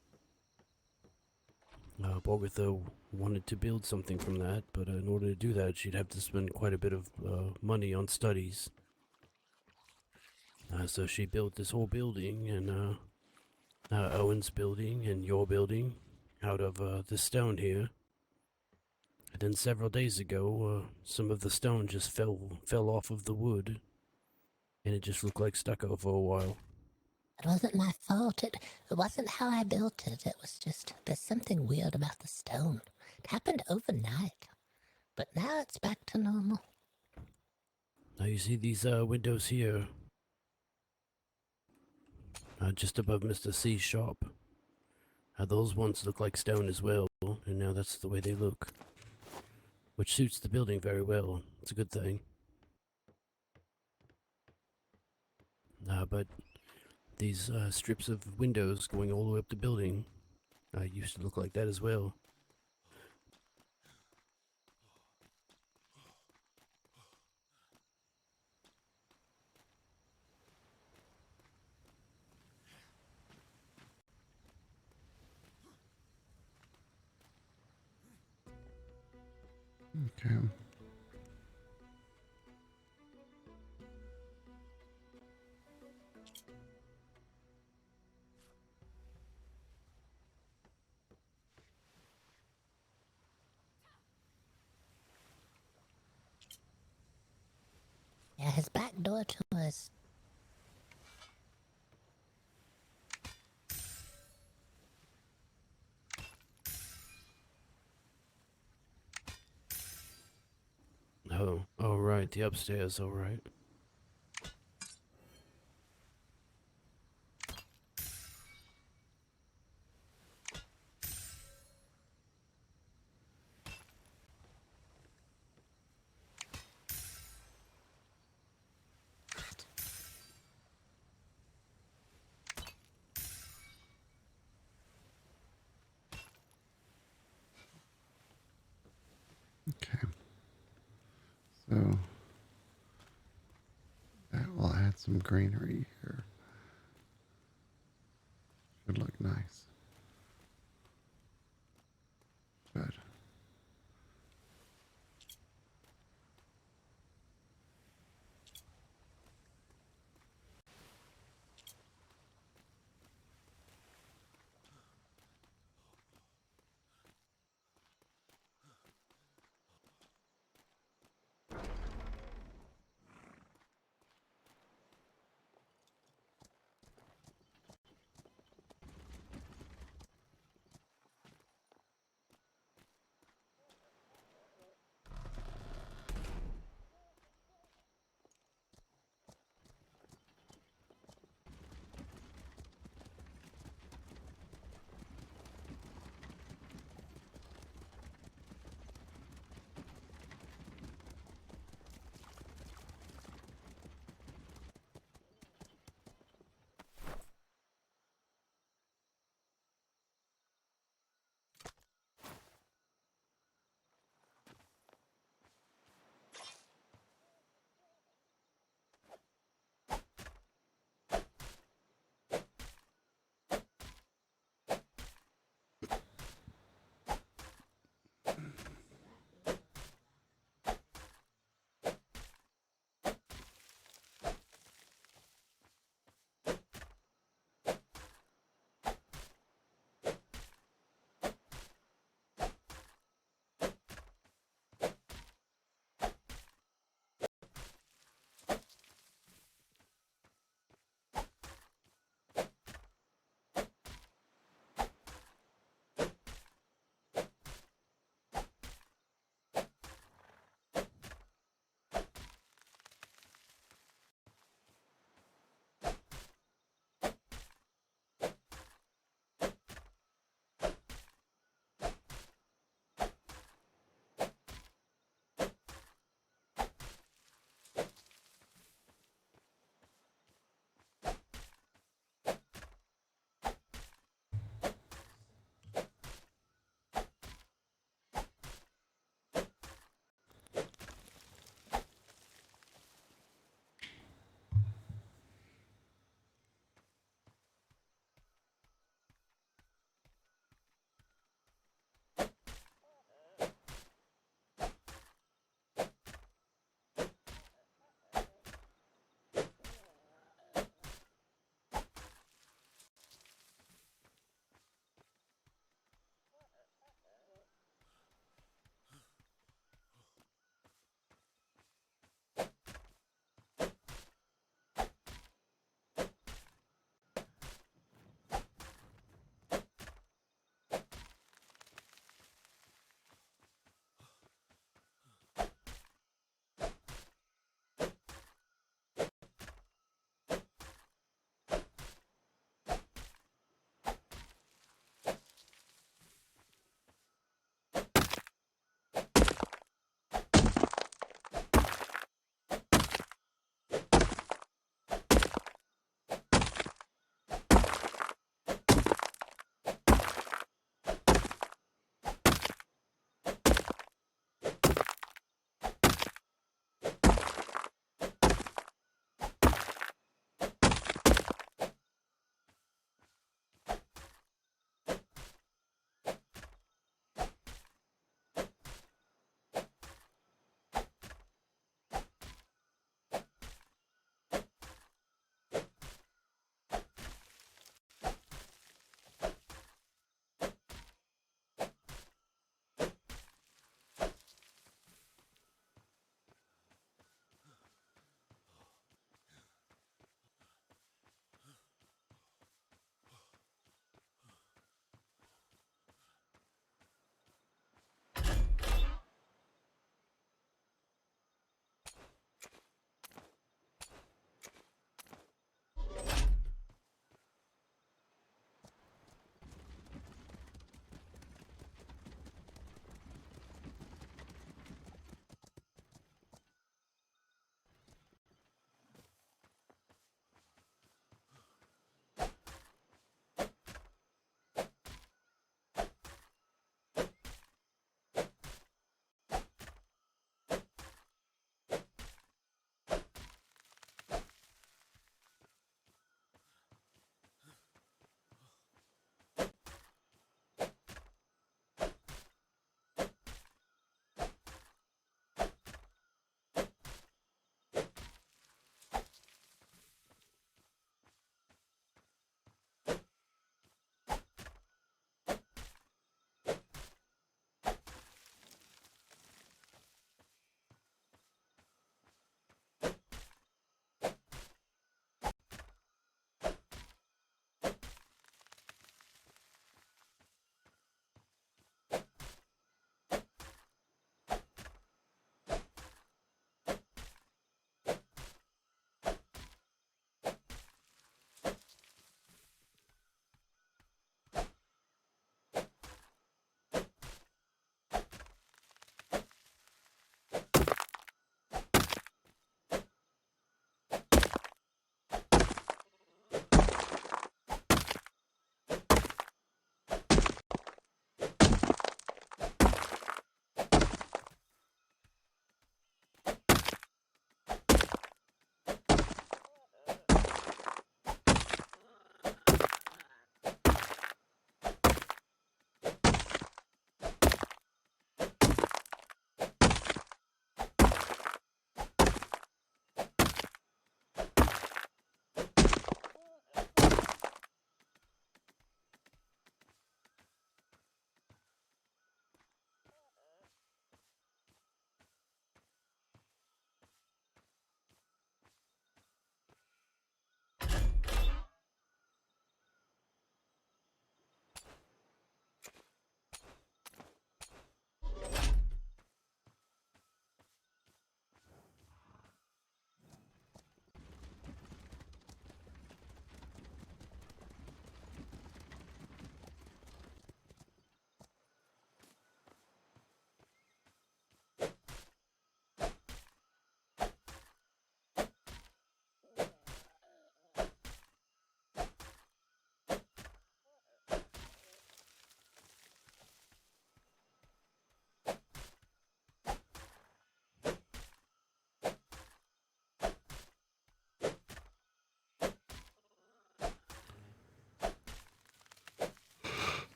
Boggert, though, wanted to build something from that, but in order to do that, she'd have to spend quite a bit of money on studies. So she built this whole building, and Owen's building, and your building, out of this stone here. And then several days ago, some of the stone just fell off of the wood, and it just looked like stucco for a while. It wasn't my fault. It wasn't how I built it. It was just, there's something weird about the stone. It happened overnight. But now it's back to normal. Now you see these windows here, just above Mr. C's shop. Those ones look like stone as well, and now that's the way they look. Which suits the building very well. It's a good thing. But these strips of windows going all the way up the building used to look like that as well. Okay. Yeah, his back door to us. Oh, alright, the upstairs, alright. Okay. So that will add some greenery here. Should look nice. Good.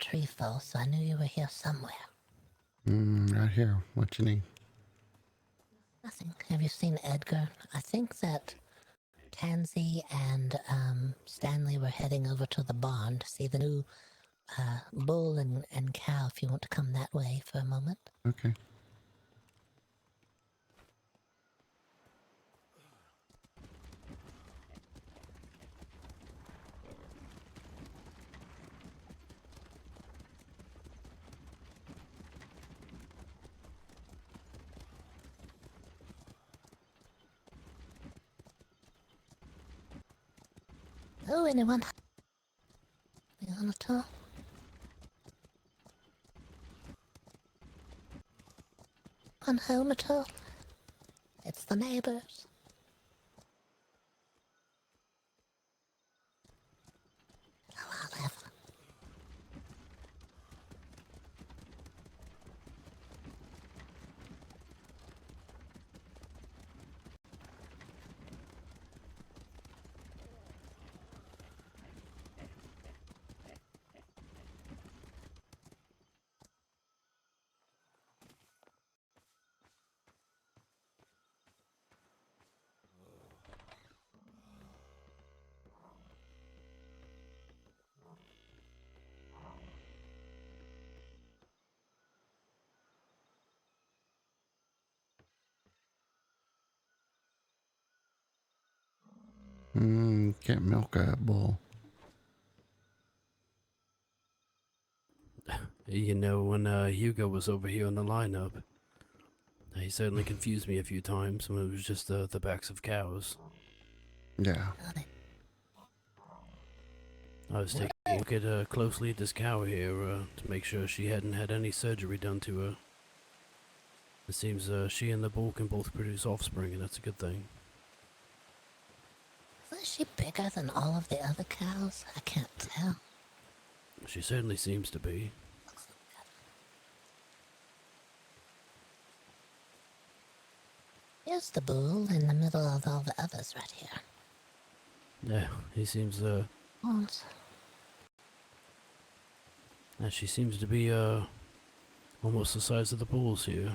tree fall, so I knew you were here somewhere. Right here. What you need? Nothing. Have you seen Edgar? I think that Tansy and Stanley were heading over to the barn to see the new bull and cow, if you want to come that way for a moment. Okay. Oh, anyone? Anyone at all? Anyone home at all? It's the neighbors. Oh, I'll have them. Can't milk a bull. You know, when Hugo was over here in the lineup, he certainly confused me a few times when it was just the backs of cows. Yeah. I was taking a look at closely at this cow here to make sure she hadn't had any surgery done to her. It seems she and the bull can both produce offspring, and that's a good thing. Is she bigger than all of the other cows? I can't tell. She certainly seems to be. Here's the bull in the middle of all the others right here. Yeah, he seems Horns. she seems to be almost the size of the bulls here.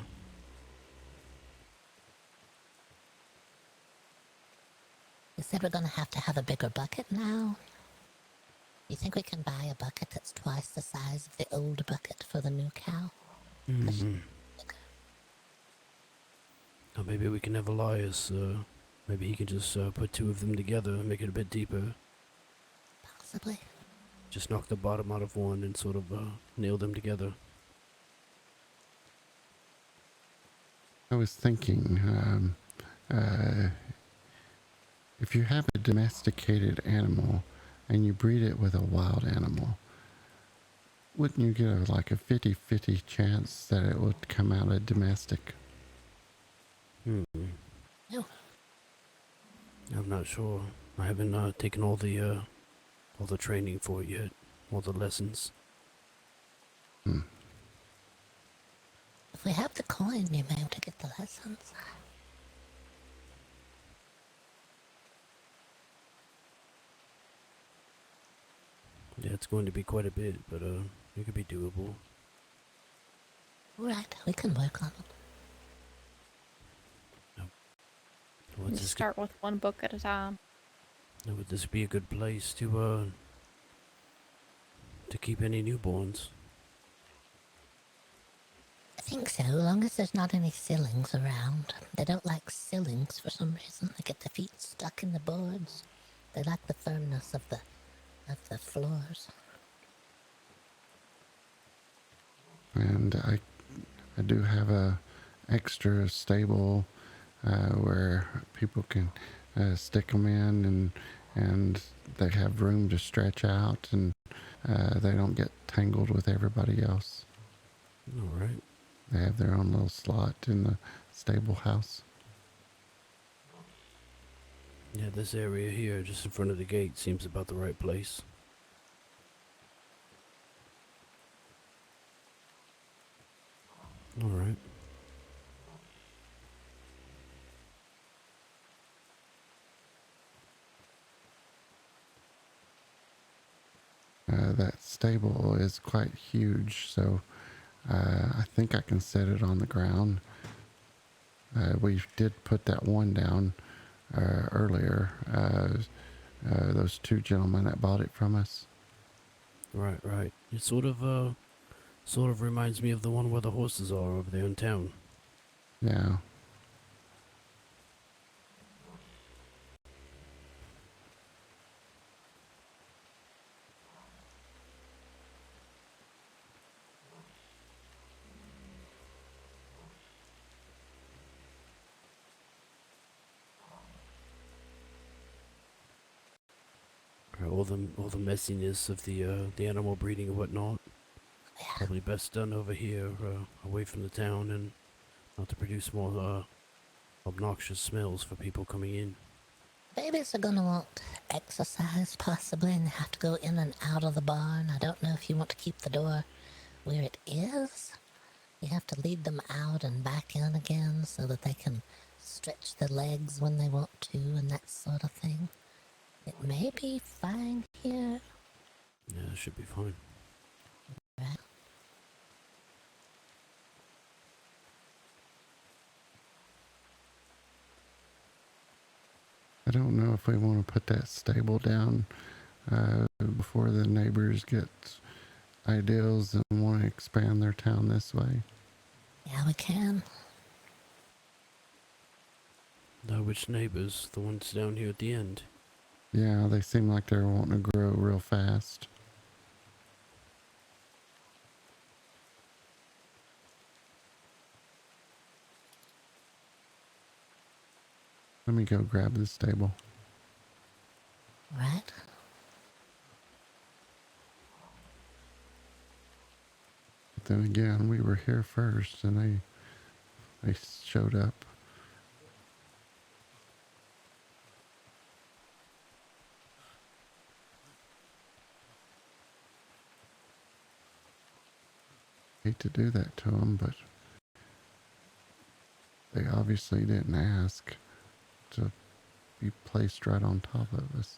You said we're gonna have to have a bigger bucket now? You think we can buy a bucket that's twice the size of the old bucket for the new cow? Mm-hmm. Or maybe we can have Elias, maybe he can just put two of them together and make it a bit deeper. Possibly. Just knock the bottom out of one and sort of nail them together. I was thinking, if you have a domesticated animal and you breed it with a wild animal, wouldn't you get like a 50-50 chance that it would come out a domestic? No. I'm not sure. I haven't taken all the training for it yet, all the lessons. If we have the coin, you may have to get the lessons. Yeah, it's going to be quite a bit, but it could be doable. Right, we can work on it. Just start with one book at a time. Would this be a good place to keep any newborns? I think so, as long as there's not any ceilings around. They don't like ceilings for some reason. They get their feet stuck in the boards. They like the firmness of the floors. And I do have a extra stable where people can stick them in, and they have room to stretch out, and they don't get tangled with everybody else. All right. They have their own little slot in the stable house. Yeah, this area here, just in front of the gate, seems about the right place. All right. That stable is quite huge, so I think I can set it on the ground. We did put that one down earlier. Those two gentlemen that bought it from us. Right, right. It sort of reminds me of the one where the horses are over there in town. Yeah. All the messiness of the animal breeding and whatnot. Probably best done over here, away from the town, and not to produce more obnoxious smells for people coming in. Babies are gonna want exercise possibly and have to go in and out of the barn. I don't know if you want to keep the door where it is. You have to lead them out and back in again so that they can stretch their legs when they want to and that sort of thing. It may be fine here. Yeah, it should be fine. Right? I don't know if we want to put that stable down before the neighbors get ideals and want to expand their town this way. Yeah, we can. Which neighbors? The ones down here at the end? Yeah, they seem like they're wanting to grow real fast. Let me go grab the stable. Right? But then again, we were here first and they showed up. Hate to do that to them, but they obviously didn't ask to be placed right on top of us.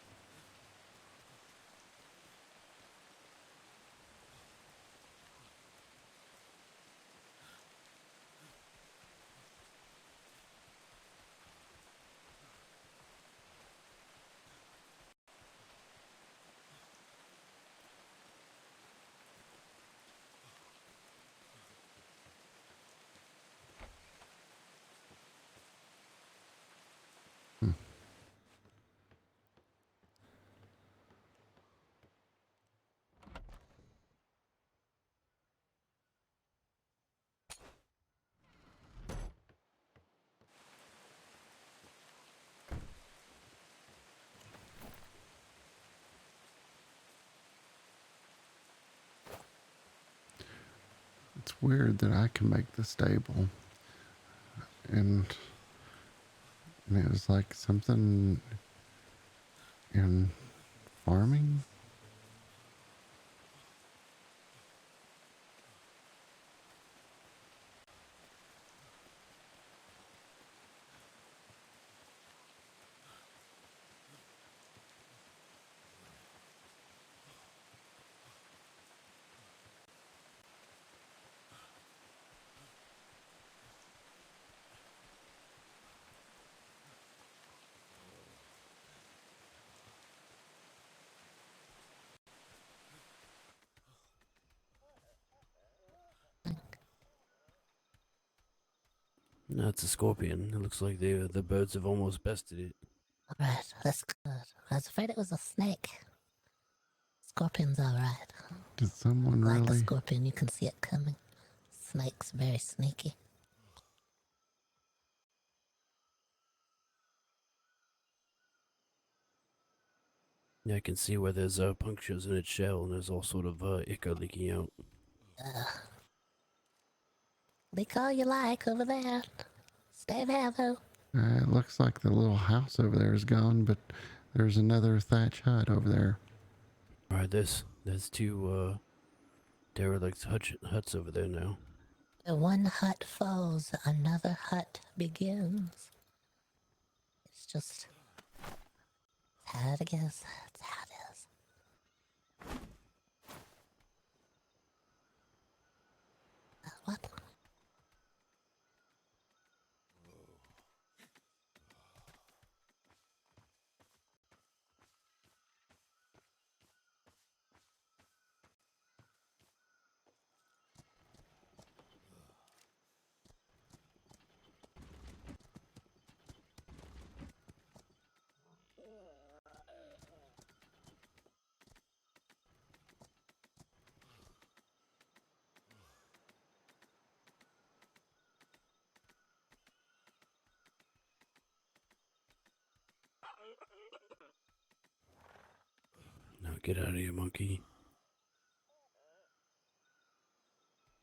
It's weird that I can make the stable. And it was like something in farming. No, it's a scorpion. It looks like the birds have almost bested it. Alright, that's good. I was afraid it was a snake. Scorpion's alright. Did someone Like a really? scorpion, you can see it coming. Snake's very sneaky. Yeah, I can see where there's punctures in its shell, and there's all sort of ichor leaking out. Leak all you like over there. Stay there, though. It looks like the little house over there is gone, but there's another thatch hut over there. Alright, there's two derelict huts over there now. Where one hut falls, another hut begins. It's just how it is. It's how it is. Now get out of here, monkey.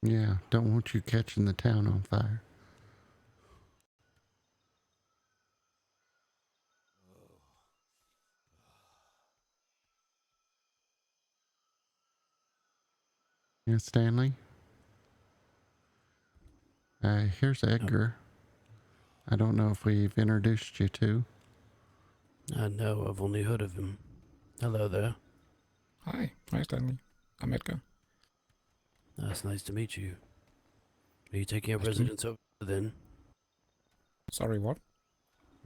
Yeah, don't want you catching the town on fire. Yeah, Stanley. Here's Edgar. I don't know if we've introduced you to. No, I've only heard of him. Hello there. Hi Stanley. I'm Edgar. It's nice to meet you. Are you taking up Nice to meet- residence over then? Sorry, what?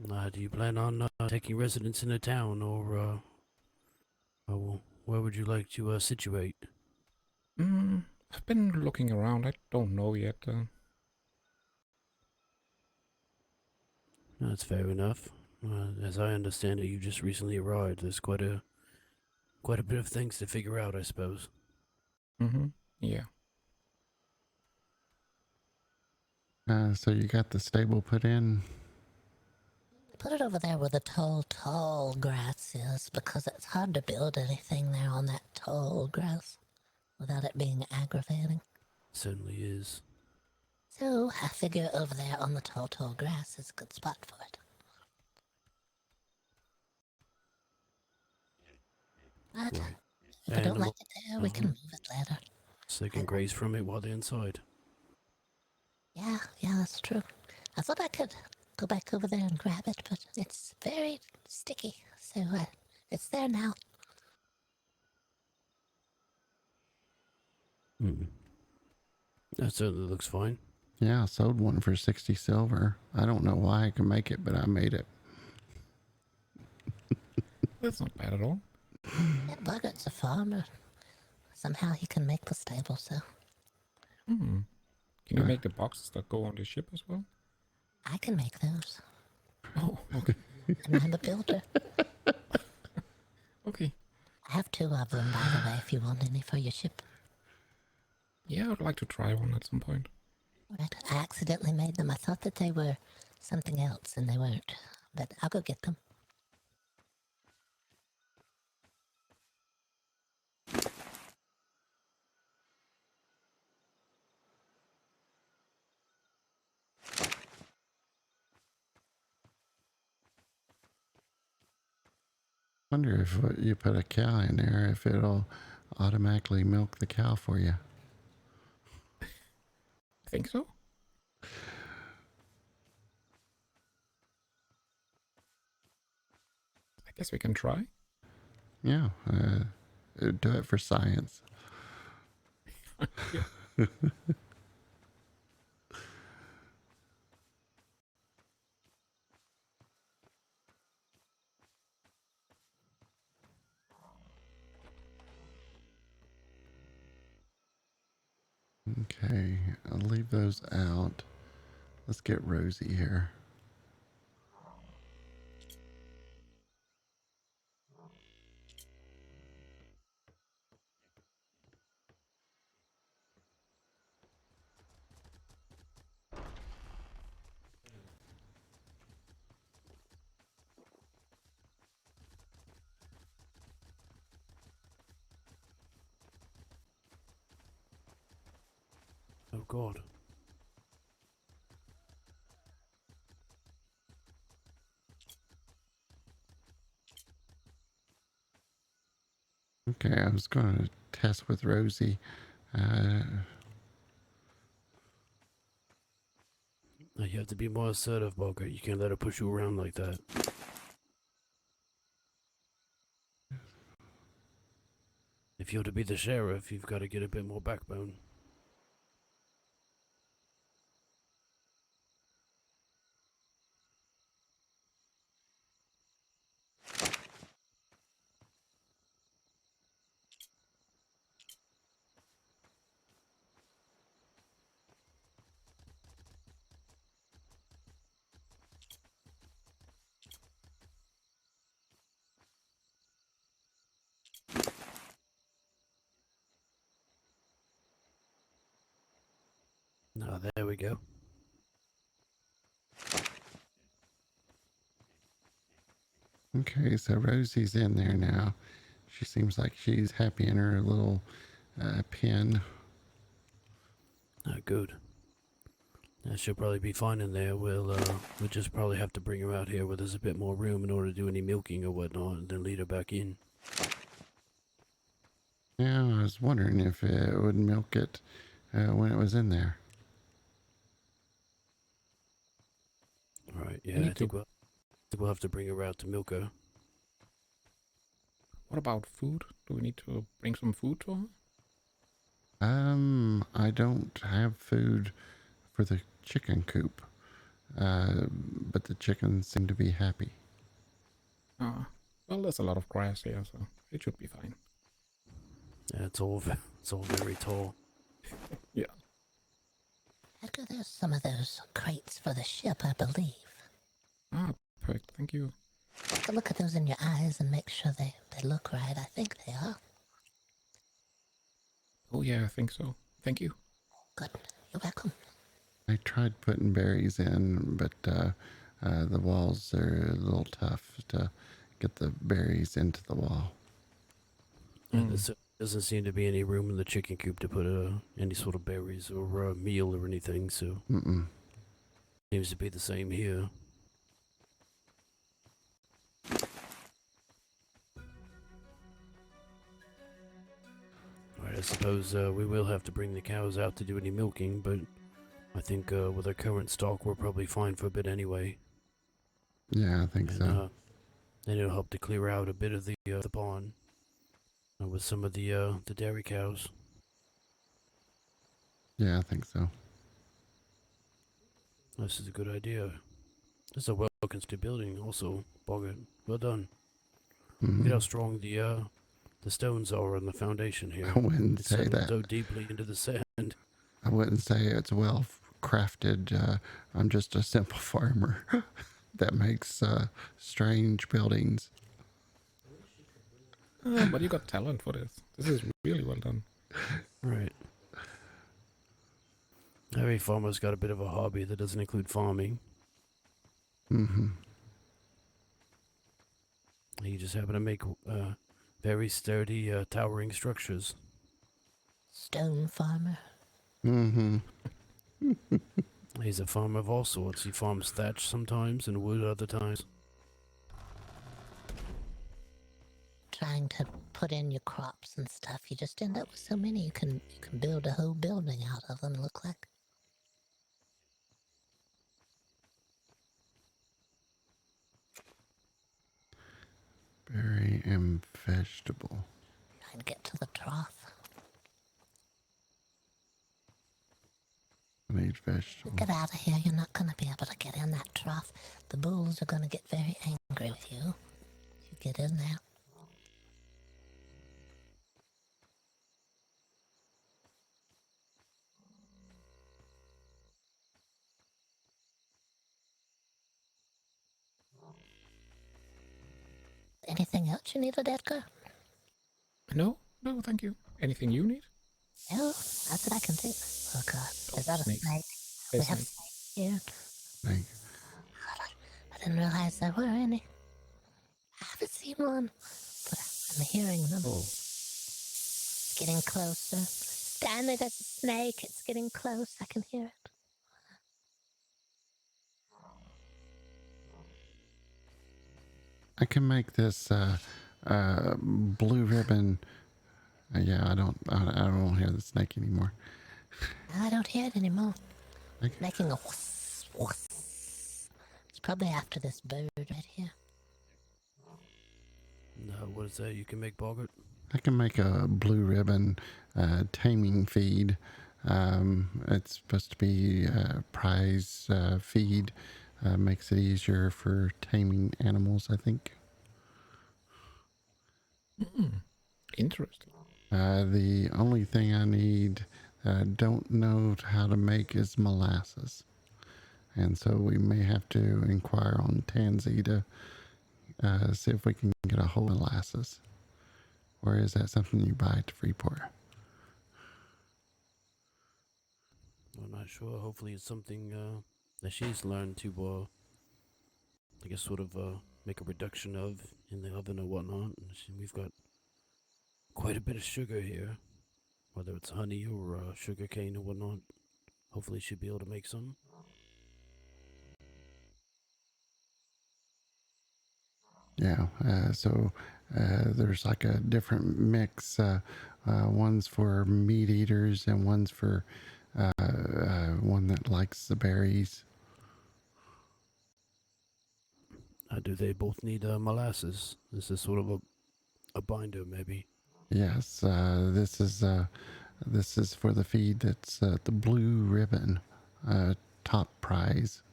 Do you plan on taking residence in a town, or where would you like to situate? I've been looking around. I don't know yet. That's fair enough. As I understand it, you just recently arrived. There's quite a bit of things to figure out, I suppose. Yeah. So you got the stable put in? Put it over there where the tall grass is, because it's hard to build anything there on that tall grass without it being aggravating. Certainly is. So I figure over there on the tall grass is a good spot for it. But Right. if I don't And like it there, we can move it later. So they can graze from it while they're inside. Yeah, that's true. I thought I could go back over there and grab it, but it's very sticky, so it's there now. That certainly looks fine. Yeah, I sold one for 60 silver. I don't know why I can make it, but I made it. That's not bad at all. Yeah, Boggert's a farmer. Somehow he can make the stable, so Can you make the boxes that go on the ship as well? I can make those. Oh, okay. And I'm a builder. Okay. I have 2 of them, by the way, if you want any for your ship. Yeah, I'd like to try one at some point. Right, I accidentally made them. I thought that they were something else, and they weren't. But I'll go get them. Wonder if you put a cow in there, if it'll automatically milk the cow for you. I think so. I guess we can try. Yeah, do it for science. Yeah. Okay, I'll leave those out. Let's get Rosie here. Oh God. Okay, I was going to test with Rosie. You have to be more assertive, Boggert. You can't let her push you around like that. If you're to be the sheriff, you've got to get a bit more backbone. Okay, so Rosie's in there now. She seems like she's happy in her little pen. Good. She'll probably be fine in there. We'll just probably have to bring her out here where there's a bit more room in order to do any milking or whatnot, and then lead her back in. Yeah, I was wondering if it would milk it when it was in there. Right, We yeah, I need think to. we'll have to bring her out to milk her. What about food? Do we need to bring some food to her? I don't have food for the chicken coop, but the chickens seem to be happy. Ah, well, there's a lot of grass here, so it should be fine. Yeah, it's all very tall. Yeah. Edgar, there's some of those crates for the ship, I believe. Ah, perfect. Thank you. Take a look at those in your eyes and make sure they look right. I think they are. Oh yeah, I think so. Thank you. Good. You're welcome. I tried putting berries in, but the walls are a little tough to get the berries into the wall. Yeah, there doesn't seem to be any room in the chicken coop to put any sort of berries or meal or anything, so seems to be the same here. Alright, I suppose we will have to bring the cows out to do any milking, but I think with our current stock we're probably fine for a bit anyway. Yeah, I think so. And it'll help to clear out a bit of the barn with some of the dairy cows. Yeah, I think so. This is a good idea. This is a well-constructed building also, Boggert. Well done. Look at how strong the stones are on the foundation here. I wouldn't It's say settled that. so deeply into the sand. I wouldn't say it's well crafted. I'm just a simple farmer that makes strange buildings. Oh, but you got talent for this. This is really well done. Right. Every farmer's got a bit of a hobby that doesn't include farming. You just happen to make very sturdy, towering structures. Stone farmer. He's a farmer of all sorts. He farms thatch sometimes and wood other times. Trying to put in your crops and stuff, you just end up with so many you can build a whole building out of them, look like. Berry and vegetable. Trying to get to the trough. Need vegetable. Get out of here, you're not going to be able to get in that trough. The bulls are going to get very angry with you. You get in there. Anything else you needed, Edgar? No, thank you. Anything you need? No, that's what I can do. Oh god, is that a snake. snake? A We have snake. snakes here. Snake. I didn't realize there were any. I haven't seen one, but I'm hearing them. Oh, It's getting closer. Stanley, there's a snake. It's getting close. I can hear it. I can make this blue ribbon. Yeah, I don't hear the snake anymore. I don't hear it anymore. Okay. Making a whoosh, whoosh. It's probably after this bird right here. No, what is that you can make, Boggert? I can make a blue ribbon taming feed. It's supposed to be a prize feed. Makes it easier for taming animals, I think. interesting. The only thing I need that I don't know how to make is molasses. And so we may have to inquire on Tansy to see if we can get a whole molasses. Or is that something you buy at the Freeport? I'm not sure. Hopefully it's something that she's learned to, I guess, sort of make a reduction of in the oven or whatnot. We've got quite a bit of sugar here, whether it's honey or sugar cane or whatnot. Hopefully she'll be able to make some. Yeah, so there's like a different mix. One's for meat eaters and one's for one that likes the berries. Do they both need molasses? This is sort of a binder, maybe. Yes, this is for the feed that's the blue ribbon, top prize.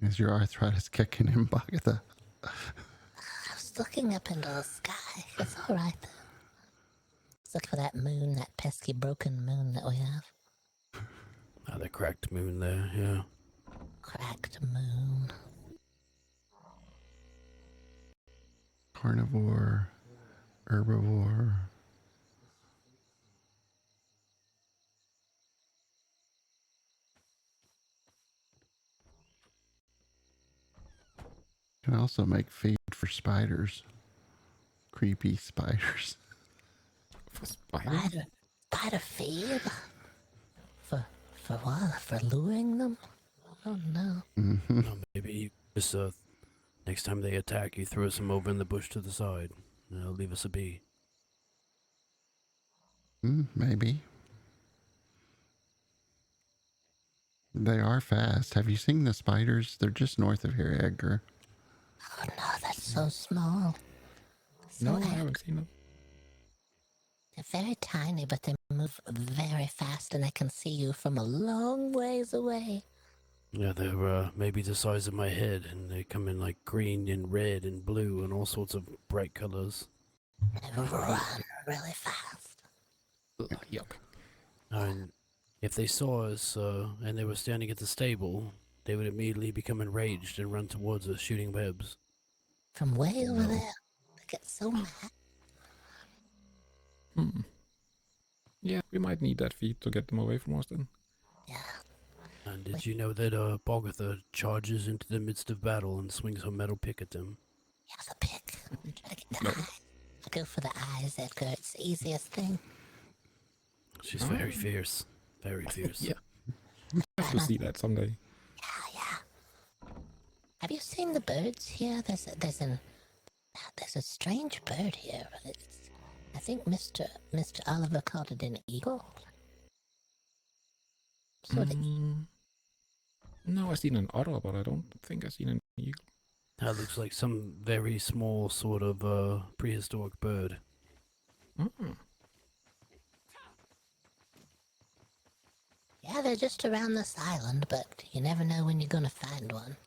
Is your arthritis kicking in, Boggert? I was looking up into the sky. It's all right. Let's look for that moon, that pesky broken moon that we have. The cracked moon there, yeah. Cracked moon. Carnivore, herbivore. Can also make feed for spiders. Creepy spiders. For spiders? Spider feed? For what? For luring them? Oh no. Mm-hmm. Maybe you just, next time they attack, you throw some over in the bush to the side. And they'll leave us a bee. Maybe. They are fast. Have you seen the spiders? They're just north of here, Edgar. Oh no, that's so small. No, I haven't seen them. They're very tiny, but they move very fast and they can see you from a long ways away. Yeah, they're maybe the size of my head, and they come in like green and red and blue and all sorts of bright colors. They run really fast. Ugh, yuck. And if they saw us and they were standing at the stable, they would immediately become enraged and run towards us, shooting webs. From way over there. They get so mad. Yeah, we might need that feed to get them away from us then. Yeah. And did you know that Boggert charges into the midst of battle and swings her metal pick at them? Yeah, the pick. Try to get the eyes. I go for the eyes, Edgar. It's the easiest thing. She's very fierce. Very fierce. Yeah. Have to see that someday. Yeah. Have you seen the birds here? There's a strange bird here. I think Mr. Oliver called it an eagle. Sort of No, I've seen an otter, but I don't think I've seen an eagle. That looks like some very small sort of prehistoric bird. Yeah, they're just around this island, but you never know when you're gonna find one.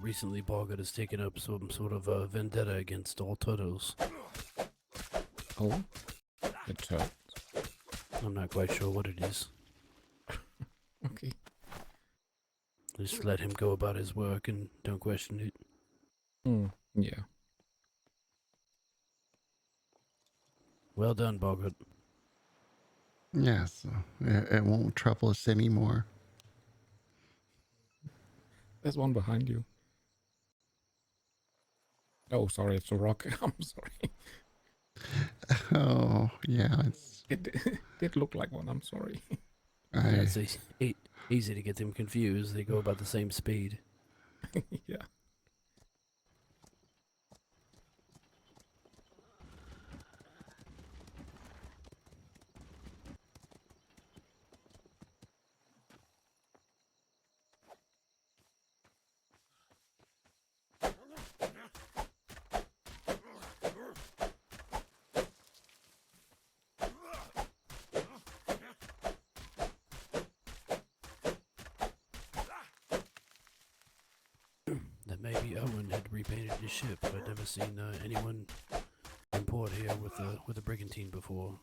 Recently, Boggert has taken up some sort of vendetta against all turtles. Oh? The turtle. I'm not quite sure what it is. Okay. Just let him go about his work and don't question it. Yeah. Well done, Boggert. Yes, it won't trouble us anymore. There's one behind you. Oh, sorry, it's a rock. I'm sorry. Oh, yeah, It did look like one, I'm sorry. It's easy to get them confused. They go about the same speed. Yeah. maybe Owen had repainted his ship. I'd never seen anyone in port here with a brigantine before.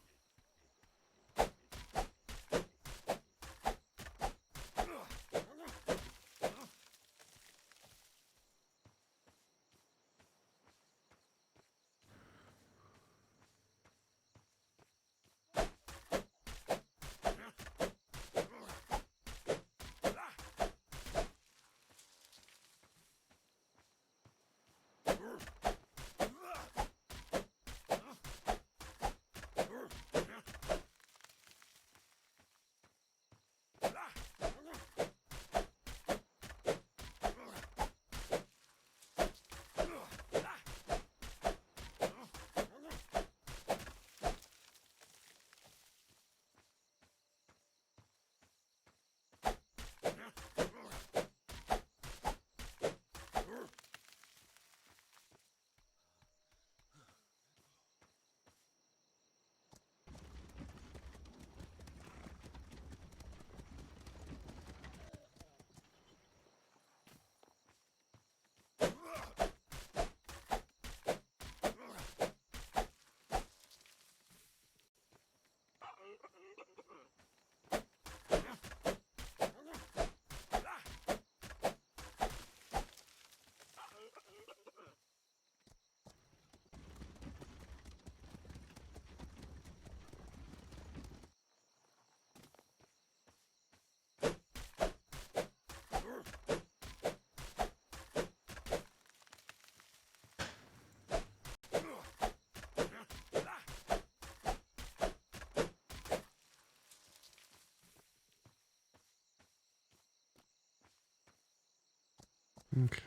Okay.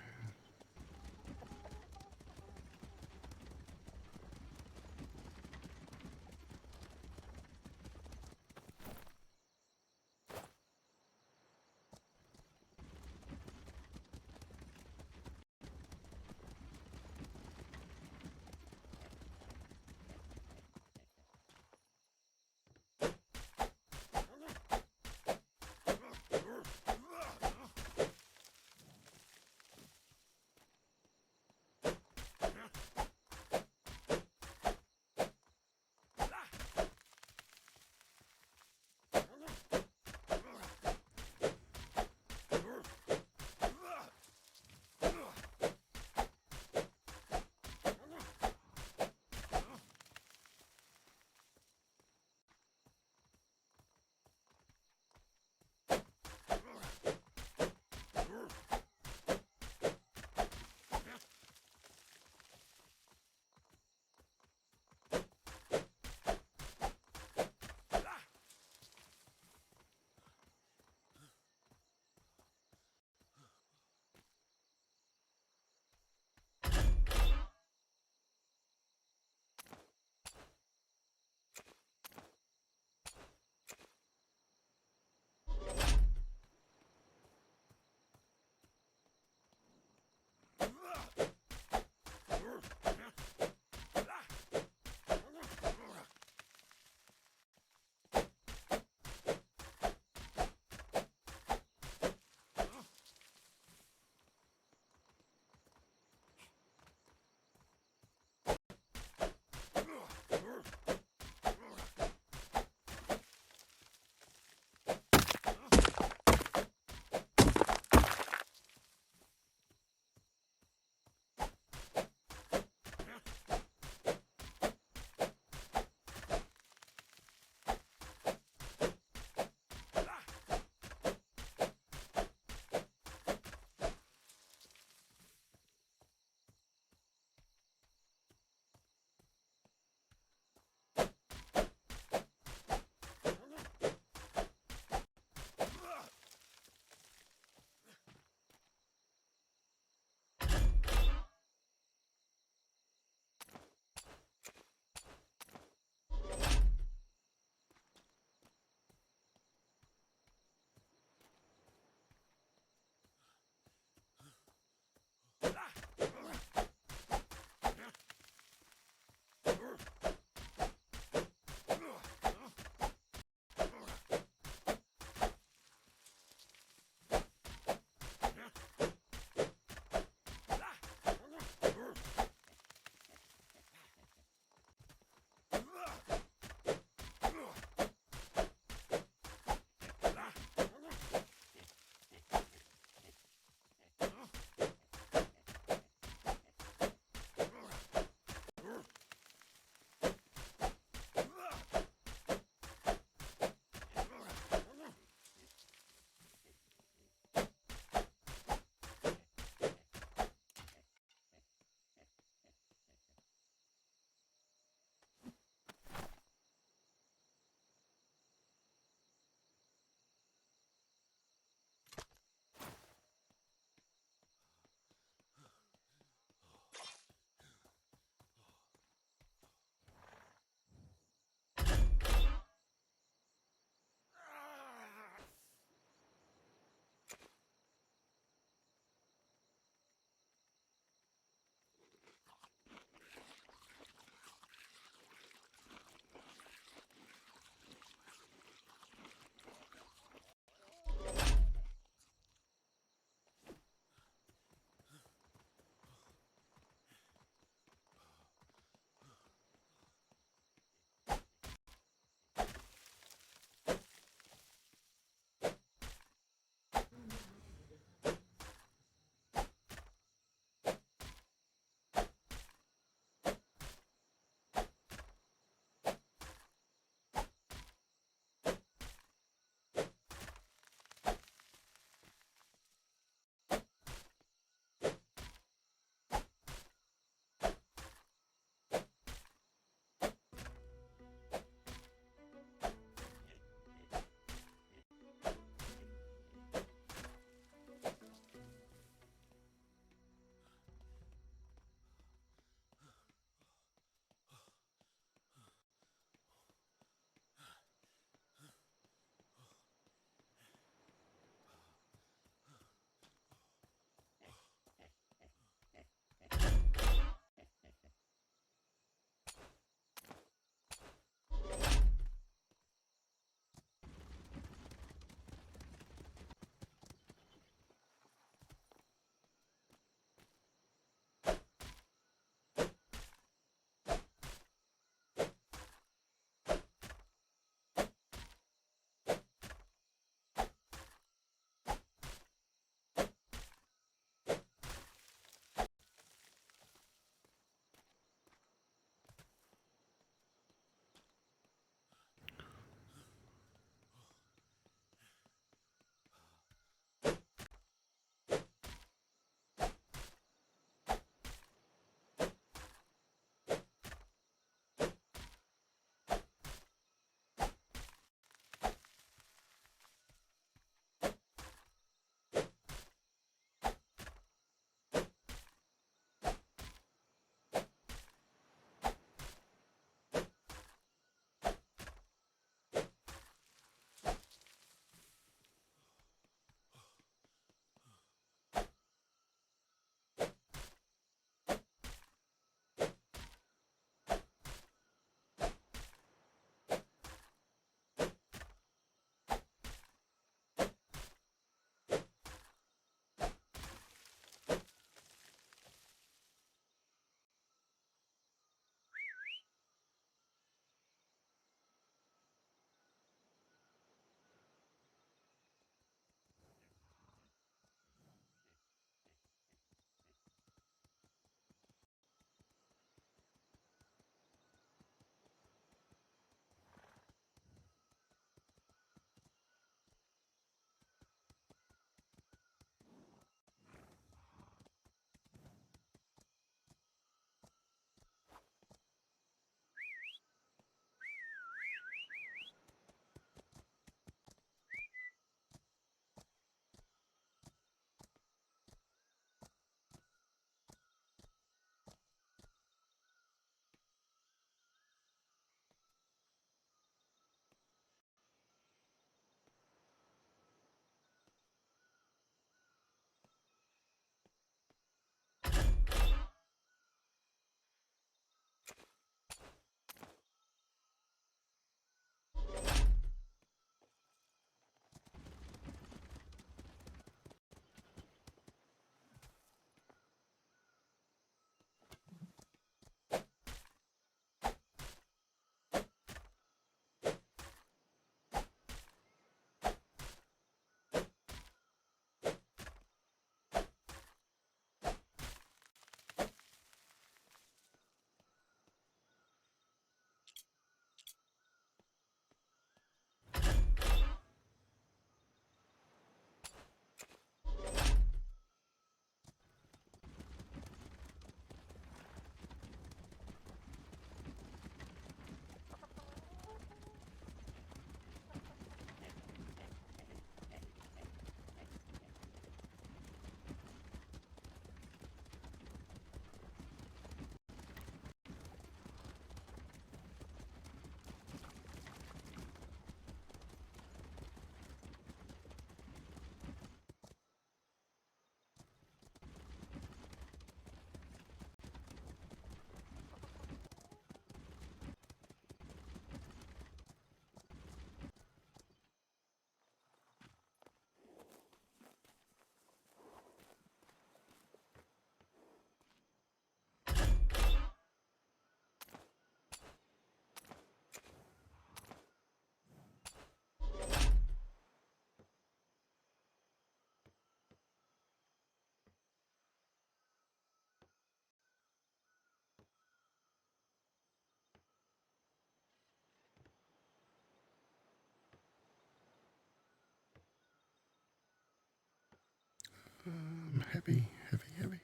Heavy, heavy, heavy.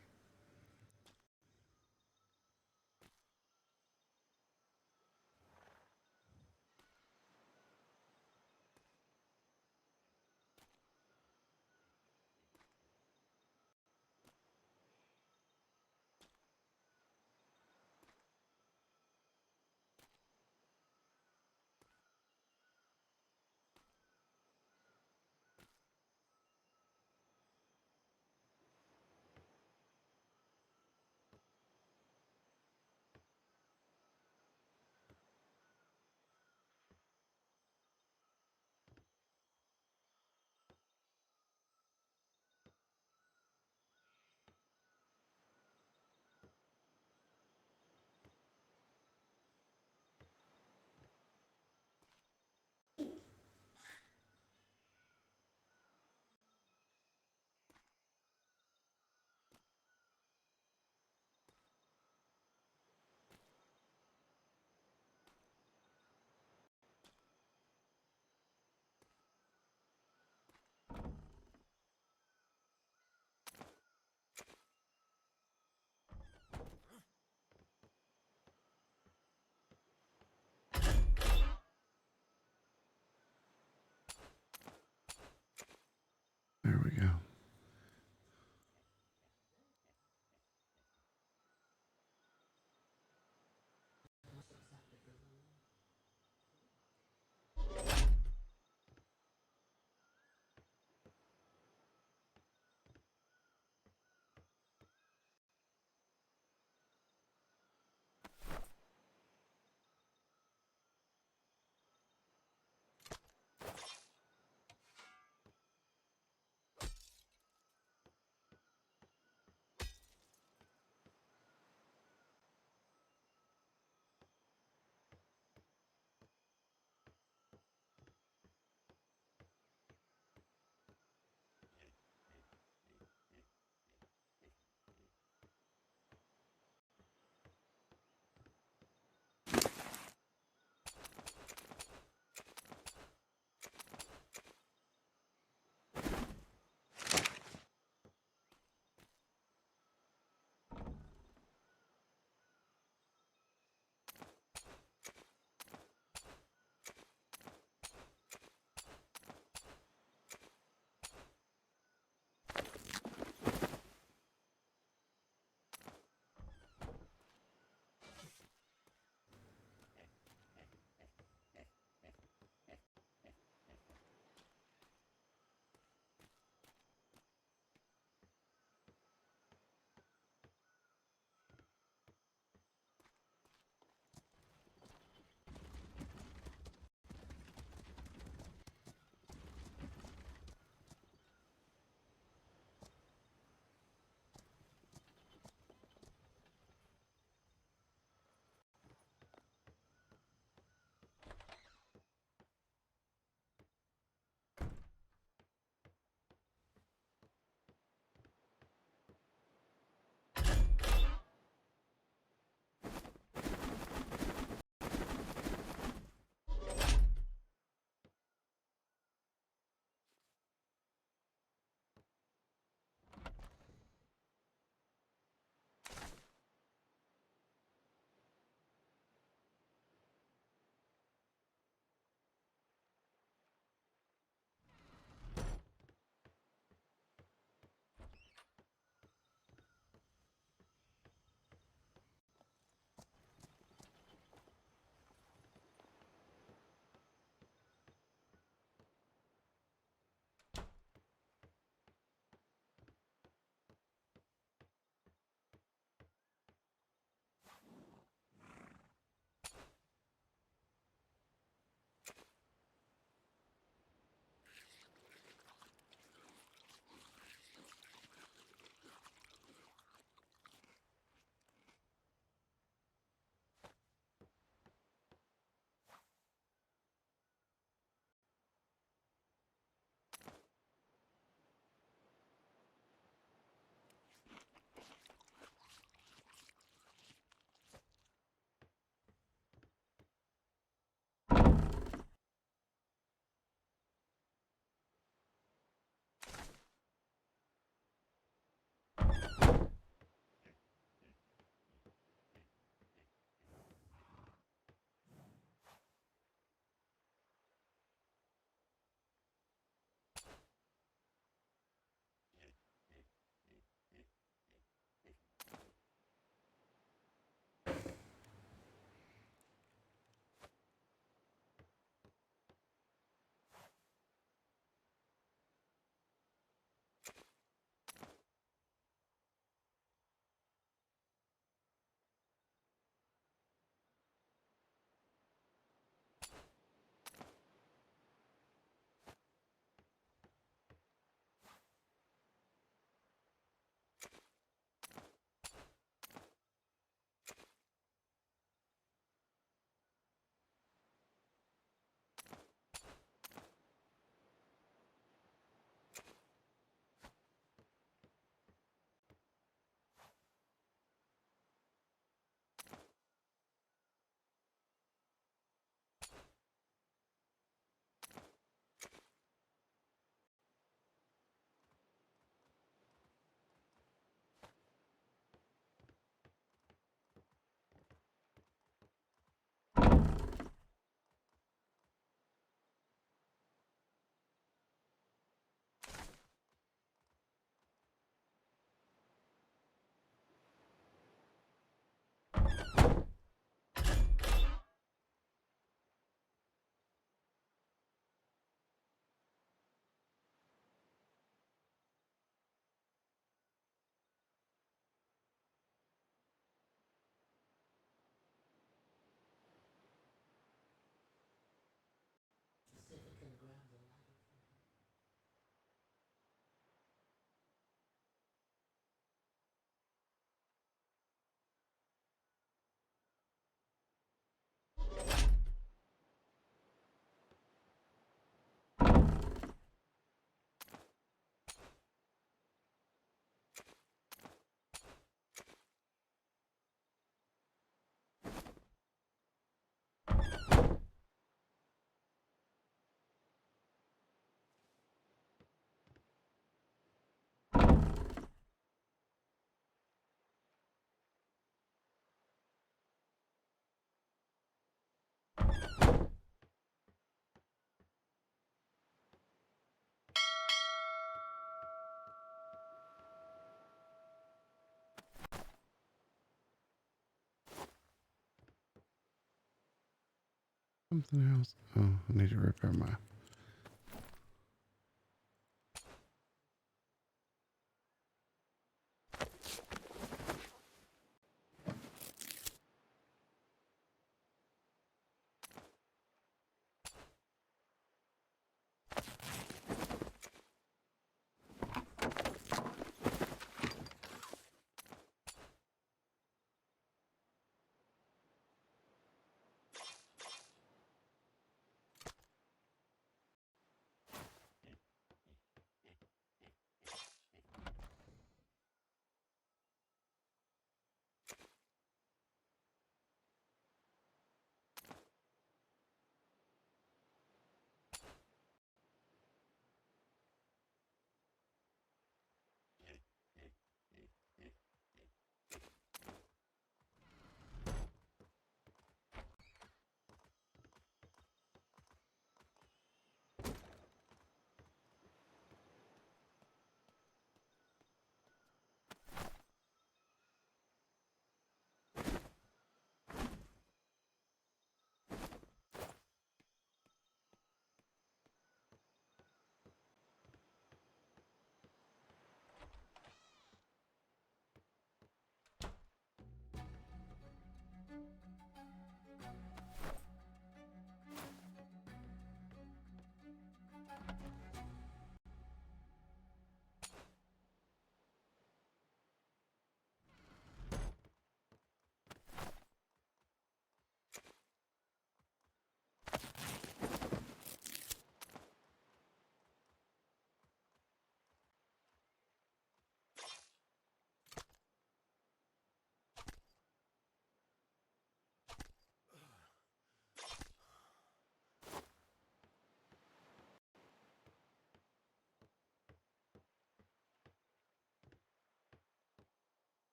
Something else. Oh, I need to repair my.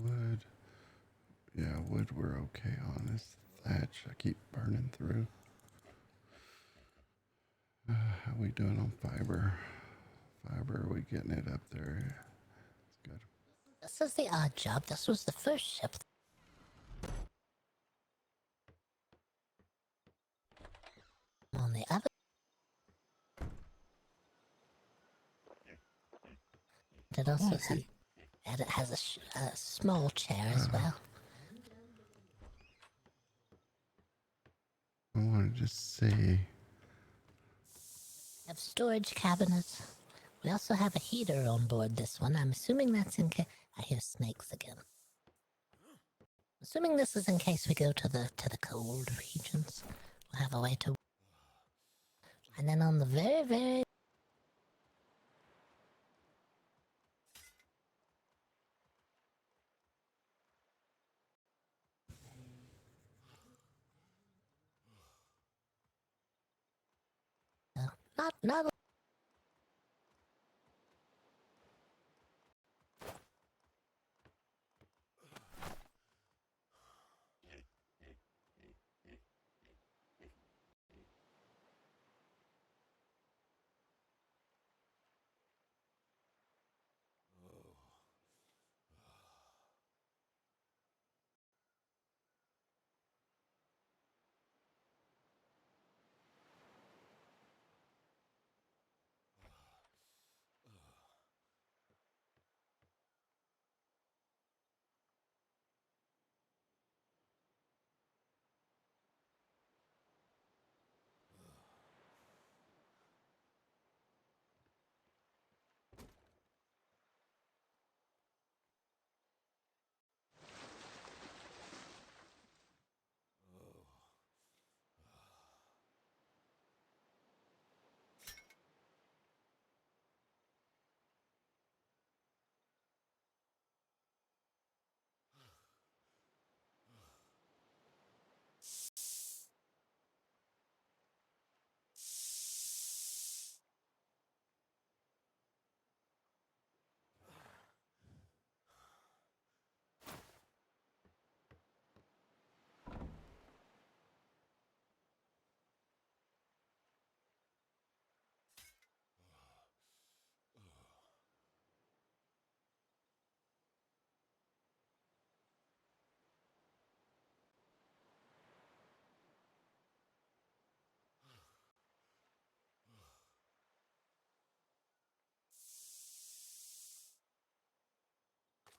Wood. Yeah, wood we're okay on. It's thatch I keep burning through. How we doing on fiber? Fiber, are we getting it up there? It's good. This is the odd job. This was the first ship on the other. It also Oh, see. and it has a small chair as well. I wanted to see. Have storage cabinets. We also have a heater on board this one. I'm assuming that's in case. I hear snakes again. Assuming this is in case we go to the cold regions. We'll have a way to. And then on the very, very. Not.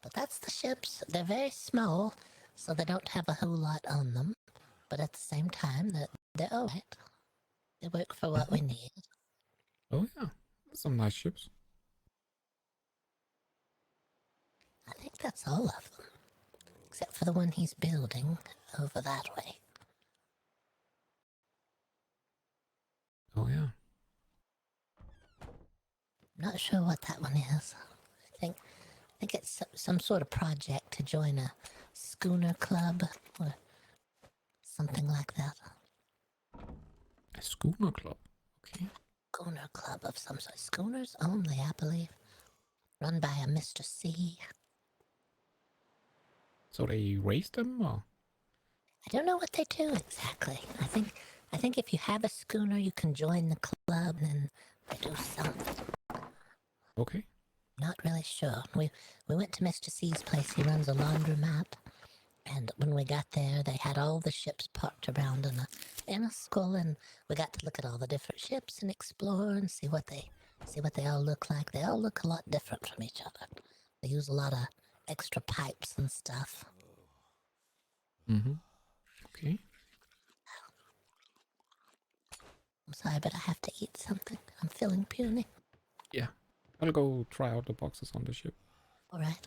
But that's the ships. They're very small, so they don't have a whole lot on them. But at the same time, they're alright. They work for what we need. Oh yeah, some nice ships. I think that's all of them. Except for the one he's building over that way. Oh yeah. Not sure what that one is. I think it's some sort of project to join a schooner club or something like that. A schooner club. Okay. Schooner club of some sort. Schooners only, I believe. Run by a Mr. C. So they raise them, or? I don't know what they do exactly. I think if you have a schooner, you can join the club and then they do something. Okay. Not really sure. We went to Mr. C's place. He runs a laundromat. And when we got there, they had all the ships parked around in a school, and we got to look at all the different ships and explore and see what they all look like. They all look a lot different from each other. They use a lot of extra pipes and stuff. Mm-hmm. Okay. I'm sorry, but I have to eat something. I'm feeling puny. Yeah. I'll go try out the boxes on the ship. All right.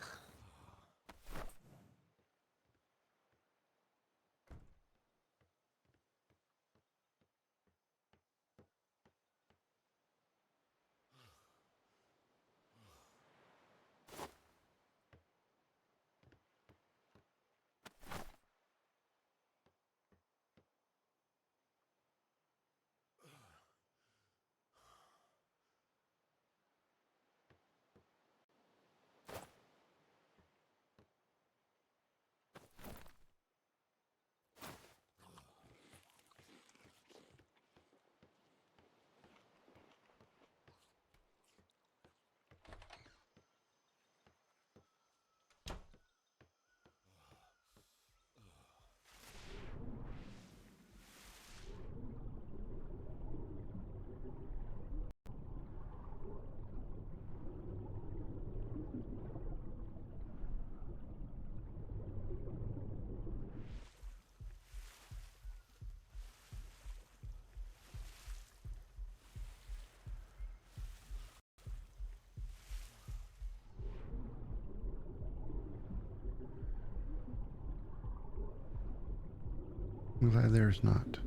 I'm glad there's not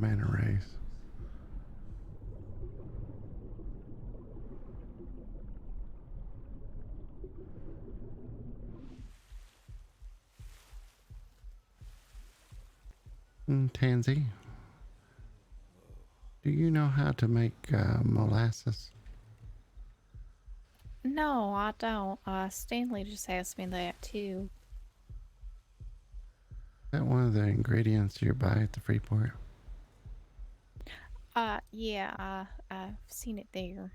manta rays. Tansy, do you know how to make molasses? No, I don't. Stanley just asked me that too. Is that one of the ingredients you buy at the Freeport? Yeah, I've seen it there.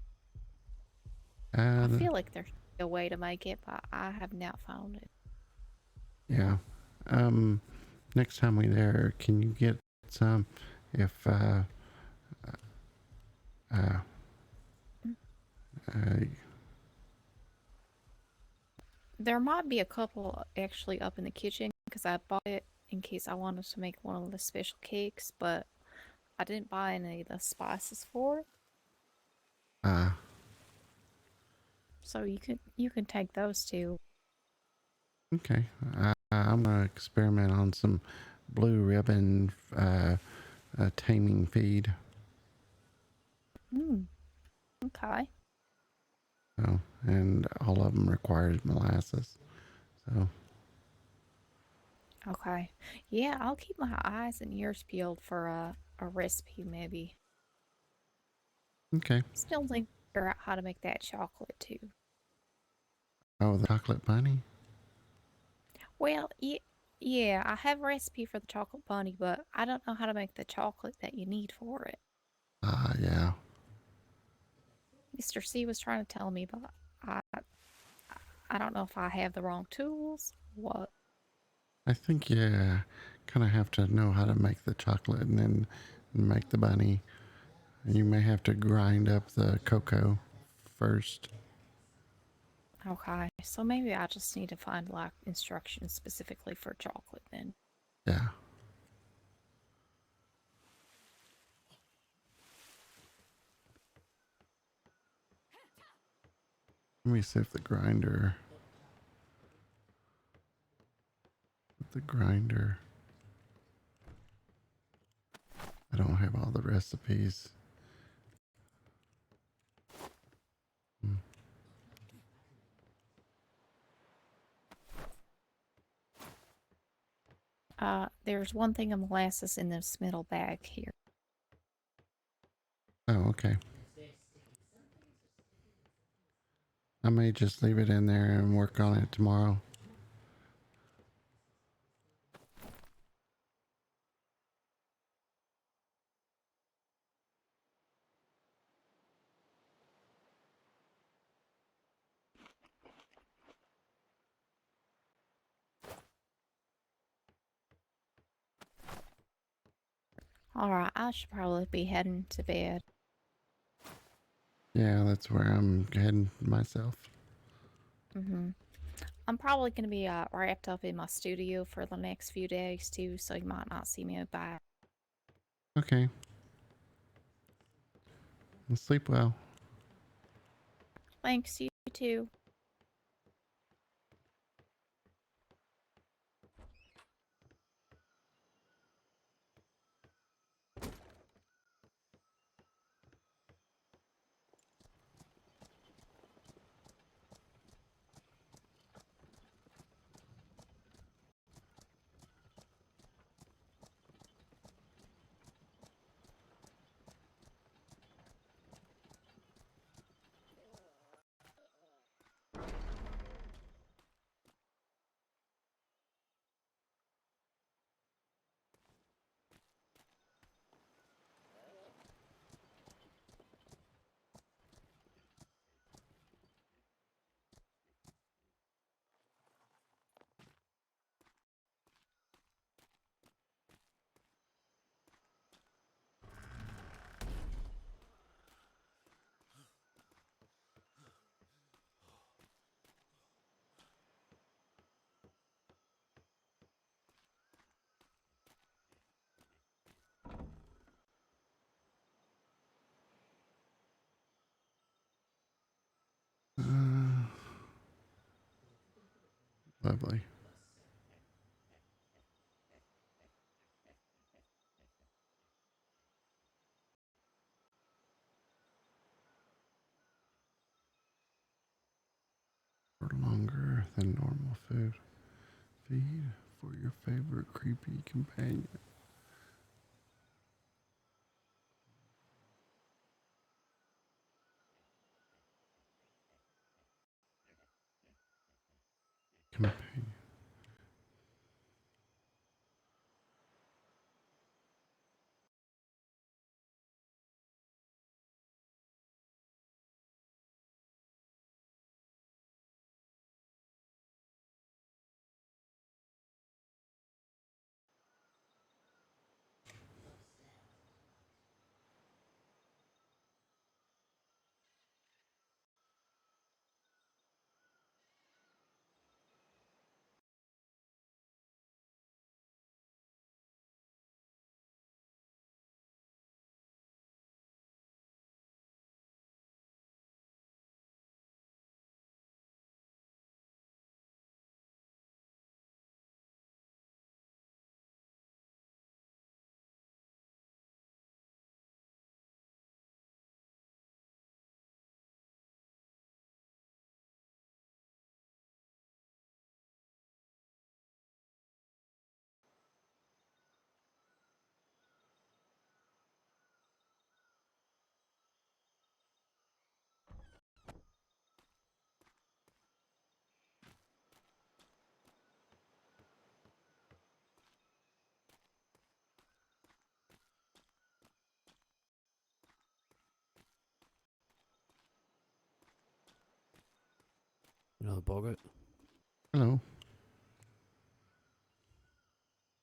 Uh, I feel like there's a way to make it, but I have not found it. Yeah. Next time we're there, can you get some? If There might be a couple actually up in the kitchen because I bought it in case I wanted to make one of the special cakes, but I didn't buy any of the spices for it. So you can take those too. Okay. I'm gonna experiment on some blue ribbon taming feed. Okay. So, and all of them requires molasses. So, Okay. Yeah, I'll keep my eyes and ears peeled for a recipe maybe. okay. Still need to figure out how to make that chocolate too. Oh, the chocolate bunny? Well, yeah, I have a recipe for the chocolate bunny, but I don't know how to make the chocolate that you need for it. Yeah. Mr. C was trying to tell me, but I don't know if I have the wrong tools. What? I think you kind of have to know how to make the chocolate and then make the bunny. You may have to grind up the cocoa first. Okay, so maybe I just need to find like instructions specifically for chocolate then. Yeah. Let me see if the grinder. I don't have all the recipes. There's one thing of molasses in this middle bag here. Oh, okay. I may just leave it in there and work on it tomorrow. Alright, I should probably be heading to bed. Yeah, that's where I'm heading myself. I'm probably going to be wrapped up in my studio for the next few days too, so you might not see me back. Okay. Well, sleep well. Thanks, you too. Lovely. For longer than normal food. Feed for your favorite creepy companion. Companion. Another Boggert. Hello.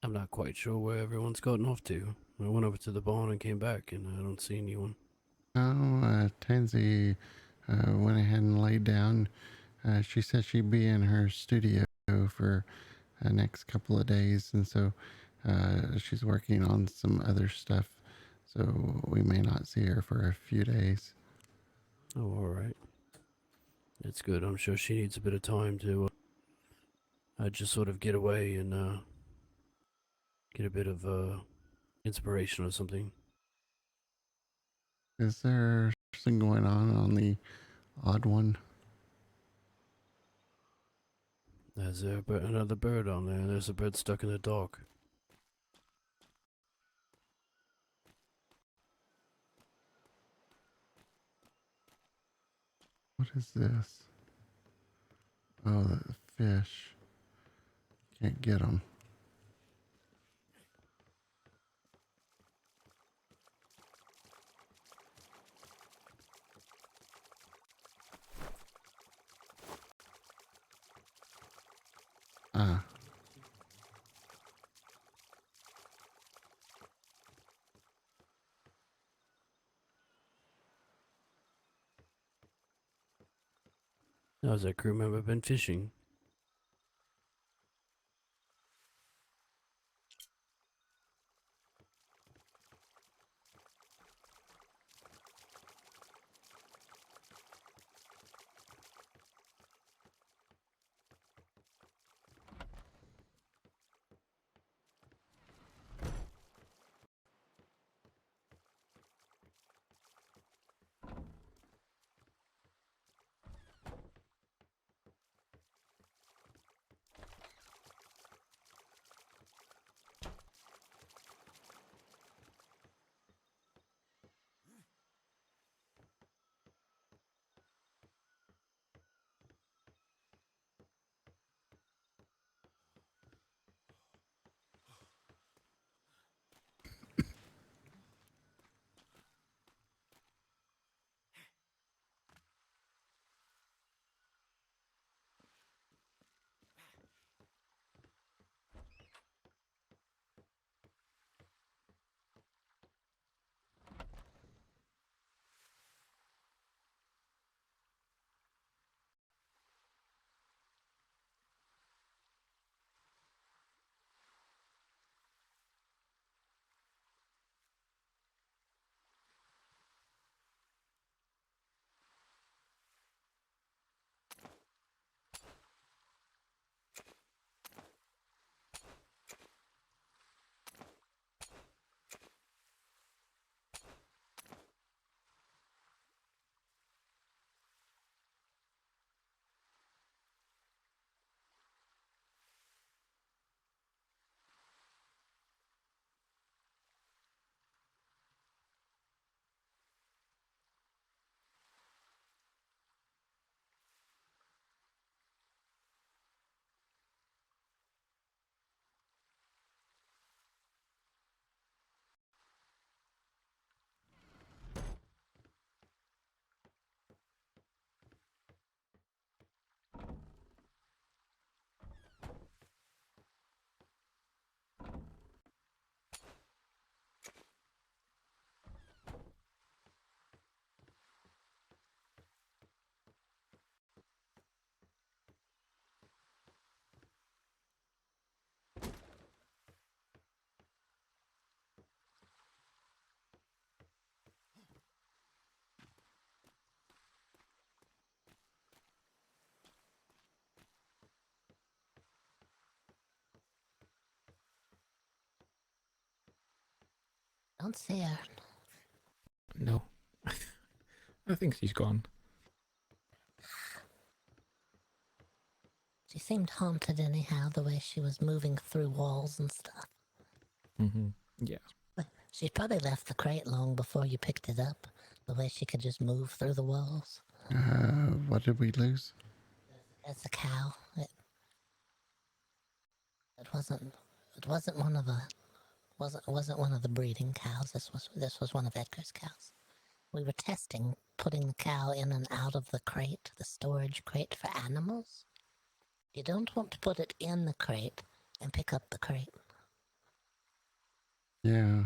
I'm not quite sure where everyone's gotten off to. I went over to the barn and came back, and I don't see anyone. Oh, Tansy went ahead and laid down. She said she'd be in her studio for the next couple of days, and so she's working on some other stuff, so we may not see her for a few days. Oh, all right. That's good. I'm sure she needs a bit of time to just sort of get away and get a bit of inspiration or something. Is there something going on the odd one? There's another bird on there. There's a bird stuck in the dock. What is this? Oh, the fish. Can't get them. Ah. How's that crew member been fishing? Don't see her. No. I think she's gone. She seemed haunted anyhow, the way she was moving through walls and stuff. Mm-hmm. Yeah. She probably left the crate long before you picked it up, the way she could just move through the walls. What did we lose? It's a cow. It wasn't one of the wasn't one of the breeding cows. This was one of Edgar's cows. We were testing putting the cow in and out of the crate, the storage crate for animals. You don't want to put it in the crate and pick up the crate. Yeah,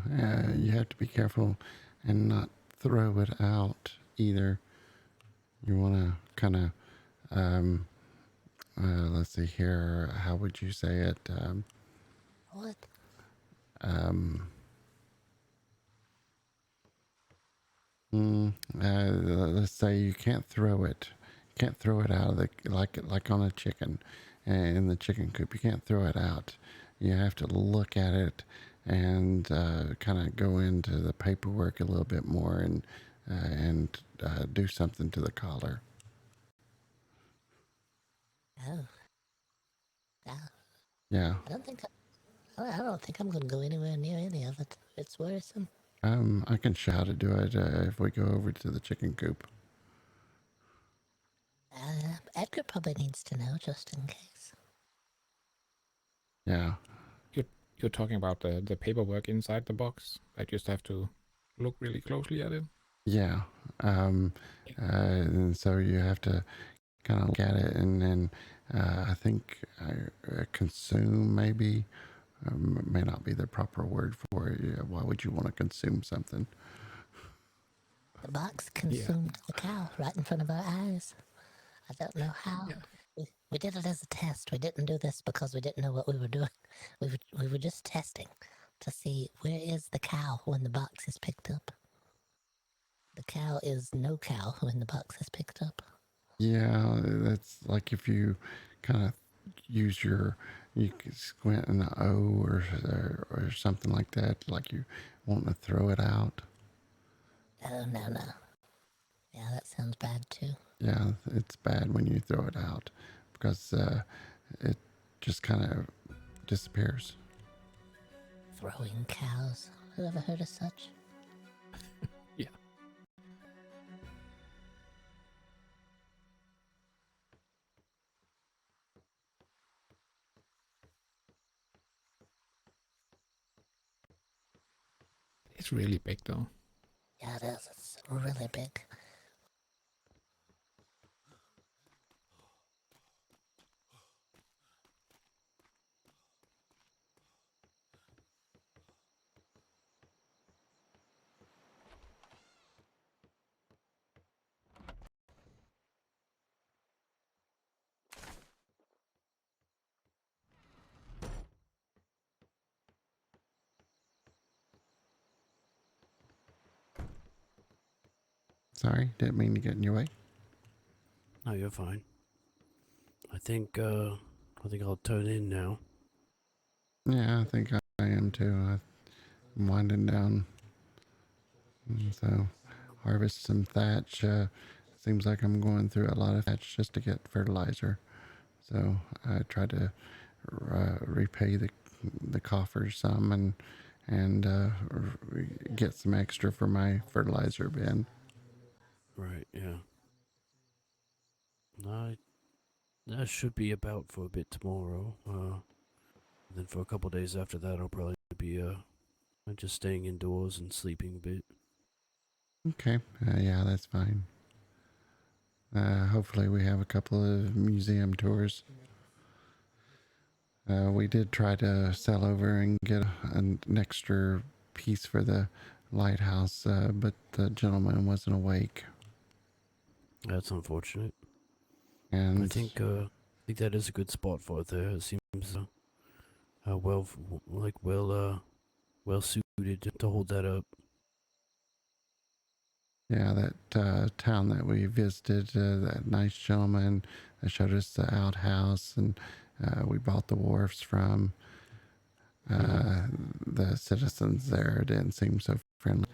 you have to be careful and not throw it out either. You want to kind of let's see here. How would you say it? What? Um, let's say you can't throw it. Can't throw it out of the like on a chicken, in the chicken coop. You can't throw it out. You have to look at it and kind of go into the paperwork a little bit more and do something to the collar. Oh. Oh. Yeah. I don't think I'm gonna go anywhere near any of it. It's worrisome. I can show how to do it if we go over to the chicken coop. Edgar probably needs to know just in case. Yeah. You're talking about the paperwork inside the box. I just have to look really closely at it. Yeah. And so you have to kind of look at it and then I think consume maybe may not be the proper word for it. Yeah, why would you want to consume something? The box consumed the cow right in front of our eyes. I don't know how. Yeah. We did it as a test. We didn't do this because we didn't know what we were doing. We were just testing to see where is the cow when the box is picked up. The cow is no cow when the box is picked up. Yeah, that's like if you kind of use you can squint an O or something like that, like you wanting to throw it out. Oh, no. Yeah, that sounds bad too. Yeah, it's bad when you throw it out because it just kind of disappears. Throwing cows. Who ever heard of such? Yeah. It's really big though. Yeah, it is. It's really big. Sorry, didn't mean to get in your way. No, you're fine. I think I'll turn in now. Yeah, I think I am too. I'm winding down. So, harvest some thatch. Seems like I'm going through a lot of thatch just to get fertilizer. So I tried to repay the coffers some and get some extra for my fertilizer bin. Right, yeah. That should be about for a bit tomorrow. Then for a couple days after that, I'll probably be just staying indoors and sleeping a bit. Okay, yeah, that's fine. Hopefully we have a couple of museum tours. We did try to sell over and get an extra piece for the lighthouse, but the gentleman wasn't awake. That's unfortunate. And I think that is a good spot for it there. It seems well suited to hold that up. yeah, that town that we visited, that nice gentleman that showed us the outhouse and we bought the wharfs from. The citizens there didn't seem so friendly.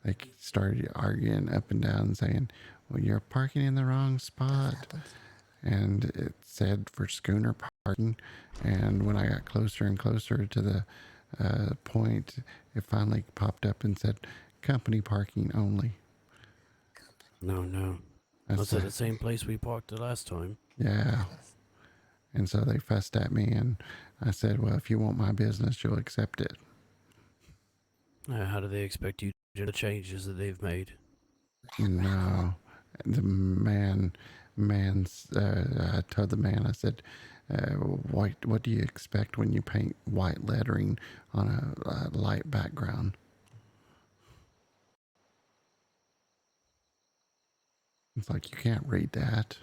They started arguing up and down, saying, "Well, you're parking in the wrong spot," and it said for schooner parking. And when I got closer and closer to the point, it finally popped up and said, "Company parking only." No. Was that the same place we parked the last time? Yeah. And so they fussed at me, and I said, "Well, if you want my business, you'll accept it." How do they expect you to do the changes that they've made? No, the I told the man, I said, what do you expect when you paint white lettering on a light background? It's like, you can't read that.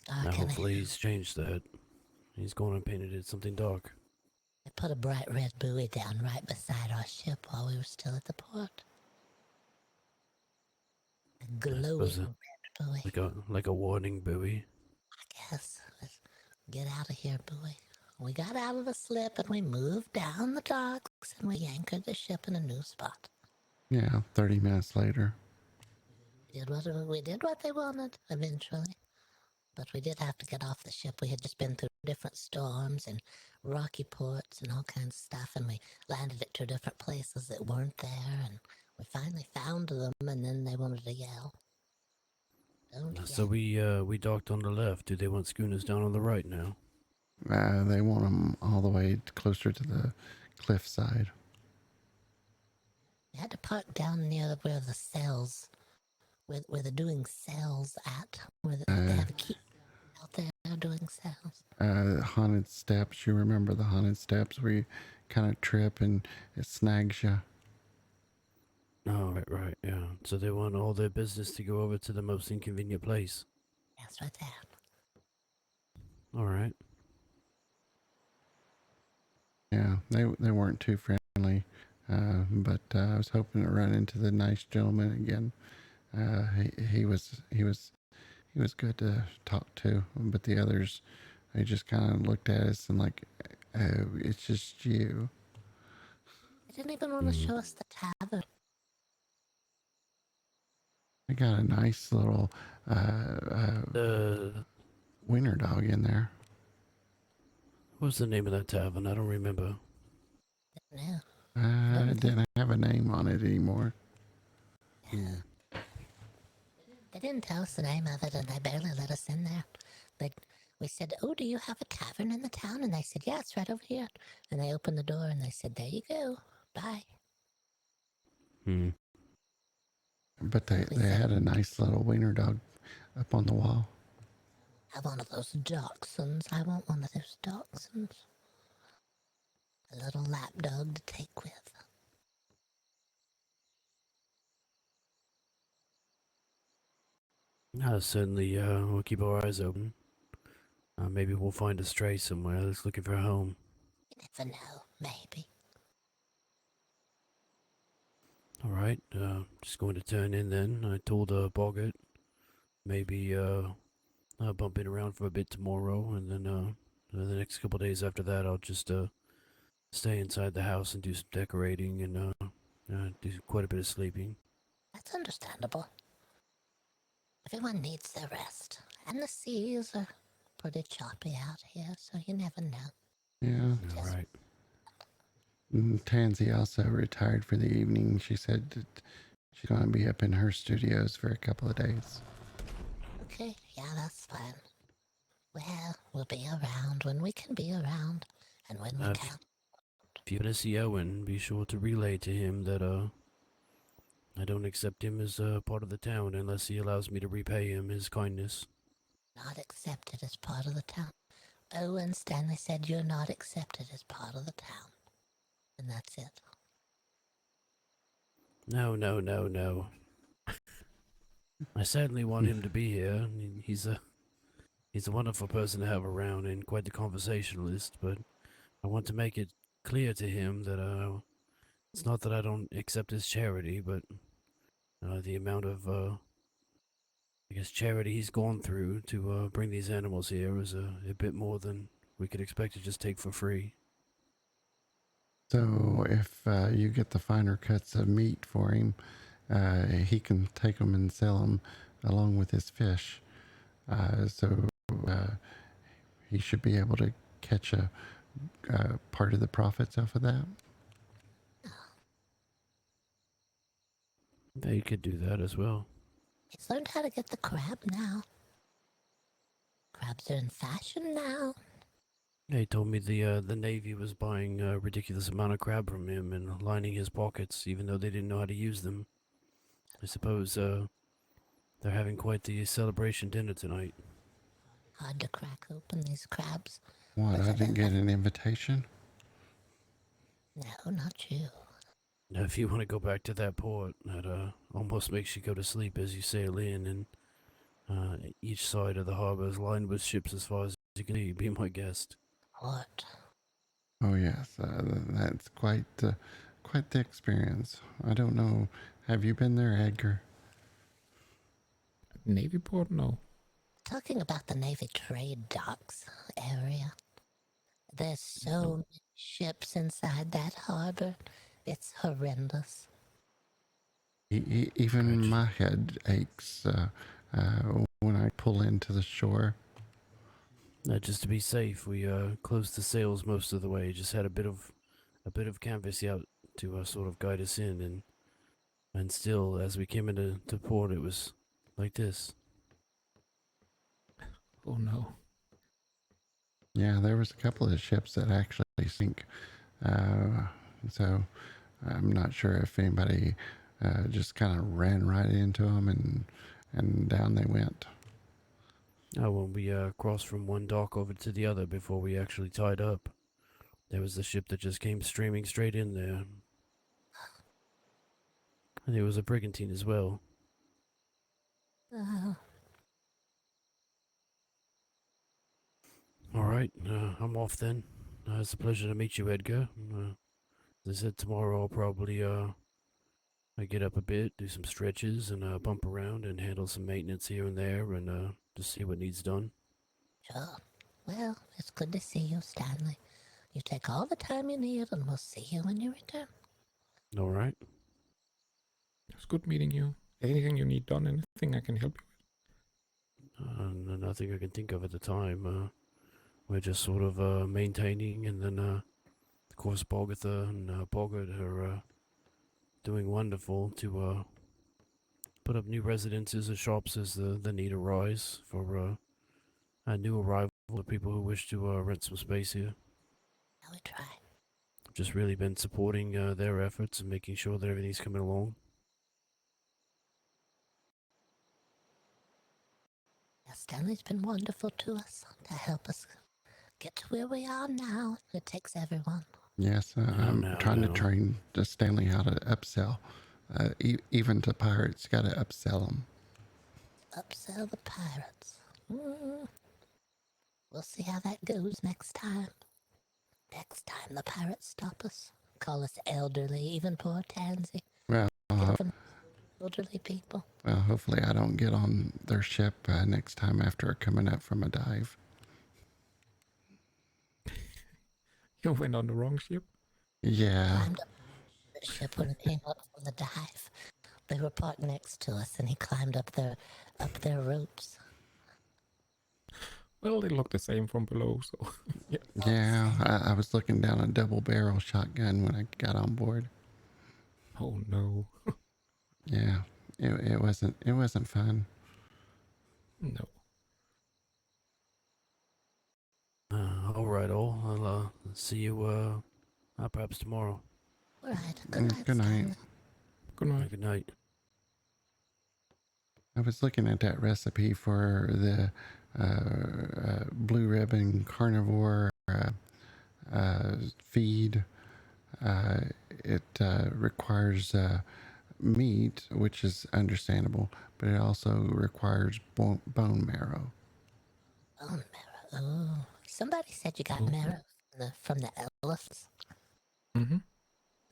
Now, Dark and hopefully he's changed that. He's gone and painted it something dark. they put a bright red buoy down right beside our ship while we were still at the port. A glowing suppose red buoy. Like a warning buoy. I guess. Let's get out of here, buoy. We got out of the slip and we moved down the docks and we anchored the ship in a new spot. Yeah, 30 minutes later. We did what they wanted eventually. But we did have to get off the ship. We had just been through different storms and rocky ports and all kinds of stuff, and we landed at 2 different places that weren't there, and we finally found them, and then they wanted to yell. Don't So yell. we docked on the left. Do they want schooners down on the right now? They want them all the way closer to the cliff side. We had to park down near where the cells, where they're doing cells at, where they have a key out there doing cells. Haunted steps. You remember the haunted steps where you kind of trip and it snags you? Oh, right, yeah. So they want all their business to go over to the most inconvenient place. That's right there. All right. Yeah, they weren't too friendly, but I was hoping to run into the nice gentleman again. He was good to talk to, but the others, they just kind of looked at us and like, oh, it's just you. They didn't even want to show us the tavern. I got a nice little winter dog in there. What's the name of that tavern? I don't remember. No. It didn't have a name on it anymore. Yeah. They didn't tell us the name of it, and they barely let us in there. We said, "Oh, do you have a tavern in the town?" And they said, "Yeah, it's right over here." And they opened the door, and they said, "There you go. Bye." But they had a nice little wiener dog up on the wall. I want one of those dachshunds. I want one of those dachshunds. A little lap dog to take with. Certainly, we'll keep our eyes open. Maybe we'll find a stray somewhere that's looking for a home. You never know. Maybe. All right, just going to turn in then. I told Boggert maybe bump in around for a bit tomorrow, and then the next couple days after that, I'll just stay inside the house and do some decorating and do quite a bit of sleeping. That's understandable. Everyone needs their rest. And the seas are pretty choppy out here, so you never know. Yeah. All right. Tansy also retired for the evening. She said that she's going to be up in her studios for a couple of days. Okay, yeah, that's fine. Well, we'll be around when we can be around, and when we can. If you want to see Owen, be sure to relay to him that I don't accept him as part of the town unless he allows me to repay him his kindness. Not accepted as part of the town. Oh, and Stanley said you're not accepted as part of the town. And that's it. No. I certainly want him to be here. He's a wonderful person to have around and quite the conversationalist, but I want to make it clear to him that it's not that I don't accept his charity, but the amount of charity he's gone through to bring these animals here is a bit more than we could expect to just take for free. So if you get the finer cuts of meat for him, he can take them and sell them along with his fish. So he should be able to catch a part of the profits off of that. Yeah, you could do that as well. He's learned how to get the crab now. Crabs are in fashion now. Yeah, he told me the Navy was buying a ridiculous amount of crab from him and lining his pockets, even though they didn't know how to use them. I suppose they're having quite the celebration dinner tonight. Hard to crack open these crabs. What, I didn't get an invitation? No, not you. Now, if you want to go back to that port, that almost makes you go to sleep as you sail in, and Each side of the harbor is lined with ships as far as you can see. Be my guest. What? Oh yes, that's quite the experience. I don't know. Have you been there, Edgar? Navy port? No. Talking about the Navy trade docks area. There's so No. many ships inside that harbor. It's horrendous. Even Gotcha. my head aches when I pull into the shore. Just to be safe, we closed the sails most of the way. Just had a bit of canvas out to sort of guide us in, and still, as we came into port, it was like this. Oh no. Yeah, there was a couple of ships that actually sink. So I'm not sure if anybody just kind of ran right into them and down they went. When we crossed from one dock over to the other before we actually tied up, there was the ship that just came streaming straight in there. And it was a brigantine as well. Oh, All right, I'm off then. It's a pleasure to meet you, Edgar. As I said, tomorrow I'll probably I get up a bit, do some stretches, and bump around and handle some maintenance here and there, and just see what needs done. sure. Well, it's good to see you, Stanley. You take all the time you need, and we'll see you when you return. All right. It's good meeting you. Anything you need done, anything I can help you Nothing I can think of at the time. We're just sort of maintaining, and then of course Boggert and Boggert are doing wonderful to put up new residences or shops as the need arise for a new arrival of people who wish to rent some space here. Now we try. Just really been supporting their efforts and making sure that everything's coming along. Yeah, Stanley's been wonderful to us to help us get to where we are now. It takes everyone. Yes, I'm trying to train Stanley how to upsell. Even to pirates, got to upsell them. Upsell the pirates. We'll see how that goes next time. Next time the pirates stop us. Call us elderly, even poor Tansy. Well, Elderly people. well, hopefully I don't get on their ship next time after coming up from a dive. You went on the wrong ship? Yeah. Climbed up the ship when it came up from the dive. They were parked next to us, and he climbed up their ropes. Well, they look the same from below, so yeah. Yeah, I was looking down a double barrel shotgun when I got on board. Oh no. Yeah, it wasn't fun. No. All right, all. I'll see you perhaps tomorrow. All right. Good night. Good night. Stanley. Good night. Good night. I was looking at that recipe for the blue ribbon carnivore feed. It requires meat, which is understandable, but it also requires bone marrow. Bone marrow. Oh, somebody said you got marrow from the elephants. Mm-hmm.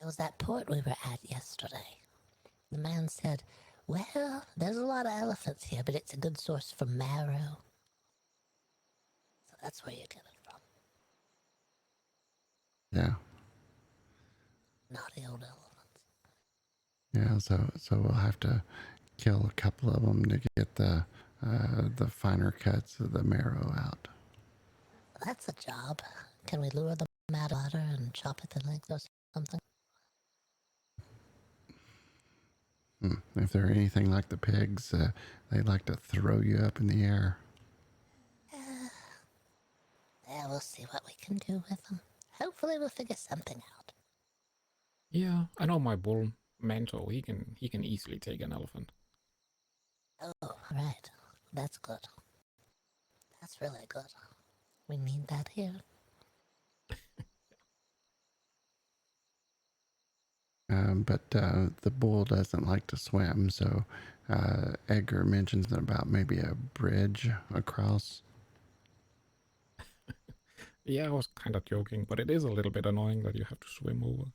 It was that port we were at yesterday. The man said, well, there's a lot of elephants here, but it's a good source for marrow. So that's where you get it from. Yeah. Naughty old elephants. Yeah, so we'll have to kill a couple of them to get the finer cuts of the marrow out. That's a job. Can we lure them out of water and chop it in length or something? If they're anything like the pigs, they like to throw you up in the air. Yeah, we'll see what we can do with them. Hopefully we'll figure something out. Yeah, I know my bull Manto. He can easily take an elephant. Oh, right. That's good. That's really good. We need that here. but the bull doesn't like to swim, so Edgar mentions about maybe a bridge across. Yeah, I was kind of joking, but it is a little bit annoying that you have to swim over.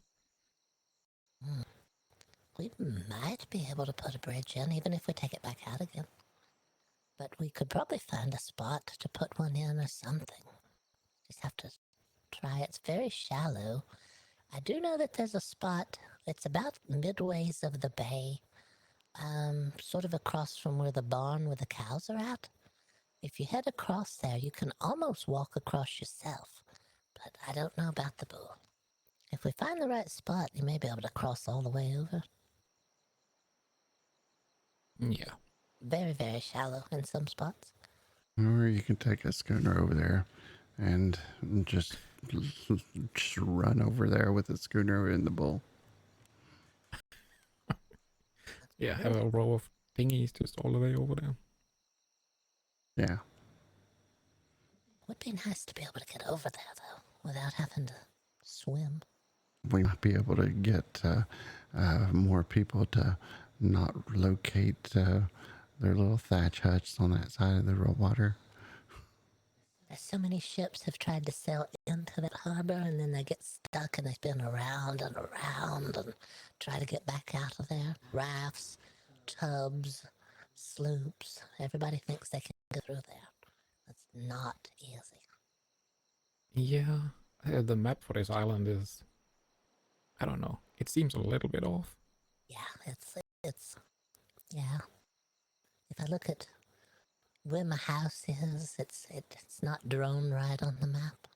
We might be able to put a bridge in, even if we take it back out again. But we could probably find a spot to put one in or something. Just have to try. It's very shallow. I do know that there's a spot. It's about midways of the bay, sort of across from where the barn with the cows are at. If you head across there, you can almost walk across yourself. But I don't know about the bull. If we find the right spot, you may be able to cross all the way over. Yeah. Very, very shallow in some spots. Or you can take a schooner over there and just run over there with the schooner and the bull. Yeah, have a row of dinghies just all the way over there. Yeah. Would be nice to be able to get over there, though, without having to swim. We might be able to get more people to not locate their little thatch huts on that side of the water. There's so many ships have tried to sail into that harbor, and then they get stuck and they spin around and around and try to get back out of there. Rafts, tubs, sloops. Everybody thinks they can go through there. It's not easy. Yeah, the map for this island is, I don't know, it seems a little bit off. Yeah, yeah. If I look at where my house is, it's not drawn right on the map.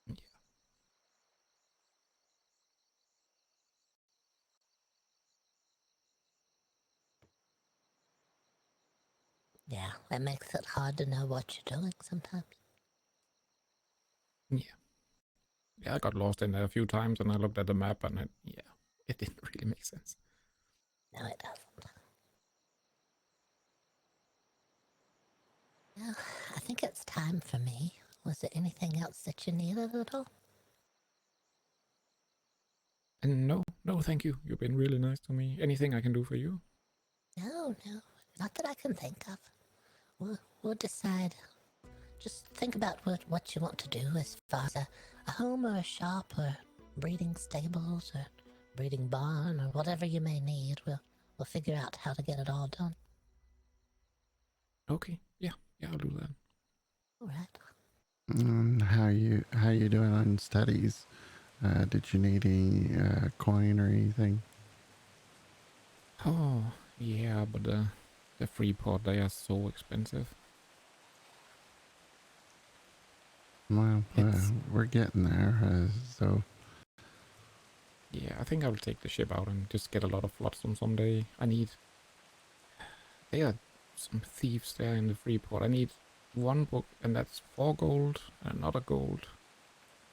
Yeah. Yeah, that makes it hard to know what you're doing sometimes. Yeah. Yeah, I got lost in there a few times and I looked at the map and it didn't really make sense. No, it doesn't. Well, I think it's time for me. Was there anything else that you needed at all? And no, thank you. You've been really nice to me. Anything I can do for you? No, not that I can think of. We'll decide. Just think about what you want to do as far as a home or a shop or breeding stables or breeding barn or whatever you may need. We'll figure out how to get it all done. Okay, yeah, I'll do that. All right. How you doing on studies? Did you need any coin or anything? Oh, yeah, but the Freeport, they are so expensive. Well, we're getting there, so... Yeah, I think I'll take the ship out and just get a lot of flotsam someday. There are some thieves there in the Freeport. I need one book, and that's 4 gold, another gold,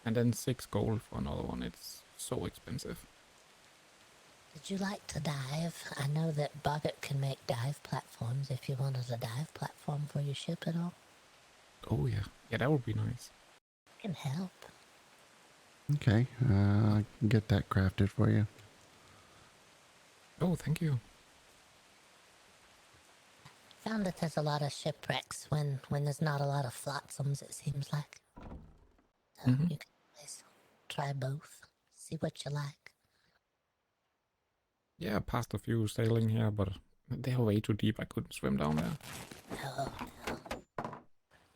and then 6 gold for another one. It's so expensive. Did you like to dive? I know that Boggert can make dive platforms if you wanted a dive platform for your ship at all. Oh yeah, that would be nice. I can help. Okay, I can get that crafted for you. Oh, thank you. Found that there's a lot of shipwrecks when there's not a lot of flotsams, it seems like. So you can always try both, see what you like. Yeah, I passed a few sailing here, but they're way too deep. I couldn't swim down there. No.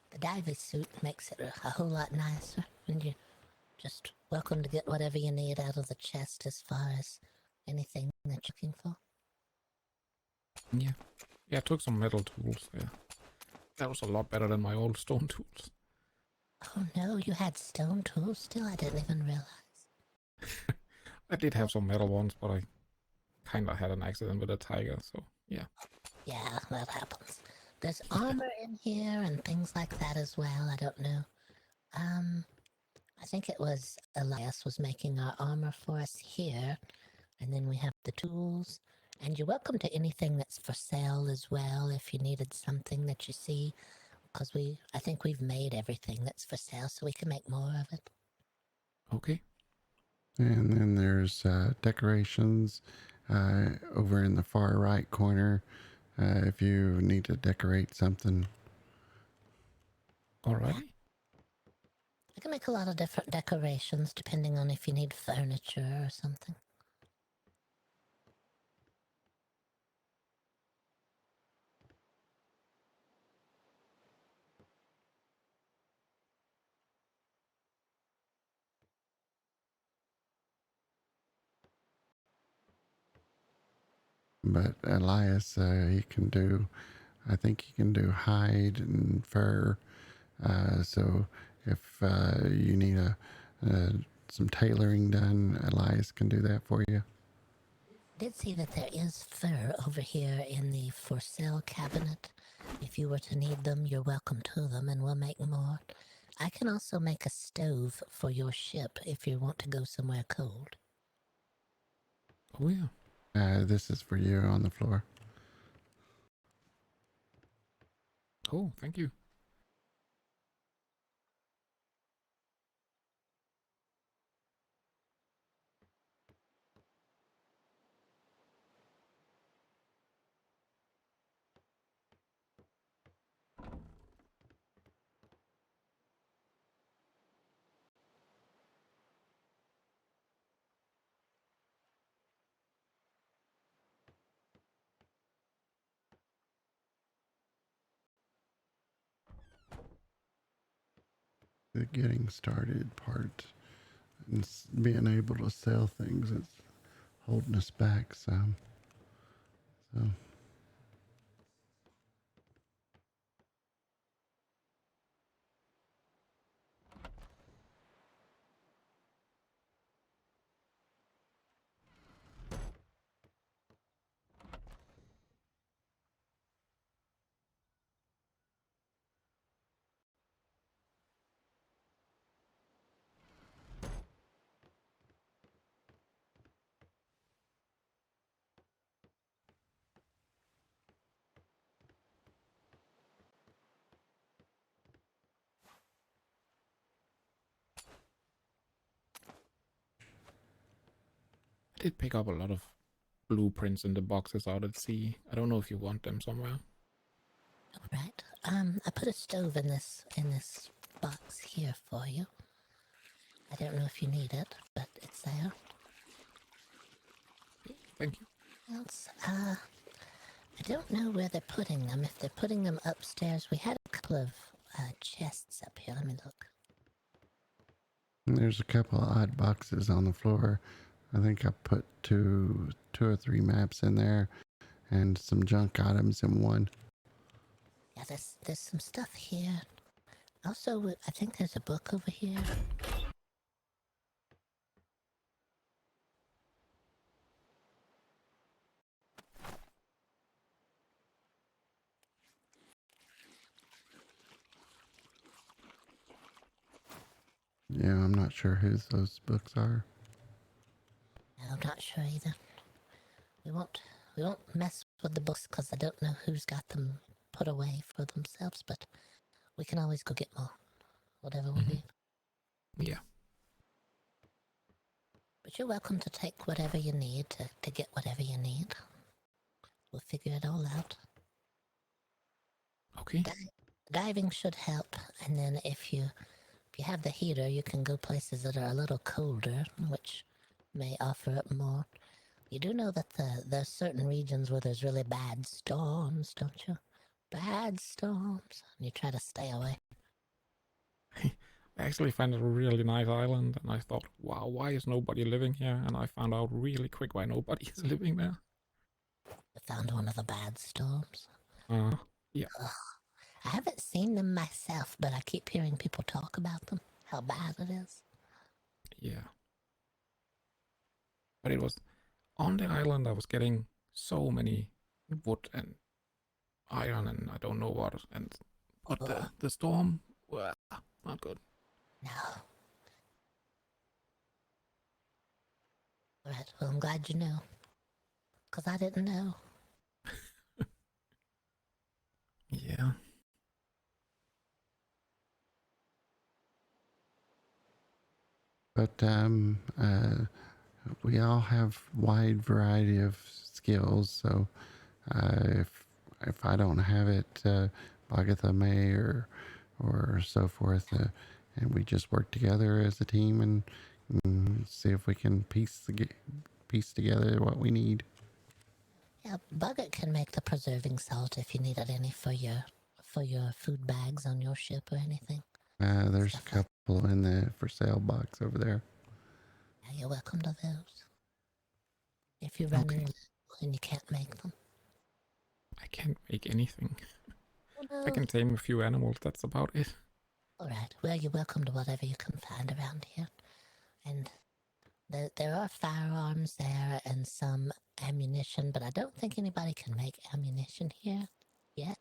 The diving suit makes it a whole lot nicer, and you're just welcome to get whatever you need out of the chest as far as anything that you're looking for. Yeah, I took some metal tools there. That was a lot better than my old stone tools. Oh no, you had stone tools still? I didn't even realize. I did have some metal ones, but I kind of had an accident with a tiger, so yeah. Yeah, that happens. There's armor in here and things like that as well. I don't know. I think it was Elias was making our armor for us here, and then we have the tools. And you're welcome to anything that's for sale as well if you needed something that you see, because I think we've made everything that's for sale, so we can make more of it. Okay. And then there's decorations over in the far right corner if you need to decorate something. Alrighty. I can make a lot of different decorations depending on if you need furniture or something. But Elias, he can do, I think he can do hide and fur. So if you need some tailoring done, Elias can do that for you. Did see that there is fur over here in the for sale cabinet. If you were to need them, you're welcome to them, and we'll make more. I can also make a stove for your ship if you want to go somewhere cold. Oh yeah. This is for you on the floor. Cool. Thank you. The getting started part and being able to sell things is holding us back some. So I did pick up a lot of blueprints in the boxes out at sea. I don't know if you want them somewhere. Right. I put a stove in this box here for you. I don't know if you need it, but it's there. Thank you. Else, I don't know where they're putting them. If they're putting them upstairs, we had a couple of chests up here. Let me look. there's a couple of odd boxes on the floor. I think I put two or three maps in there and some junk items in one. Yeah, there's some stuff here. Also, I think there's a book over here. Yeah, I'm not sure whose those books are. I'm not sure either. We won't mess with the books because I don't know who's got them put away for themselves, but we can always go get more. Whatever we need. Yeah. But you're welcome to take whatever you need to get whatever you need. We'll figure it all out. Okay. Diving should help, and then if you have the heater, you can go places that are a little colder, which may offer up more. You do know that there's certain regions where there's really bad storms, don't you? Bad storms. And you try to stay away. I actually found it a really nice island, and I thought, wow, why is nobody living here? And I found out really quick why nobody is living there. You found one of the bad storms. Yeah. Ugh. I haven't seen them myself, but I keep hearing people talk about them, how bad it is. Yeah. But it was on the island I was getting so many wood and iron and I don't know what, but the storm, well, not good. No. Right, well, I'm glad you know. Because I didn't know. Yeah. But we all have wide variety of skills, so if I don't have it, Boggert may or so forth, and we just work together as a team and see if we can piece together what we need. Yeah, Boggert can make the preserving salt if you needed any for your food bags on your ship or anything. There's a Stuff like- couple in the for sale box over there. Yeah, you're welcome to those. If you run Okay. low and you can't make them. I can't make anything. Oh, no. I can tame a few animals, that's about it. All right. Well, you're welcome to whatever you can find around here. And there are firearms there and some ammunition, but I don't think anybody can make ammunition here yet.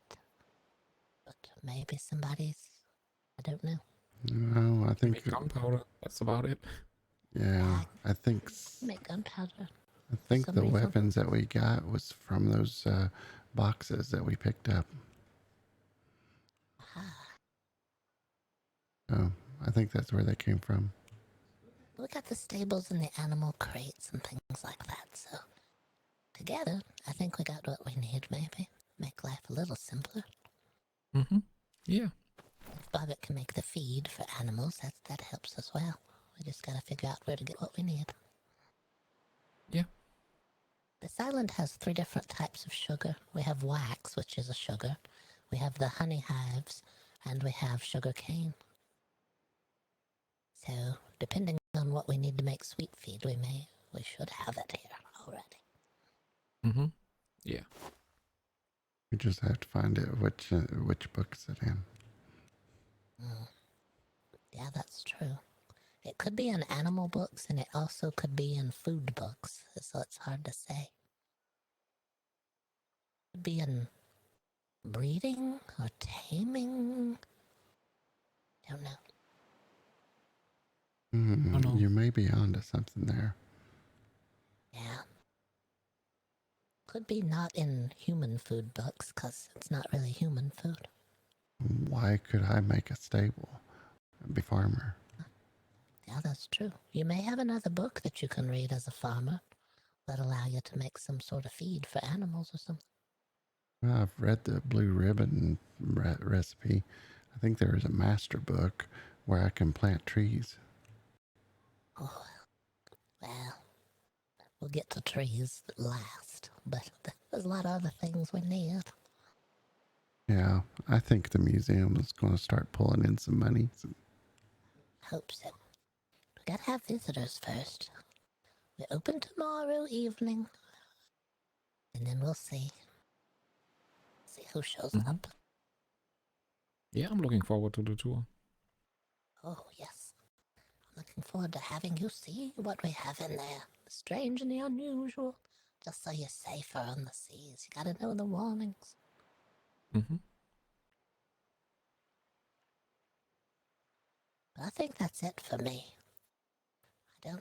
But maybe somebody's. I don't know. No, I think Maybe gunpowder, that's about it. yeah, I think Make gunpowder. the some reason. weapons that we got was from those boxes that we picked up. Ah, So I think that's where they came from. we got the stables and the animal crates and things like that. So together, I think we got what we need. Maybe make life a little simpler. Mm-hmm. Yeah. If Boggert can make the feed for animals, that helps as well. We just gotta figure out where to get what we need. Yeah. This island has 3 different types of sugar. We have wax, which is a sugar. We have the honey hives, and we have sugar cane. So, depending on what we need to make sweet feed, we should have it here already. Mm-hmm. Yeah. We just have to find it which book is it in. Yeah, that's true. It could be in animal books, and it also could be in food books, so it's hard to say. Could be in breeding or taming. Don't know. Oh, no. You may be onto something there. Yeah. Could be not in human food books, because it's not really human food. Why could I make a stable? Be farmer. Yeah, that's true. You may have another book that you can read as a farmer that allow you to make some sort of feed for animals or something. Well, I've read the Blue Ribbon recipe. I think there is a master book where I can plant trees. Oh, well, we'll get to trees last, but there's a lot of other things we need. Yeah, I think the museum is going to start pulling in some money. Hope so. We gotta have visitors first. We open tomorrow evening, and then we'll see. See who shows Mhm. up. Yeah, I'm looking forward to the tour. Oh, yes. I'm looking forward to having you see what we have in there. The strange and the unusual. Just so you're safer on the seas. You gotta know the warnings. Mm-hmm. But I think that's it for me. I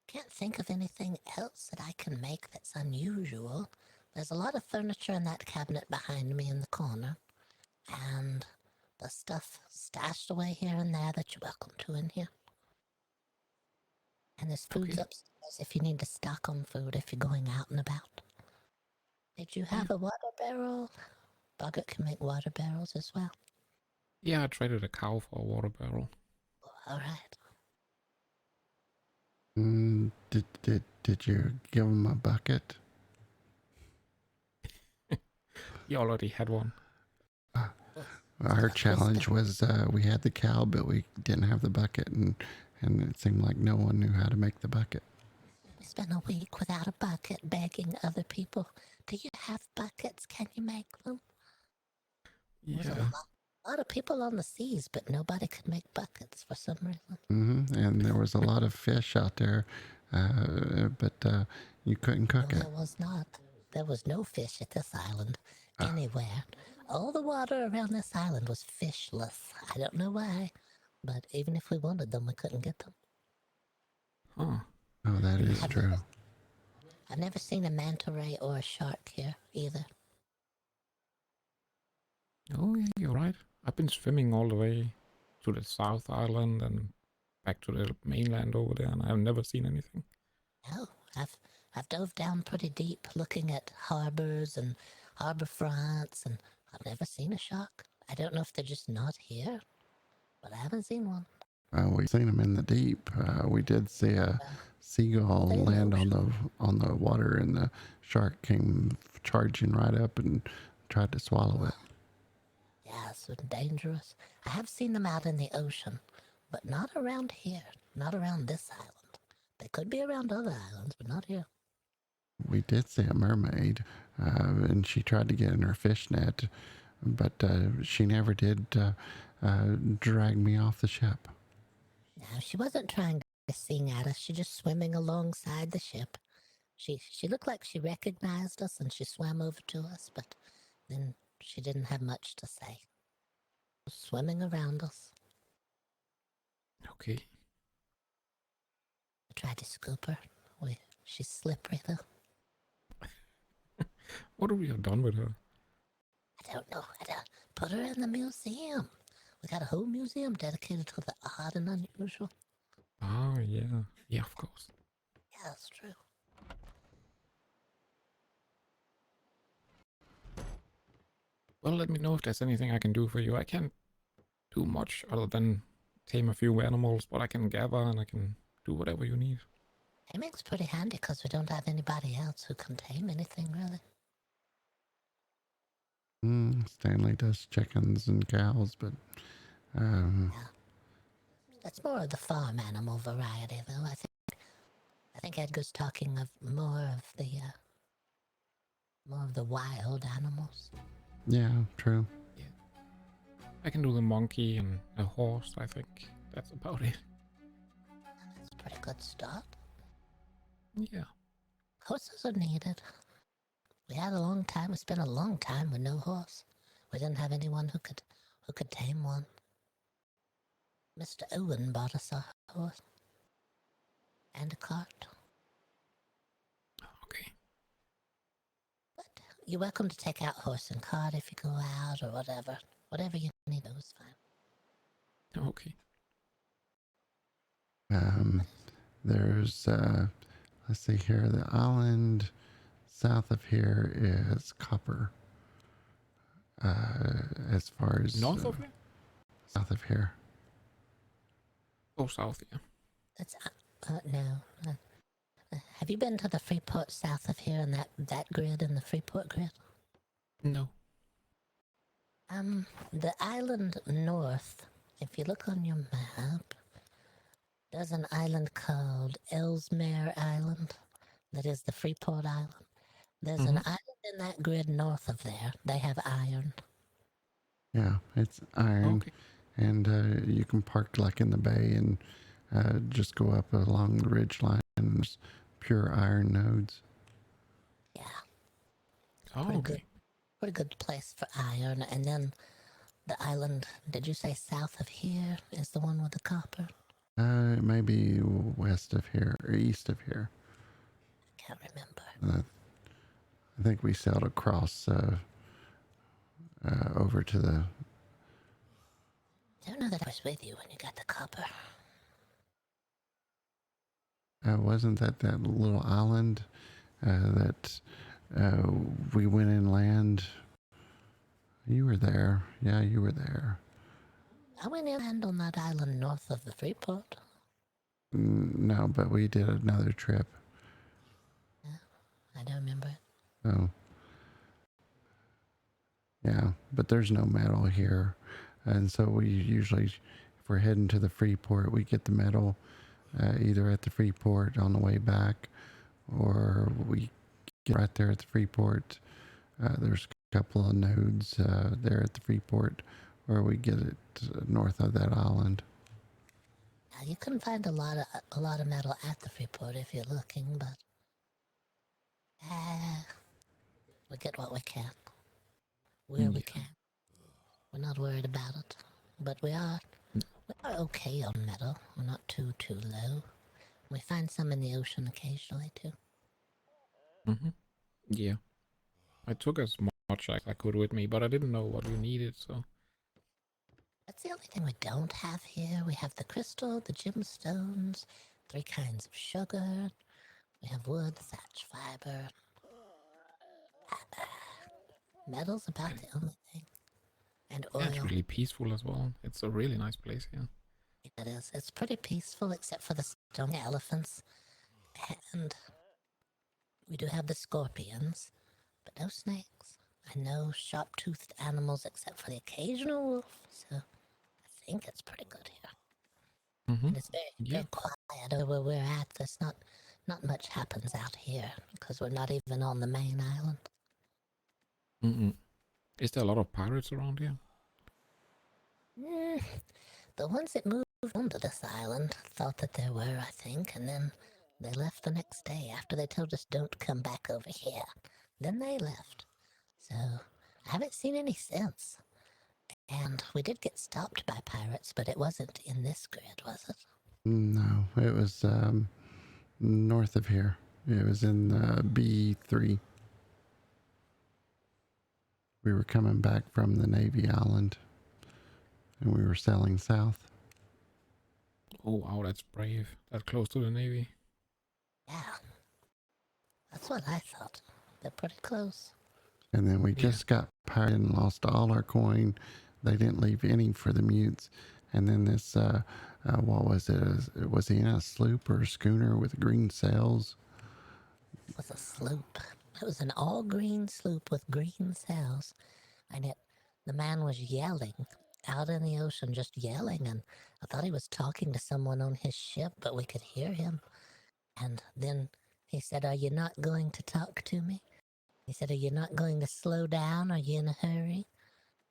can't think of anything else that I can make that's unusual. There's a lot of furniture in that cabinet behind me in the corner. And the stuff stashed away here and there that you're welcome to in here. And there's foods Okay. upstairs if you need to stock on food if you're going out and about. Did you have a water barrel? Boggert can make water barrels as well. Yeah, I traded a cow for a water barrel. Oh, all right. Did you give him a bucket? He already had one. Our challenge was we had the cow, but we didn't have the bucket, and it seemed like no one knew how to make the bucket. We spent a week without a bucket begging other people. Do you have buckets? Can you make them? There's Yeah. a lot of people on the seas, but nobody could make buckets for some reason. And there was a lot of fish out there, but you couldn't cook No, it. there was not. There was no fish at this island anywhere. All the water around this island was fishless. I don't know why, but even if we wanted them, we couldn't get them. Huh. Oh, that is true. I've never seen a manta ray or a shark here either. Oh, yeah, you're right. I've been swimming all the way to the South Island and back to the mainland over there, and I've never seen anything. No, I've dove down pretty deep looking at harbors and harbor fronts, and I've never seen a shark. I don't know if they're just not here, but I haven't seen one. We've seen them in the deep. We did see a seagull They in the land on the water, and the shark came charging right up and tried to swallow it. Yeah, it's dangerous. I have seen them out in the ocean, but not around here. Not around this island. They could be around other islands, but not here. We did see a mermaid, and she tried to get in her fish net, but she never did drag me off the ship. No, she wasn't trying to sing at us. She just swimming alongside the ship. She looked like she recognized us and she swam over to us, but then she didn't have much to say. Swimming around us. Okay. I tried to scoop her. She's slippery though. What have we done with her? I don't know. I don't put her in the museum. We got a whole museum dedicated to the odd and unusual. Oh, yeah. Yeah, of course. Yeah, that's true. Well, let me know if there's anything I can do for you. I can't do much other than tame a few animals, but I can gather and I can do whatever you need. Taming's pretty handy because we don't have anybody else who can tame anything, really. Stanley does chickens and cows, but Yeah. That's more of the farm animal variety, though. I think Edgar's talking of more of the wild animals. yeah, true. I can do the monkey and a horse, I think. That's about it. That's a pretty good start. Yeah. Horses are needed. We spent a long time with no horse. We didn't have anyone who could tame one. Mr. Owen bought us a horse. And a cart. Okay. But you're welcome to take out horse and cart if you go out or whatever. Whatever you need, it was fine. Okay. There's let's see here, the island south of here is Copper. As far as North of here? south of here. Oh, south, yeah. That's no. Have you been to the Freeport south of here and that grid and the Freeport grid? No. The island north, if you look on your map, there's an island called Ellesmere Island. That is the Freeport Island. There's an island in that grid north of there. They have iron. Yeah, it's iron. Okay. And you can park like in the bay and just go up along the ridge line, and there's pure iron nodes. Yeah. Oh, Pretty okay. good. Pretty good place for iron. And then the island, did you say south of here is the one with the copper? It may be west of here or east of here. Can't remember. I think we sailed across over to the. I don't know that I was with you when you got the copper. Wasn't that little island that we went inland? You were there. Yeah, you were there. I went inland on that island north of the Freeport. No, but we did another trip. I don't remember it. Oh. Yeah, but there's no metal here. And so we usually, if we're heading to the Freeport, we get the metal either at the Freeport on the way back, or we get right there at the Freeport. There's a couple of nodes there at the Freeport, or we get it north of that island. Now, you can find a lot of metal at the Freeport if you're looking, but we get what we can. Where we can. We're not worried about it, but we are okay on metal. We're not too low. We find some in the ocean occasionally too. Yeah. I took as much as I could with me, but I didn't know what you needed, so. That's the only thing we don't have here. We have the crystal, the gemstones, 3 kinds of sugar. We have wood, thatch, fiber. Metal's about the only thing. And Yeah, it's oil. really peaceful as well. It's a really nice place here. It is. It's pretty peaceful except for the stone elephants. And we do have the scorpions, but no snakes. And no sharp-toothed animals except for the occasional wolf. So I think it's pretty good here. Mm-hmm. And it's very, Yeah. very quiet over where we're at. There's not much happens out here because we're not even on the main island. Mm-mm. Is there a lot of pirates around here? The ones that moved onto this island thought that there were, I think, and then they left the next day after they told us don't come back over here. Then they left. So I haven't seen any since. And we did get stopped by pirates, but it wasn't in this grid, was it? No, it was north of here. It was in B3. We were coming back from the Navy Island, and we were sailing south. Oh, wow, that's brave. That close to the Navy. Yeah. That's what I thought. They're pretty close. And then we just got pirated and lost all our coin. They didn't leave any for the mutes. And then this, what was it? Was he in a sloop or a schooner with green sails? It was a sloop. It was an all-green sloop with green sails. And the man was yelling out in the ocean, just yelling. And I thought he was talking to someone on his ship, but we could hear him. And then he said, "Are you not going to talk to me?" He said, "Are you not going to slow down? Are you in a hurry?"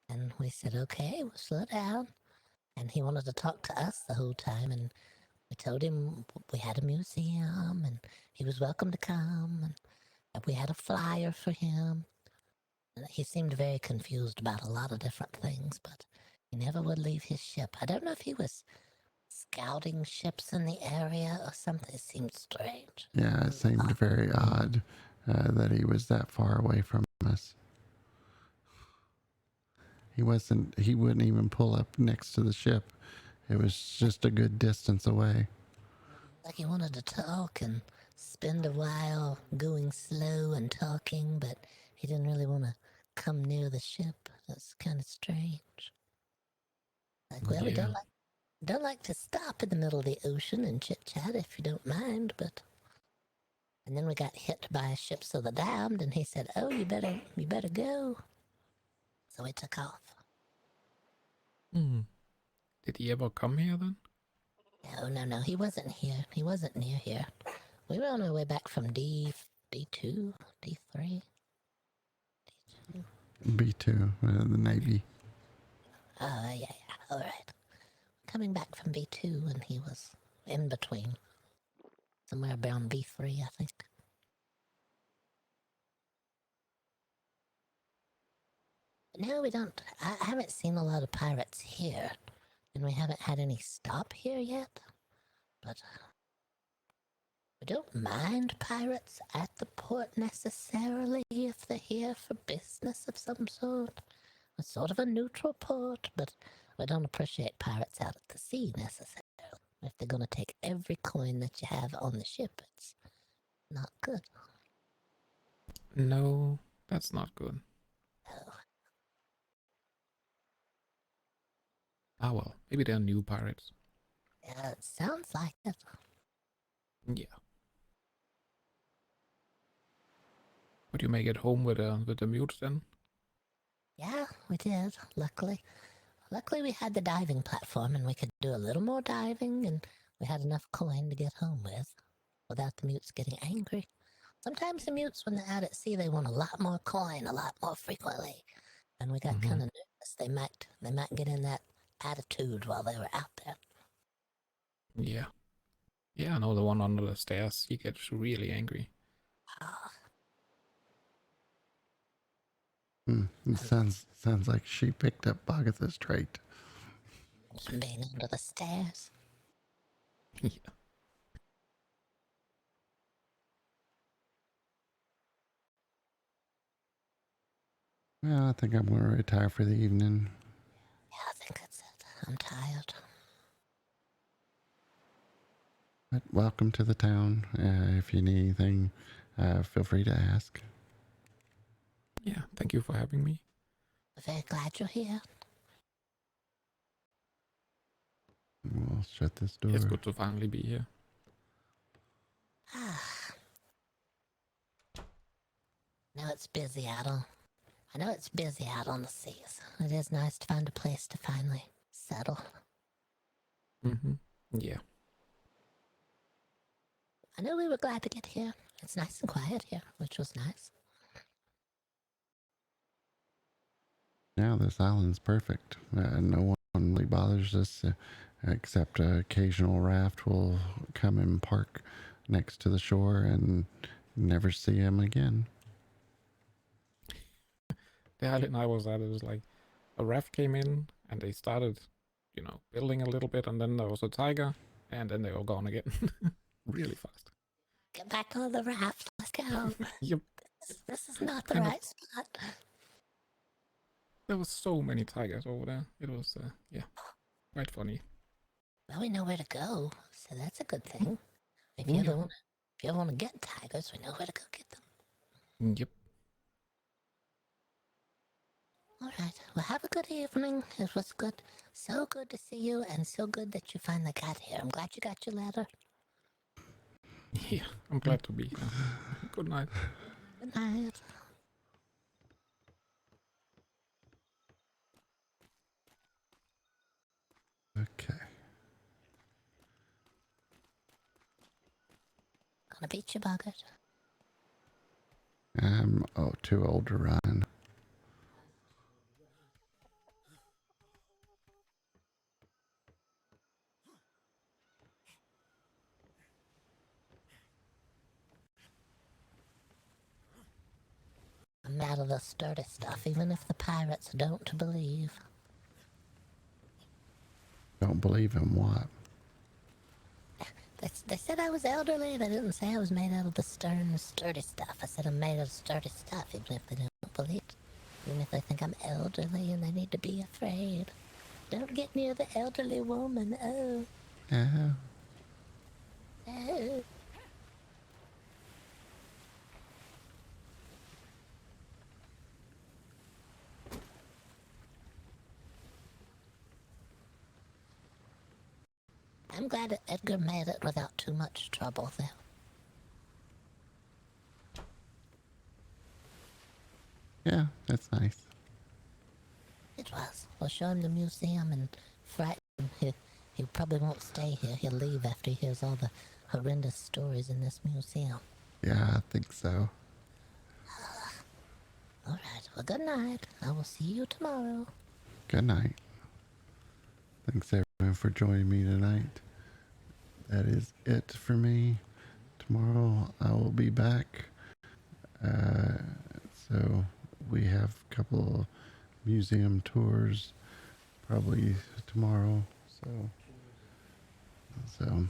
And we said, "Okay, we'll slow down." And he wanted to talk to us the whole time. And we told him we had a museum and he was welcome to come. And we had a flyer for him. And he seemed very confused about a lot of different things, but he never would leave his ship. I don't know if he was scouting ships in the area or something. It seemed strange. Yeah, it seemed very odd that he was that far away from us. He wouldn't even pull up next to the ship. It was just a good distance away. Like he wanted to talk and spend a while going slow and talking, but he didn't really want to come near the ship. That's kind of strange. Like, well, we don't like to stop in the middle of the ocean and chit chat if you don't mind, but. And then we got hit by a ship of the damned, and he said, "Oh, you better go." So we took off. Did he ever come here then? No, he wasn't here. He wasn't near here. We were on our way back from D2, D3. B2, the Navy. Oh, yeah, all right. Coming back from B2, and he was in between. Somewhere around B3, I think. No, we don't. I haven't seen a lot of pirates here, and we haven't had any stop here yet. But we don't mind pirates at the port necessarily if they're here for business of some sort. It's sort of a neutral port, but we don't appreciate pirates out at the sea necessarily. If they're going to take every coin that you have on the ship, it's not good. No, that's not good. Oh. Ah, well, maybe they're new pirates. Yeah, it sounds like it. Yeah. Would you make it home with the mute then? Yeah, we did, luckily. Luckily we had the diving platform and we could do a little more diving and we had enough coin to get home with without the mutes getting angry. Sometimes the mutes, when they're out at sea, they want a lot more coin, a lot more frequently. And we got kind of nervous. They might get in that attitude while they were out there. Yeah. Yeah, I know the one under the stairs. He gets really angry. It sounds like she picked up Boggert's trait. Being under the stairs. Yeah. Well, I think I'm going to retire for the evening. Yeah, I think that's it. I'm tired. But welcome to the town. If you need anything, feel free to ask. Yeah, thank you for having me. We're very glad you're here. We'll shut this door. It's good to finally be here. I know it's busy out on the seas. It is nice to find a place to finally settle. Mm-hmm. Yeah. I know we were glad to get here. It's nice and quiet here, which was nice. Yeah, this island's perfect. No one really bothers us, except an occasional raft will come and park next to the shore and never see him again. The island I was at, it was like a raft came in and they started, building a little bit, and then there was a tiger, and then they were gone again. Really fast. Get back on the raft. Let's go. Yep. This is not the Kind of- right spot. There was so many tigers over there. It was, quite funny. Well, we know where to go, so that's a good thing. If Oh, you yeah. ever want to get tigers, we know where to go get them. Yep. All right. Well, have a good evening. It was good. So good to see you, and so good that you finally got here. I'm glad you got your letter. Yeah, I'm glad to be here. Good night. Good night. Okay. Gonna beat you, Boggert. I'm too old to run. I'm out of the sturdy stuff, even if the pirates don't believe. Don't believe in what? They said I was elderly. They didn't say I was made out of the stern, sturdy stuff. I said I'm made out of sturdy stuff, even if they don't believe it. Even if they think I'm elderly and they need to be afraid. Don't get near the elderly woman. Oh. Yeah. Oh. I'm glad that Edgar made it without too much trouble, though. Yeah, that's nice. It was. We'll show him the museum and frighten him. He probably won't stay here. He'll leave after he hears all the horrendous stories in this museum. Yeah, I think so. All right. Well, good night. I will see you tomorrow. Good night. Thanks everyone for joining me tonight. That is it for me. Tomorrow I will be back. So we have a couple of museum tours probably tomorrow. So